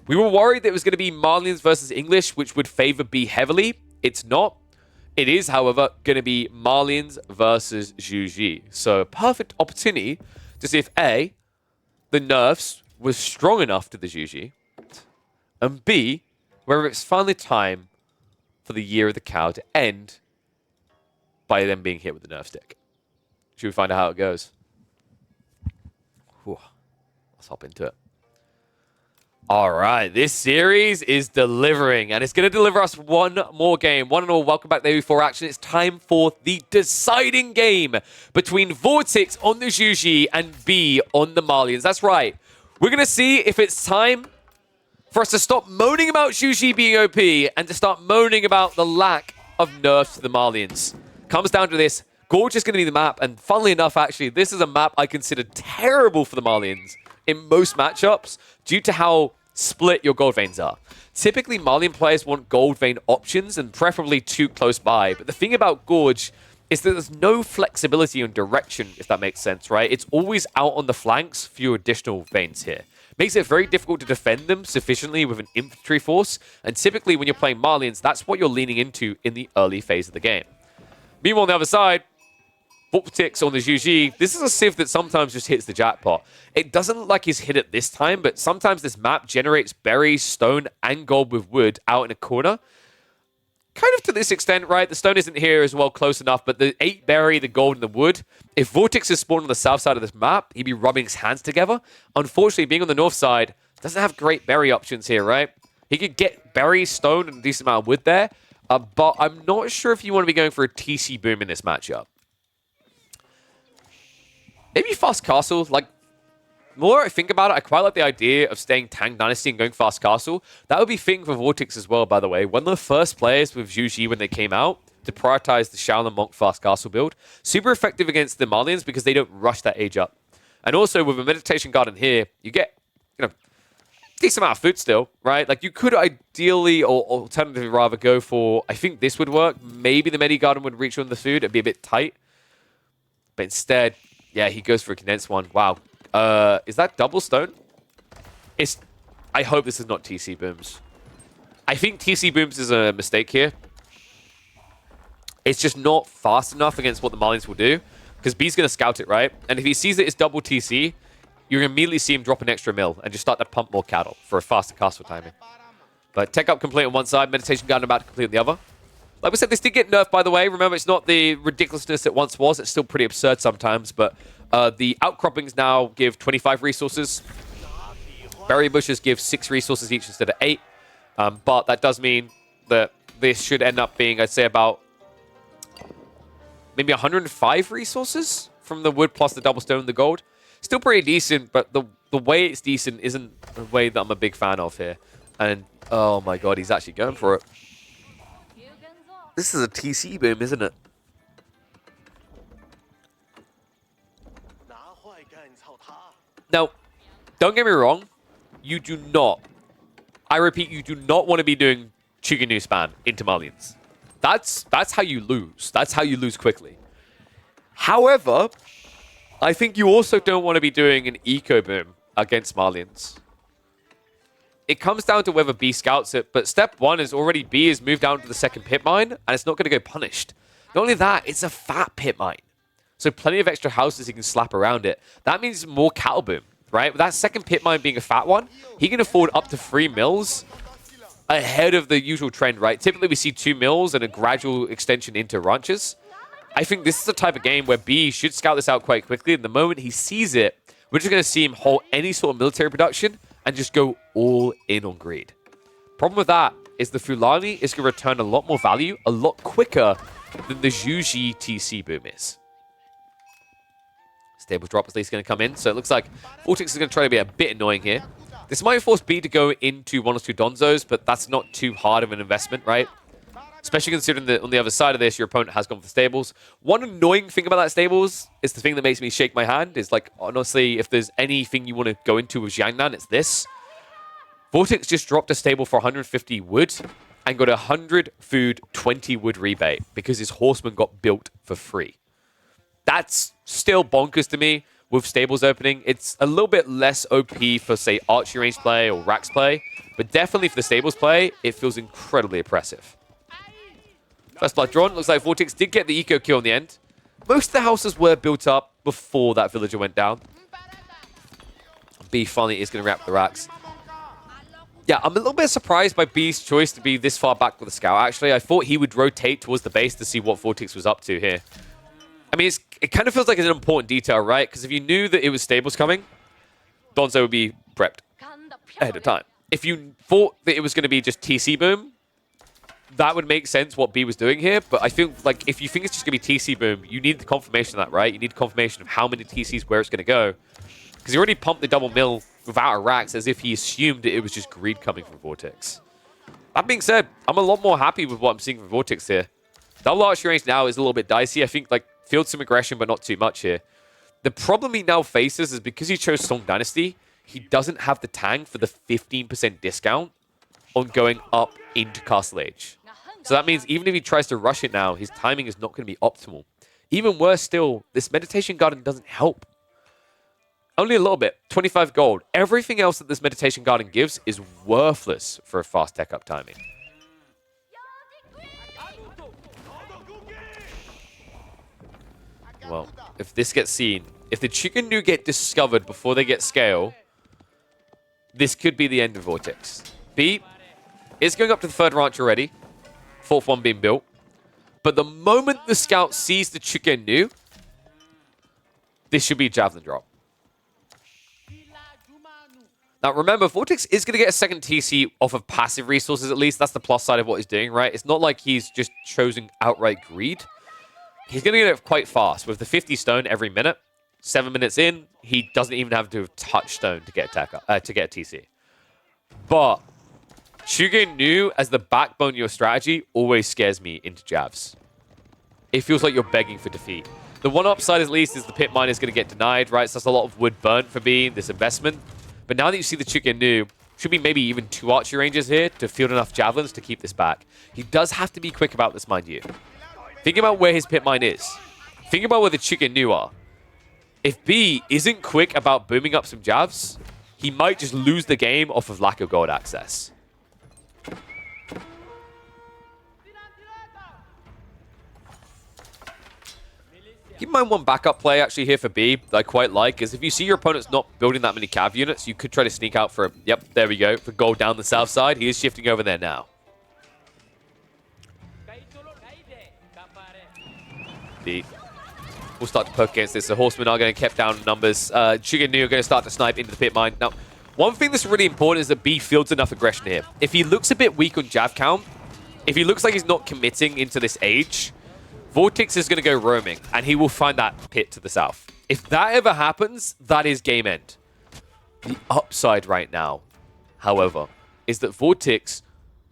We were worried that it was going to be Malians versus English, which would favor Bee heavily. It's not. It is, however, going to be Malians versus Juji. So a perfect opportunity to see if A, the nerfs was strong enough to the Juji, and B, whether it's finally time for the Year of the Cow to end by them being hit with the nerf stick. Should we find out how it goes? Whew. Let's hop into it. All right, this series is delivering, and it's going to deliver us one more game. One and all, welcome back to AU4 Action. It's time for the deciding game between Vortix on the Juji and Bee on the Malians. That's right. We're going to see if it's time for us to stop moaning about Juji being OP and to start moaning about the lack of nerfs to the Malians. Comes down to this. Gorge is going to be the map, and funnily enough, actually, this is a map I consider terrible for the Malians in most matchups due to how split your gold veins are. Typically, Malian players want gold vein options and preferably too close by. But the thing about Gorge is that there's no flexibility on direction, if that makes sense, right? It's always out on the flanks for your additional veins here. Makes it very difficult to defend them sufficiently with an infantry force. And typically, when you're playing Malians, that's what you're leaning into in the early phase of the game. Meanwhile, on the other side, Vortix on the GG, this is a Civ that sometimes just hits the jackpot. It doesn't look like he's hit it this time, but sometimes this map generates berries, stone, and gold with wood out in a corner. Kind of to this extent, right? The stone isn't here as well close enough, but the 8 berry, the gold, and the wood, if Vortix is spawned on the south side of this map, he'd be rubbing his hands together. Unfortunately, being on the north side, doesn't have great berry options here, right? He could get berry, stone, and a decent amount of wood there, but I'm not sure if you want to be going for a TC boom in this matchup. Maybe fast castle. Like, the more I think about it, I quite like the idea of staying Tang Dynasty and going fast castle. That would be fitting for Vortix as well, by the way. One of the first players with Juji when they came out to prioritize the Shaolin Monk fast castle build. Super effective against the Malians because they don't rush that age up. And also with a meditation garden here, you get, decent amount of food still, right? Like, you could ideally or alternatively rather go for, I think this would work. Maybe the Medi Garden would reach on the food. It'd be a bit tight. But instead, yeah, he goes for a condensed one. Wow. Is that double stone? I hope this is not TC booms. I think TC booms is a mistake here. It's just not fast enough against what the Malians will do. Because B's going to scout it, right? And if he sees that it's double TC, you're going to immediately see him drop an extra mill and just start to pump more cattle for a faster castle timing. But tech up complete on one side, meditation garden about to complete on the other. Like we said, this did get nerfed, by the way. Remember, it's not the ridiculousness it once was. It's still pretty absurd sometimes, but the outcroppings now give 25 resources. Berry bushes give 6 resources each instead of 8. But that does mean that this should end up being, I'd say, about maybe 105 resources from the wood plus the double stone and the gold. Still pretty decent, but the way it's decent isn't a way that I'm a big fan of here. And, oh my god, he's actually going for it. This is a TC boom, isn't it? Now, don't get me wrong. You do not, I repeat, you do not want to be doing Chuganu spam into Malians. That's how you lose. That's how you lose quickly. However, I think you also don't want to be doing an eco boom against Malians. It comes down to whether B scouts it, but step 1 is already B has moved down to the second pit mine, and it's not going to go punished. Not only that, it's a fat pit mine. So plenty of extra houses he can slap around it. That means more cattle boom, right? With that second pit mine being a fat one, he can afford up to 3 mills ahead of the usual trend, right? Typically we see 2 mills and a gradual extension into ranches. I think this is the type of game where B should scout this out quite quickly, and the moment he sees it, we're just going to see him hold any sort of military production and just go all in on greed. Problem with that is the Fulani is going to return a lot more value a lot quicker than the Juji TC boom is. Stable drop is at least going to come in, so it looks like Vortix is going to try to be a bit annoying here. This might force B to go into 1 or 2 Donzos, but that's not too hard of an investment, right? Especially considering that on the other side of this, your opponent has gone for the stables. One annoying thing about that stables is the thing that makes me shake my hand is, like, honestly, if there's anything you want to go into with Jiangnan, it's this. Vortix just dropped a stable for 150 wood and got 100 food, 20 wood rebate because his horseman got built for free. That's still bonkers to me with stables opening. It's a little bit less OP for, say, archery range play or Rax play, but definitely for the stables play, it feels incredibly oppressive. First blood drawn. Looks like Vortix did get the eco kill in the end. Most of the houses were built up before that villager went down. B finally is going to wrap the racks. Yeah, I'm a little bit surprised by B's choice to be this far back with the scout, actually. I thought he would rotate towards the base to see what Vortix was up to here. I mean, it kind of feels like it's an important detail, right? Because if you knew that it was stables coming, Donzo would be prepped ahead of time. if you thought that it was going to be just TC boom, that would make sense what B was doing here. But I feel like if you think it's just going to be TC boom, you need the confirmation of that, right? You need confirmation of how many TCs, where it's going to go. Because he already pumped the double mill without a Rax as if he assumed it was just greed coming from Vortex. That being said, I'm a lot more happy with what I'm seeing from Vortex here. Double archery range now is a little bit dicey. I think like field some aggression, but not too much here. The problem he now faces is because he chose Song Dynasty, he doesn't have the tank for the 15% discount on going up into Castle Age. So that means even if he tries to rush it now, his timing is not going to be optimal. Even worse still, this Meditation Garden doesn't help. Only a little bit, 25 gold. Everything else that this Meditation Garden gives is worthless for a fast tech up timing. Well, if this gets seen, if the Chicken New get discovered before they get scale, this could be the end of Vortex. B is going up to the third ranch already. Fourth one being built. But the moment the scout sees the Chicken New, this should be a javelin drop. Now remember, Vortex is going to get a second TC off of passive resources at least. That's the plus side of what he's doing, right? It's not like he's just choosing outright greed. He's going to get it quite fast with the 50 stone every minute. 7 minutes in, he doesn't even have to touch stone to get a TC. But Chugen Nu as the backbone of your strategy always scares me into jabs. It feels like you're begging for defeat. The one upside at least is the pit mine is going to get denied, right? So that's a lot of wood burnt for being this investment. But now that you see the Chicken Nu, should be maybe even 2 archery ranges here to field enough javelins to keep this back. He does have to be quick about this, mind you. Think about where his pit mine is. Think about where the Chicken Nu are. If B isn't quick about booming up some jabs, he might just lose the game off of lack of gold access. Keep in mind one backup play actually here for B that I quite like is if you see your opponent's not building that many cav units, you could try to sneak out for, yep, there we go, for gold down the south side. He is shifting over there now. B will start to poke against this. The horsemen are going to keep down numbers. Chicken Nu are going to start to snipe into the pit mine. Now, one thing that's really important is that B fields enough aggression here. If he looks a bit weak on jav count, if he looks like he's not committing into this age, Vortex is going to go roaming, and he will find that pit to the south. If that ever happens, that is game end. The upside right now, however, is that Vortex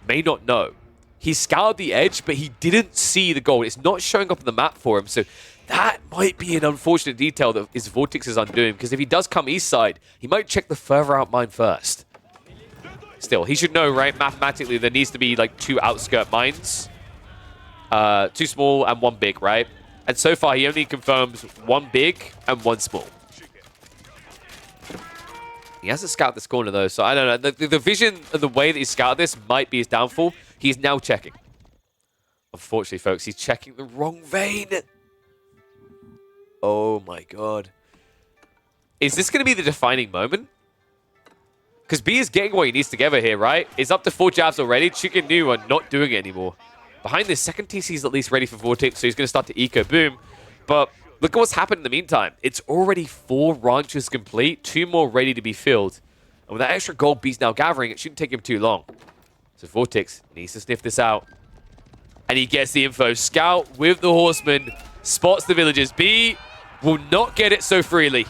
may not know. He scoured the edge, but he didn't see the gold. It's not showing up on the map for him, so that might be an unfortunate detail that is Vortex's undoing, because if he does come east side, he might check the further out mine first. Still, he should know, right? Mathematically, there needs to be like 2 outskirt mines. 2 small and 1 big, right? And so far, he only confirms 1 big and 1 small. He hasn't scouted this corner, though, so I don't know. The vision of the way that he scouted this might be his downfall. He's now checking. Unfortunately, folks, he's checking the wrong vein. Oh, my God. Is this going to be the defining moment? Because B is getting what he needs together here, right? It's up to 4 jabs already. Chicken Nu are not doing it anymore. Behind this, second TC is at least ready for Vortex, so he's going to start to eco boom. But look at what's happened in the meantime. It's already 4 ranches complete, 2 more ready to be filled. And with that extra gold B's now gathering, it shouldn't take him too long. So Vortex needs to sniff this out. And he gets the info. Scout with the horseman, spots the villagers. B will not get it so freely.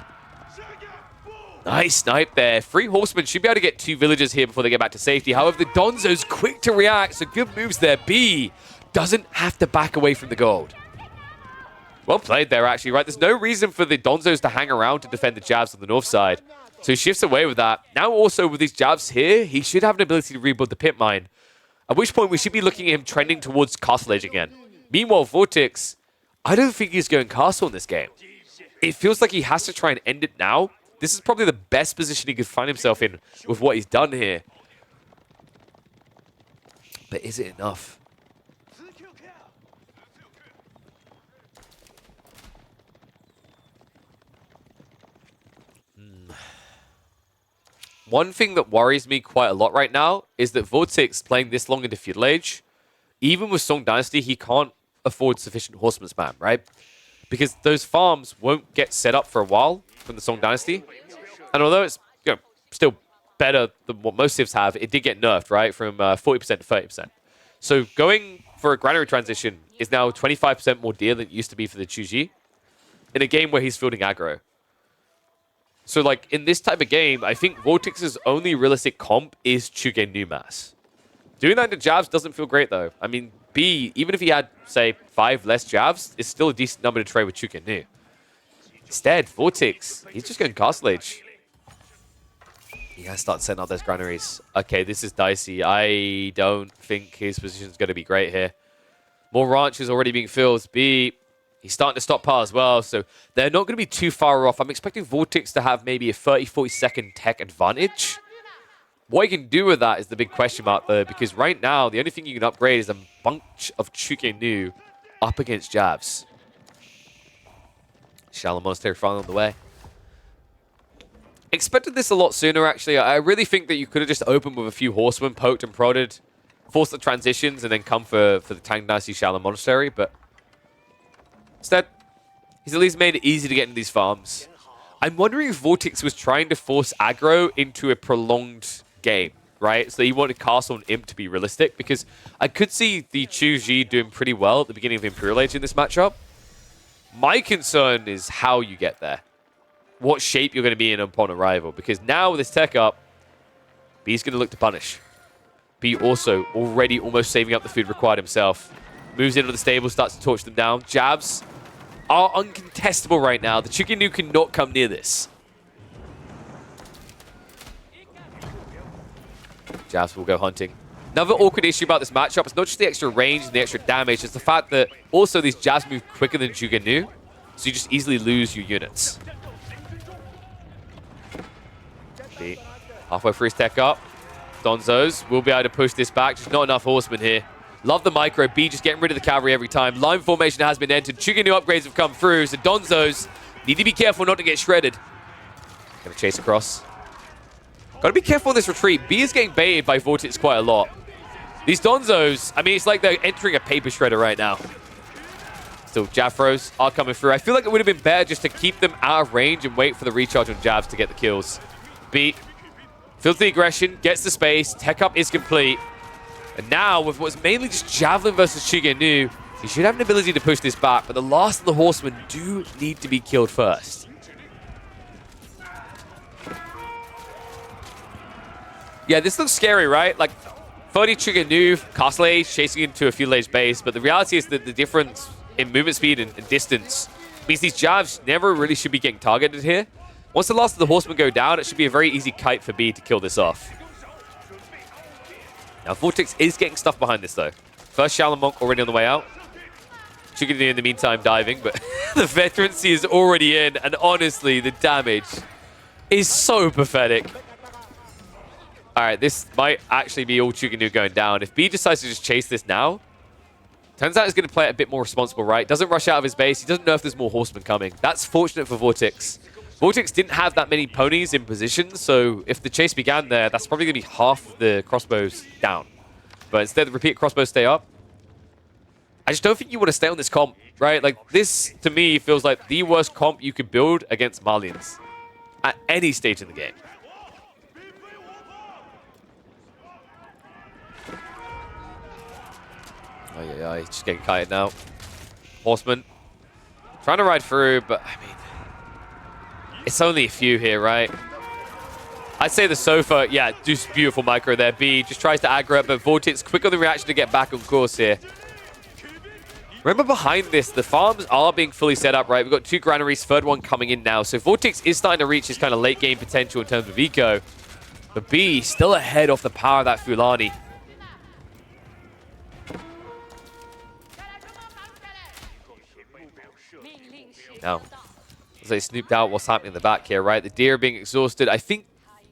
Nice snipe there. 3 horsemen should be able to get 2 villagers here before they get back to safety. However, the Donzo's quick to react, so good moves there. B doesn't have to back away from the gold. Well played there, actually, right? There's no reason for the Donzos to hang around to defend the jabs on the north side. So he shifts away with that. Now also with these jabs here, he should have an ability to rebuild the pit mine. At which point we should be looking at him trending towards Castle Edge again. Meanwhile, Vortex, I don't think he's going Castle in this game. It feels like he has to try and end it now. This is probably the best position he could find himself in with what he's done here. But is it enough? One thing that worries me quite a lot right now is that Vortex playing this long into Feudal Age, even with Song Dynasty, he can't afford sufficient horseman spam, right? Because those farms won't get set up for a while from the Song Dynasty. And although it's still better than what most civs have, it did get nerfed, right? From 40% to 30%. So going for a granary transition is now 25% more dear than it used to be for the Chuji in a game where he's fielding aggro. So, like, in this type of game, I think Vortex's only realistic comp is Chuge Numas. Doing that to jabs doesn't feel great, though. I mean, B, even if he had, say, 5 less jabs, it's still a decent number to trade with Chuge Nu. Instead, Vortix, he's just going Castle Age. He has to start setting up those granaries. Okay, this is dicey. I don't think his position is going to be great here. More ranches already being filled. B, he's starting to stockpile as well, so they're not going to be too far off. I'm expecting Vortex to have maybe a 30-40 second tech advantage. What you can do with that is the big question mark, though, because right now, the only thing you can upgrade is a bunch of Chuge Nu up against jabs. Shallow Monastery finally on the way. Expected this a lot sooner, actually. I really think that you could have just opened with a few horsemen, poked and prodded, forced the transitions, and then come for the Tang Dynasty Shallow Monastery, but instead, he's at least made it easy to get into these farms. I'm wondering if Vortex was trying to force aggro into a prolonged game, right? So he wanted Castle and Imp to be realistic, because I could see the Chuji doing pretty well at the beginning of Imperial Age in this matchup. My concern is how you get there. What shape you're going to be in upon arrival, because now with this tech up, B's going to look to punish. B also already almost saving up the food required himself. Moves into the stable, starts to torch them down. Jabs are uncontestable right now. The Chuge Nu cannot come near this. Jabs will go hunting. Another awkward issue about this matchup is not just the extra range and the extra damage, it's the fact that also these jabs move quicker than Chuge Nu, so you just easily lose your units. B, halfway through his tech up. Donzos will be able to push this back, just not enough horsemen here. Love the micro. B just getting rid of the cavalry every time. Line formation has been entered. Chuge Nu upgrades have come through, so Donzos need to be careful not to get shredded. Gonna chase across. Gotta be careful on this retreat. B is getting baited by Vortex quite a lot. These Donzos, I mean, it's like they're entering a paper shredder right now. Still, Jaffros are coming through. I feel like it would have been better just to keep them out of range and wait for the recharge on jabs to get the kills. B feels the aggression, gets the space. Tech up is complete. And now, with what's mainly just Javelin versus Chuge Nu, he should have an ability to push this back, but the last of the horsemen do need to be killed first. Yeah, this looks scary, right? Like, 30 Chuge Nu, Castle Age, chasing into a Field Age base, but the reality is that the difference in movement speed and distance means these jabs never really should be getting targeted here. Once the last of the horsemen go down, it should be a very easy kite for B to kill this off. Now, Vortex is getting stuff behind this, though. First Shallow Monk already on the way out. Chuge Nu in the meantime diving, but the veterancy is already in, and honestly, the damage is so pathetic. All right, this might actually be all Chuge Nu going down. If B decides to just chase this now, turns out he's going to play it a bit more responsible, right? Doesn't rush out of his base. He doesn't know if there's more horsemen coming. That's fortunate for Vortex. Vortex didn't have that many ponies in position, so if the chase began there, that's probably going to be half the crossbows down. But instead, the repeat crossbows stay up. I just don't think you want to stay on this comp, right? Like, this, to me, feels like the worst comp you could build against Malians at any stage in the game. Oh, yeah, just getting kited now. Horseman. Trying to ride through, but, I mean, it's only a few here, right? I'd say the Sofa, yeah, just beautiful micro there. B just tries to aggro it, but Vortex quick on the reaction to get back on course here. Remember behind this, the farms are being fully set up, right? We've got 2 granaries, third one coming in now. So Vortex is starting to reach his kind of late game potential in terms of eco. But B still ahead off the power of that Fulani. Now, as they snooped out what's happening in the back here, right? The deer being exhausted. I think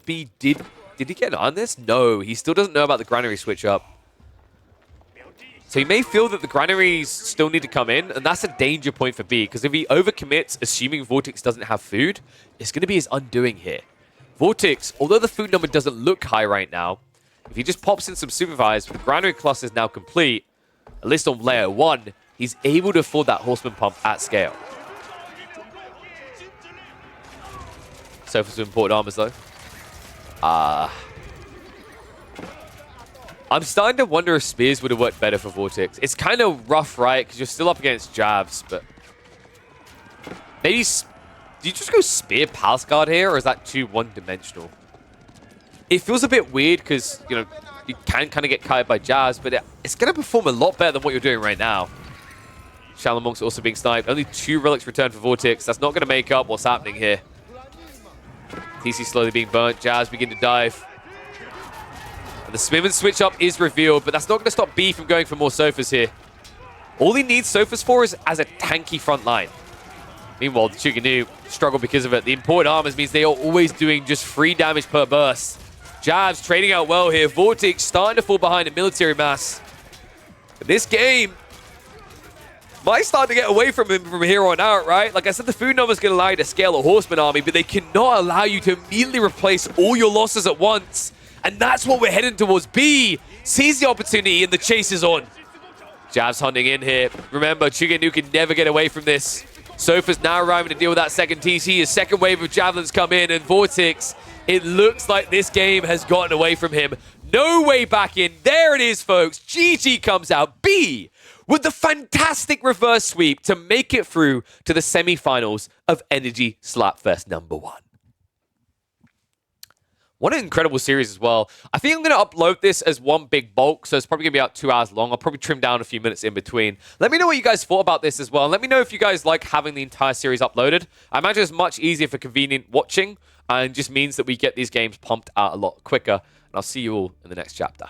B did he get on this? No, he still doesn't know about the granary switch up. So he may feel that the granaries still need to come in, and that's a danger point for B, because if he overcommits, assuming Vortex doesn't have food, it's going to be his undoing here. Vortex, although the food number doesn't look high right now, if he just pops in some supervised, with the granary clusters now complete, at least on layer 1, he's able to afford that horseman pump at scale. So for some important armors, though. I'm starting to wonder if spears would have worked better for Vortex. It's kind of rough, right? Because you're still up against jabs, but maybe do you just go spear palace guard here, or is that too one-dimensional? It feels a bit weird because, you know, you can kind of get kited by jabs, but it's going to perform a lot better than what you're doing right now. Shaolin Monk's also being sniped. Only 2 relics returned for Vortex. That's not going to make up what's happening here. TC slowly being burnt. Jabs begin to dive. And the swim and switch up is revealed, but that's not going to stop B from going for more sofas here. All he needs sofas for is as a tanky front line. Meanwhile, the Chuganu struggle because of it. The imported armors means they are always doing just 3 damage per burst. Jabs trading out well here. Vortex starting to fall behind in military mass. But this game might start to get away from him from here on out, right? Like I said, the food number's going to allow you to scale a horseman army, but they cannot allow you to immediately replace all your losses at once. And that's what we're heading towards. B sees the opportunity and the chase is on. Jabs hunting in here. Remember, Chuganu can never get away from this. Sofa's now arriving to deal with that second TC. His second wave of javelins come in, and Vortex, it looks like this game has gotten away from him. No way back in. There it is, folks. GG comes out. B with the fantastic reverse sweep to make it through to the semi-finals of Energy Slapfest #1. What an incredible series as well. I think I'm going to upload this as one big bulk, so it's probably going to be about 2 hours long. I'll probably trim down a few minutes in between. Let me know what you guys thought about this as well. And let me know if you guys like having the entire series uploaded. I imagine it's much easier for convenient watching, and just means that we get these games pumped out a lot quicker. And I'll see you all in the next chapter.